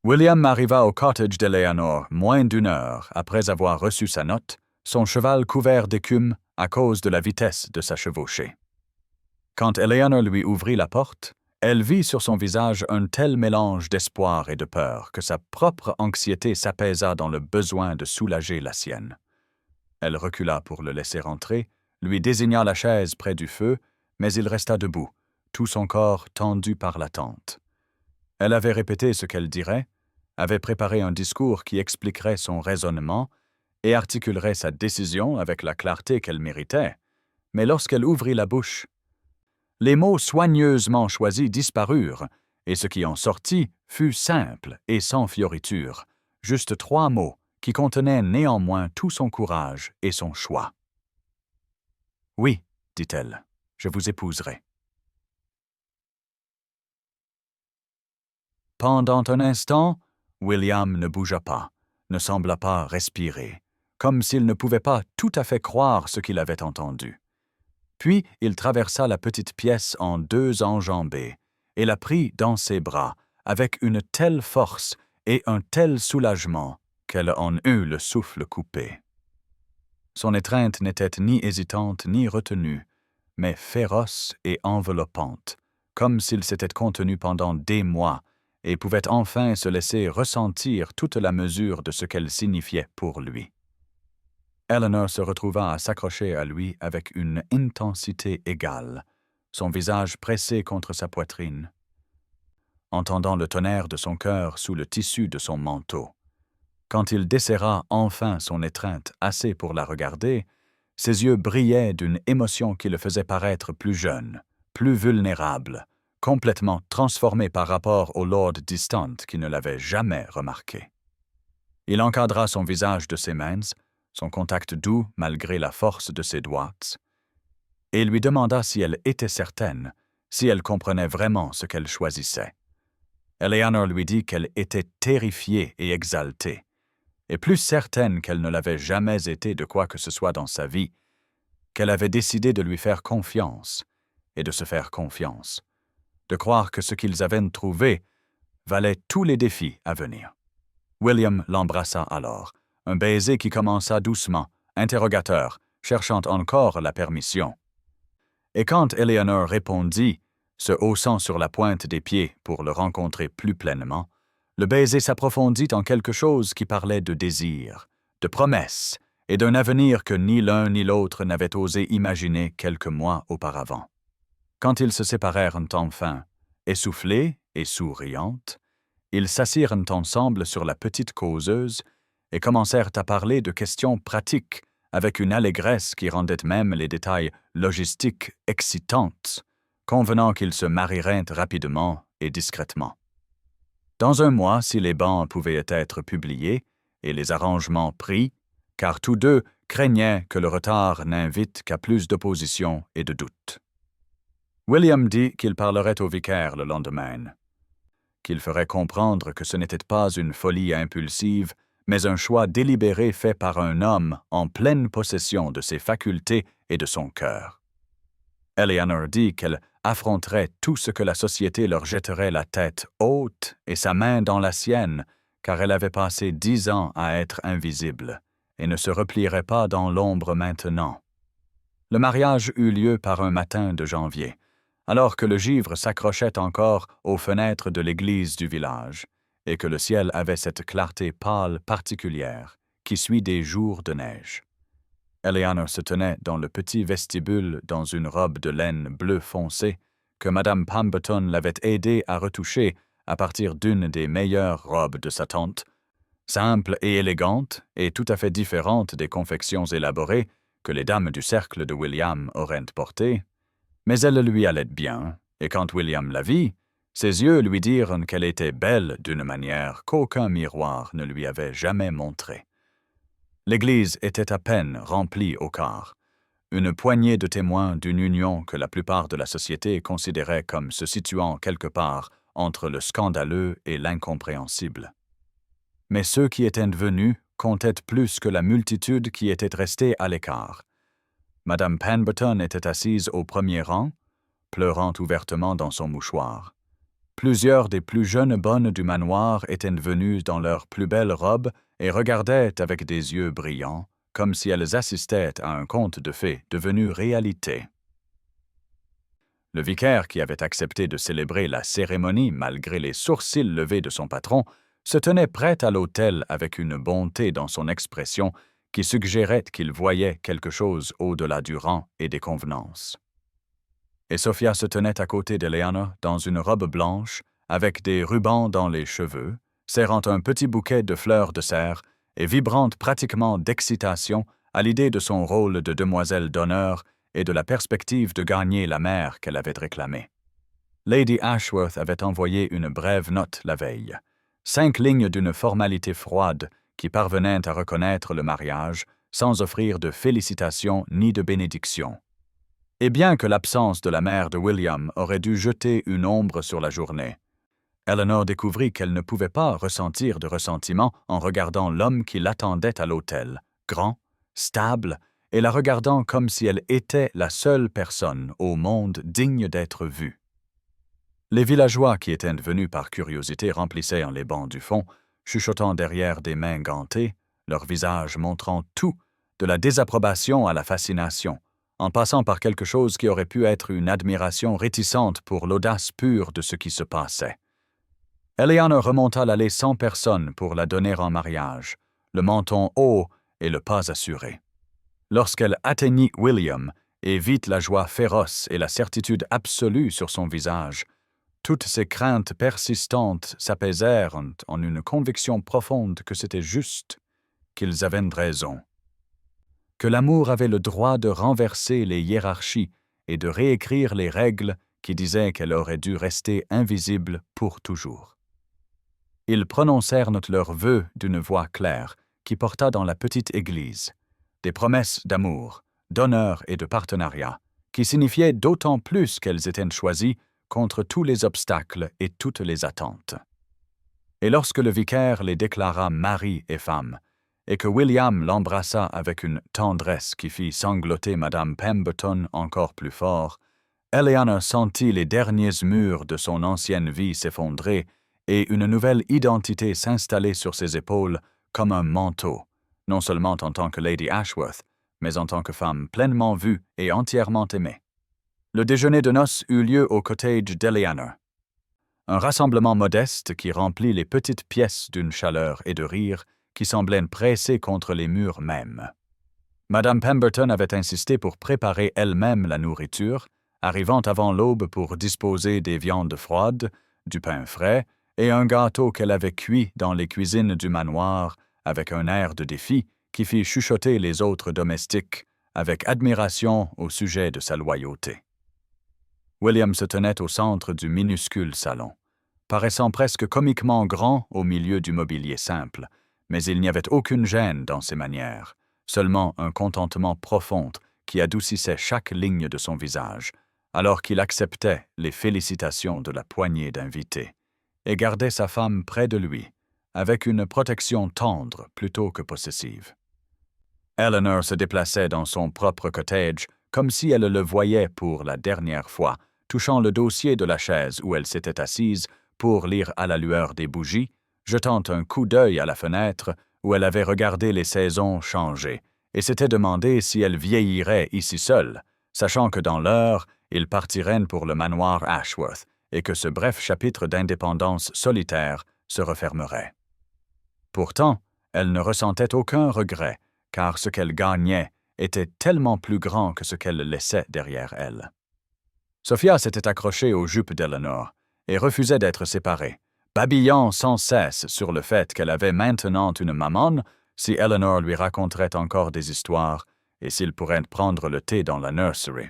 William arriva au cottage d'Eleanor moins d'une heure après avoir reçu sa note, son cheval couvert d'écume à cause de la vitesse de sa chevauchée. Quand Eleanor lui ouvrit la porte, elle vit sur son visage un tel mélange d'espoir et de peur que sa propre anxiété s'apaisa dans le besoin de soulager la sienne. Elle recula pour le laisser entrer, lui désigna la chaise près du feu, mais il resta debout, tout son corps tendu par l'attente. Elle avait répété ce qu'elle dirait, avait préparé un discours qui expliquerait son raisonnement et articulerait sa décision avec la clarté qu'elle méritait, mais lorsqu'elle ouvrit la bouche, les mots soigneusement choisis disparurent, et ce qui en sortit fut simple et sans fioriture, juste 3 mots qui contenaient néanmoins tout son courage et son choix. « Oui, dit-elle, je vous épouserai. » Pendant un instant, William ne bougea pas, ne sembla pas respirer, comme s'il ne pouvait pas tout à fait croire ce qu'il avait entendu. Puis il traversa la petite pièce en 2 enjambées et la prit dans ses bras avec une telle force et un tel soulagement qu'elle en eut le souffle coupé. Son étreinte n'était ni hésitante ni retenue, mais féroce et enveloppante, comme s'il s'était contenu pendant des mois et pouvait enfin se laisser ressentir toute la mesure de ce qu'elle signifiait pour lui. Eleanor se retrouva à s'accrocher à lui avec une intensité égale, son visage pressé contre sa poitrine, entendant le tonnerre de son cœur sous le tissu de son manteau. Quand il desserra enfin son étreinte assez pour la regarder, ses yeux brillaient d'une émotion qui le faisait paraître plus jeune, plus vulnérable, complètement transformé par rapport au lord distant qui ne l'avait jamais remarqué. Il encadra son visage de ses mains, son contact doux malgré la force de ses doigts, et lui demanda si elle était certaine, si elle comprenait vraiment ce qu'elle choisissait. Eleanor lui dit qu'elle était terrifiée et exaltée, et plus certaine qu'elle ne l'avait jamais été de quoi que ce soit dans sa vie, qu'elle avait décidé de lui faire confiance, et de se faire confiance, de croire que ce qu'ils avaient trouvé valait tous les défis à venir. William l'embrassa alors, un baiser qui commença doucement, interrogateur, cherchant encore la permission. Et quand Eleanor répondit, se haussant sur la pointe des pieds pour le rencontrer plus pleinement, le baiser s'approfondit en quelque chose qui parlait de désir, de promesse et d'un avenir que ni l'un ni l'autre n'avait osé imaginer quelques mois auparavant. Quand ils se séparèrent enfin, essoufflés et souriantes, ils s'assirent ensemble sur la petite causeuse et commencèrent à parler de questions pratiques avec une allégresse qui rendait même les détails logistiques excitantes, convenant qu'ils se marieraient rapidement et discrètement. Dans 1 mois, si les bans pouvaient être publiés et les arrangements pris, car tous deux craignaient que le retard n'invite qu'à plus d'opposition et de doute. William dit qu'il parlerait au vicaire le lendemain, qu'il ferait comprendre que ce n'était pas une folie impulsive, mais un choix délibéré fait par un homme en pleine possession de ses facultés et de son cœur. Eleanor dit qu'elle affronterait tout ce que la société leur jetterait la tête haute et sa main dans la sienne, car elle avait passé 10 ans à être invisible et ne se replierait pas dans l'ombre maintenant. Le mariage eut lieu par un matin de janvier, alors que le givre s'accrochait encore aux fenêtres de l'église du village, et que le ciel avait cette clarté pâle particulière qui suit des jours de neige. Eleanor se tenait dans le petit vestibule dans une robe de laine bleu foncé que Madame Pemberton l'avait aidée à retoucher à partir d'une des meilleures robes de sa tante, simple et élégante et tout à fait différente des confections élaborées que les dames du cercle de William auraient portée, mais elle lui allait bien, et quand William la vit, ses yeux lui dirent qu'elle était belle d'une manière qu'aucun miroir ne lui avait jamais montrée. L'église était à peine remplie au quart. Une poignée de témoins d'une union que la plupart de la société considérait comme se situant quelque part entre le scandaleux et l'incompréhensible. Mais ceux qui étaient venus comptaient plus que la multitude qui était restée à l'écart. Madame Pemberton était assise au premier rang, pleurant ouvertement dans son mouchoir. Plusieurs des plus jeunes bonnes du manoir étaient venues dans leurs plus belles robes et regardaient avec des yeux brillants, comme si elles assistaient à un conte de fées devenu réalité. Le vicaire, qui avait accepté de célébrer la cérémonie malgré les sourcils levés de son patron, se tenait prêt à l'autel avec une bonté dans son expression qui suggérait qu'il voyait quelque chose au-delà du rang et des convenances. Et Sophia se tenait à côté d'Eleanor dans une robe blanche, avec des rubans dans les cheveux, serrant un petit bouquet de fleurs de serre et vibrante pratiquement d'excitation à l'idée de son rôle de demoiselle d'honneur et de la perspective de gagner la mère qu'elle avait réclamée. Lady Ashworth avait envoyé une brève note la veille, 5 lignes d'une formalité froide qui parvenait à reconnaître le mariage sans offrir de félicitations ni de bénédictions. Et bien que l'absence de la mère de William aurait dû jeter une ombre sur la journée, Eleanor découvrit qu'elle ne pouvait pas ressentir de ressentiment en regardant l'homme qui l'attendait à l'autel, grand, stable, et la regardant comme si elle était la seule personne au monde digne d'être vue. Les villageois qui étaient venus par curiosité remplissaient les bancs du fond, chuchotant derrière des mains gantées, leurs visages montrant tout, de la désapprobation à la fascination, en passant par quelque chose qui aurait pu être une admiration réticente pour l'audace pure de ce qui se passait. Eleanor remonta l'allée sans personne pour la donner en mariage, le menton haut et le pas assuré. Lorsqu'elle atteignit William et vit la joie féroce et la certitude absolue sur son visage, toutes ses craintes persistantes s'apaisèrent en une conviction profonde que c'était juste, qu'ils avaient raison, que l'amour avait le droit de renverser les hiérarchies et de réécrire les règles qui disaient qu'elle aurait dû rester invisible pour toujours. Ils prononcèrent leurs vœux d'une voix claire qui porta dans la petite église, des promesses d'amour, d'honneur et de partenariat, qui signifiaient d'autant plus qu'elles étaient choisies contre tous les obstacles et toutes les attentes. Et lorsque le vicaire les déclara mari et femme, et que William l'embrassa avec une tendresse qui fit sangloter Madame Pemberton encore plus fort, Eleanor sentit les derniers murs de son ancienne vie s'effondrer et une nouvelle identité s'installer sur ses épaules comme un manteau, non seulement en tant que Lady Ashworth, mais en tant que femme pleinement vue et entièrement aimée. Le déjeuner de noces eut lieu au cottage d'Eleanor. Un rassemblement modeste qui remplit les petites pièces d'une chaleur et de rire qui semblaient pressés contre les murs mêmes. Madame Pemberton avait insisté pour préparer elle-même la nourriture, arrivant avant l'aube pour disposer des viandes froides, du pain frais et un gâteau qu'elle avait cuit dans les cuisines du manoir avec un air de défi qui fit chuchoter les autres domestiques avec admiration au sujet de sa loyauté. William se tenait au centre du minuscule salon, paraissant presque comiquement grand au milieu du mobilier simple, mais il n'y avait aucune gêne dans ses manières, seulement un contentement profond qui adoucissait chaque ligne de son visage, alors qu'il acceptait les félicitations de la poignée d'invités, et gardait sa femme près de lui, avec une protection tendre plutôt que possessive. Eleanor se déplaçait dans son propre cottage comme si elle le voyait pour la dernière fois, touchant le dossier de la chaise où elle s'était assise pour lire à la lueur des bougies, jetant un coup d'œil à la fenêtre où elle avait regardé les saisons changer et s'était demandé si elle vieillirait ici seule, sachant que dans l'heure, ils partiraient pour le manoir Ashworth et que ce bref chapitre d'indépendance solitaire se refermerait. Pourtant, elle ne ressentait aucun regret, car ce qu'elle gagnait était tellement plus grand que ce qu'elle laissait derrière elle. Sophia s'était accrochée aux jupes d'Eleanor et refusait d'être séparée, babillant sans cesse sur le fait qu'elle avait maintenant une maman si Eleanor lui raconterait encore des histoires et s'il pourrait prendre le thé dans la nursery.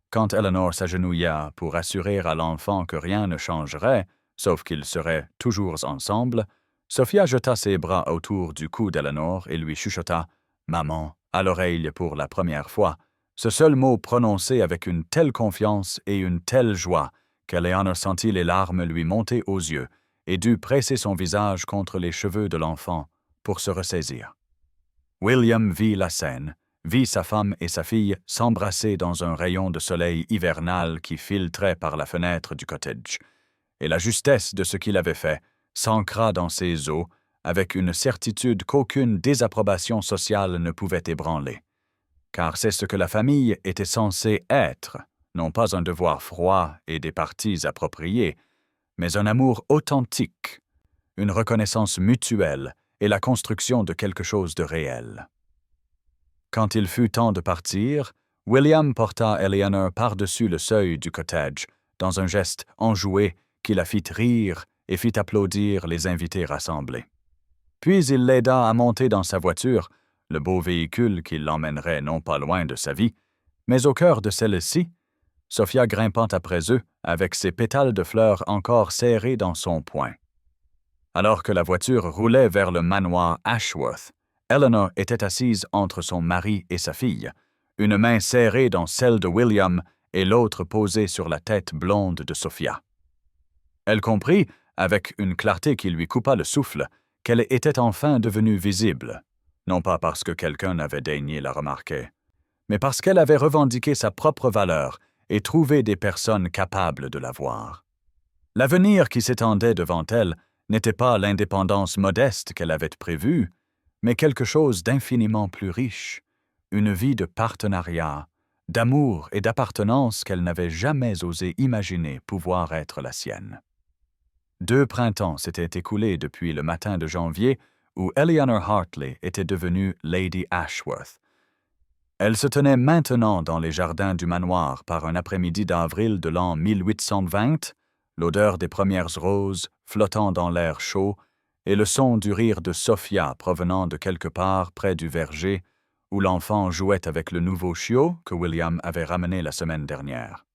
Quand Eleanor s'agenouilla pour assurer à l'enfant que rien ne changerait, sauf qu'ils seraient toujours ensemble, Sophia jeta ses bras autour du cou d'Eleanor et lui chuchota « Maman » à l'oreille pour la première fois, ce seul mot prononcé avec une telle confiance et une telle joie qu'Eleanor sentit les larmes lui monter aux yeux et dut presser son visage contre les cheveux de l'enfant pour se ressaisir. William vit la scène, vit sa femme et sa fille s'embrasser dans un rayon de soleil hivernal qui filtrait par la fenêtre du cottage, et la justesse de ce qu'il avait fait s'ancra dans ses os avec une certitude qu'aucune désapprobation sociale ne pouvait ébranler. Car c'est ce que la famille était censée être, non pas un devoir froid et des parties appropriées, mais un amour authentique, une reconnaissance mutuelle et la construction de quelque chose de réel. Quand il fut temps de partir, William porta Eleanor par-dessus le seuil du cottage, dans un geste enjoué qui la fit rire et fit applaudir les invités rassemblés. Puis il l'aida à monter dans sa voiture, le beau véhicule qui l'emmènerait non pas loin de sa vie, mais au cœur de celle-ci, Sophia grimpant après eux avec ses pétales de fleurs encore serrés dans son poing. Alors que la voiture roulait vers le manoir Ashworth, Eleanor était assise entre son mari et sa fille, une main serrée dans celle de William et l'autre posée sur la tête blonde de Sophia. Elle comprit, avec une clarté qui lui coupa le souffle, qu'elle était enfin devenue visible, non pas parce que quelqu'un avait daigné la remarquer, mais parce qu'elle avait revendiqué sa propre valeur et trouvé des personnes capables de la voir. L'avenir qui s'étendait devant elle n'était pas l'indépendance modeste qu'elle avait prévue, mais quelque chose d'infiniment plus riche, une vie de partenariat, d'amour et d'appartenance qu'elle n'avait jamais osé imaginer pouvoir être la sienne. 2 printemps s'étaient écoulés depuis le matin de janvier où Eleanor Hartley était devenue Lady Ashworth. Elle se tenait maintenant dans les jardins du manoir par un après-midi d'avril de l'an 1820, l'odeur des premières roses flottant dans l'air chaud et le son du rire de Sophia provenant de quelque part près du verger où l'enfant jouait avec le nouveau chiot que William avait ramené la semaine dernière.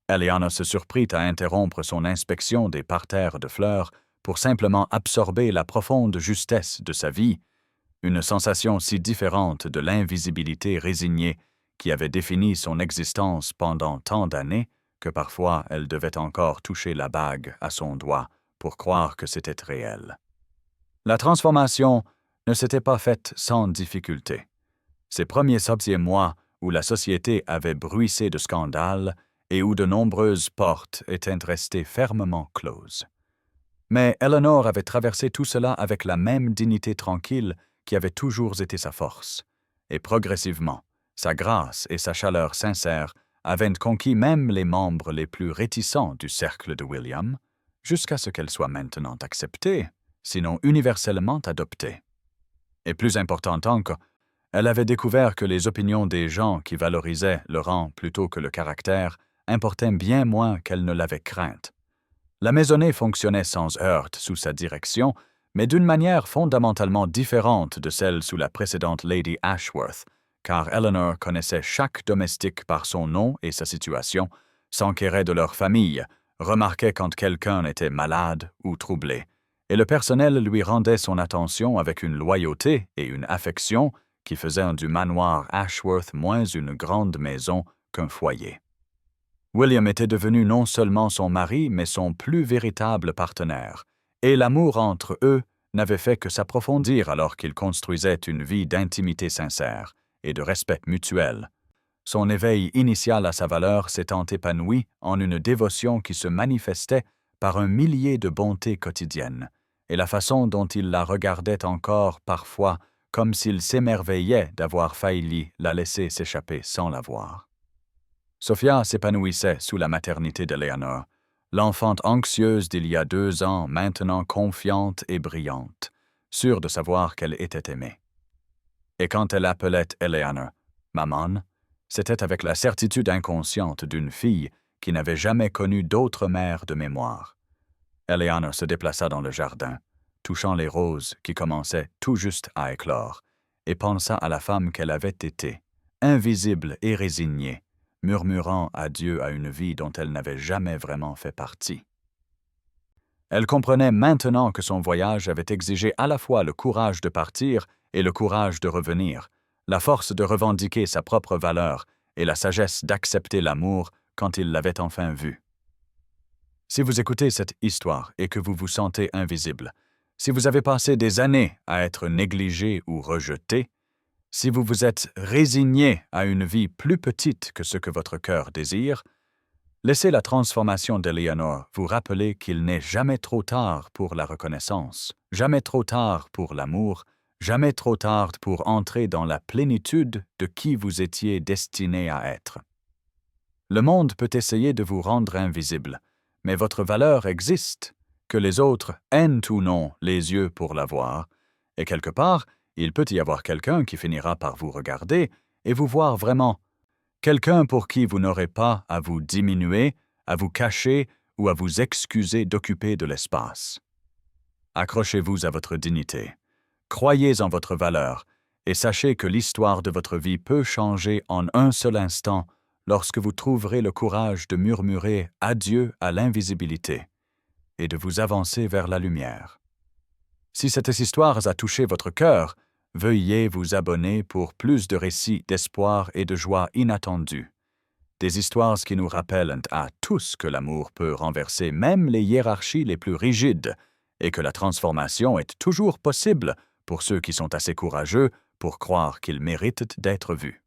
Eleanor se surprit à interrompre son inspection des parterres de fleurs pour simplement absorber la profonde justesse de sa vie, une sensation si différente de l'invisibilité résignée qui avait défini son existence pendant tant d'années que parfois elle devait encore toucher la bague à son doigt pour croire que c'était réel. La transformation ne s'était pas faite sans difficulté. Ces premiers mois où la société avait bruissé de scandales et où de nombreuses portes étaient restées fermement closes. Mais Eleanor avait traversé tout cela avec la même dignité tranquille qui avait toujours été sa force, et progressivement, sa grâce et sa chaleur sincère avaient conquis même les membres les plus réticents du cercle de William, jusqu'à ce qu'elle soit maintenant acceptée, sinon universellement adoptée. Et plus important encore, elle avait découvert que les opinions des gens qui valorisaient le rang plutôt que le caractère importaient bien moins qu'elle ne l'avait crainte. La maisonnée fonctionnait sans heurts sous sa direction, mais d'une manière fondamentalement différente de celle sous la précédente Lady Ashworth, car Eleanor connaissait chaque domestique par son nom et sa situation, s'enquérait de leur famille, remarquait quand quelqu'un était malade ou troublé, et le personnel lui rendait son attention avec une loyauté et une affection qui faisaient du manoir Ashworth moins une grande maison qu'un foyer. William était devenu non seulement son mari, mais son plus véritable partenaire, et l'amour entre eux n'avait fait que s'approfondir alors qu'ils construisaient une vie d'intimité sincère et de respect mutuel. Son éveil initial à sa valeur s'étant épanoui en une dévotion qui se manifestait par un millier de bontés quotidiennes, et la façon dont il la regardait encore parfois comme s'il s'émerveillait d'avoir failli la laisser s'échapper sans la voir. Sophia s'épanouissait sous la maternité d'Eleanor, l'enfante anxieuse d'il y a 2 ans maintenant confiante et brillante, sûre de savoir qu'elle était aimée. Et quand elle appelait Eleanor « maman », c'était avec la certitude inconsciente d'une fille qui n'avait jamais connu d'autre mère de mémoire. Eleanor se déplaça dans le jardin, touchant les roses qui commençaient tout juste à éclore, et pensa à la femme qu'elle avait été, invisible et résignée, murmurant adieu à une vie dont elle n'avait jamais vraiment fait partie. Elle comprenait maintenant que son voyage avait exigé à la fois le courage de partir et le courage de revenir, la force de revendiquer sa propre valeur et la sagesse d'accepter l'amour quand il l'avait enfin vu. Si vous écoutez cette histoire et que vous vous sentez invisible, si vous avez passé des années à être négligé ou rejeté, si vous vous êtes résigné à une vie plus petite que ce que votre cœur désire, laissez la transformation d'Eleanor vous rappeler qu'il n'est jamais trop tard pour la reconnaissance, jamais trop tard pour l'amour, jamais trop tard pour entrer dans la plénitude de qui vous étiez destiné à être. Le monde peut essayer de vous rendre invisible, mais votre valeur existe, que les autres aiment ou non les yeux pour la voir, et quelque part, il peut y avoir quelqu'un qui finira par vous regarder et vous voir vraiment. Quelqu'un pour qui vous n'aurez pas à vous diminuer, à vous cacher ou à vous excuser d'occuper de l'espace. Accrochez-vous à votre dignité, croyez en votre valeur et sachez que l'histoire de votre vie peut changer en un seul instant lorsque vous trouverez le courage de murmurer adieu à l'invisibilité et de vous avancer vers la lumière. Si cette histoire a touché votre cœur, veuillez vous abonner pour plus de récits d'espoir et de joie inattendus. Des histoires qui nous rappellent à tous que l'amour peut renverser même les hiérarchies les plus rigides et que la transformation est toujours possible pour ceux qui sont assez courageux pour croire qu'ils méritent d'être vus.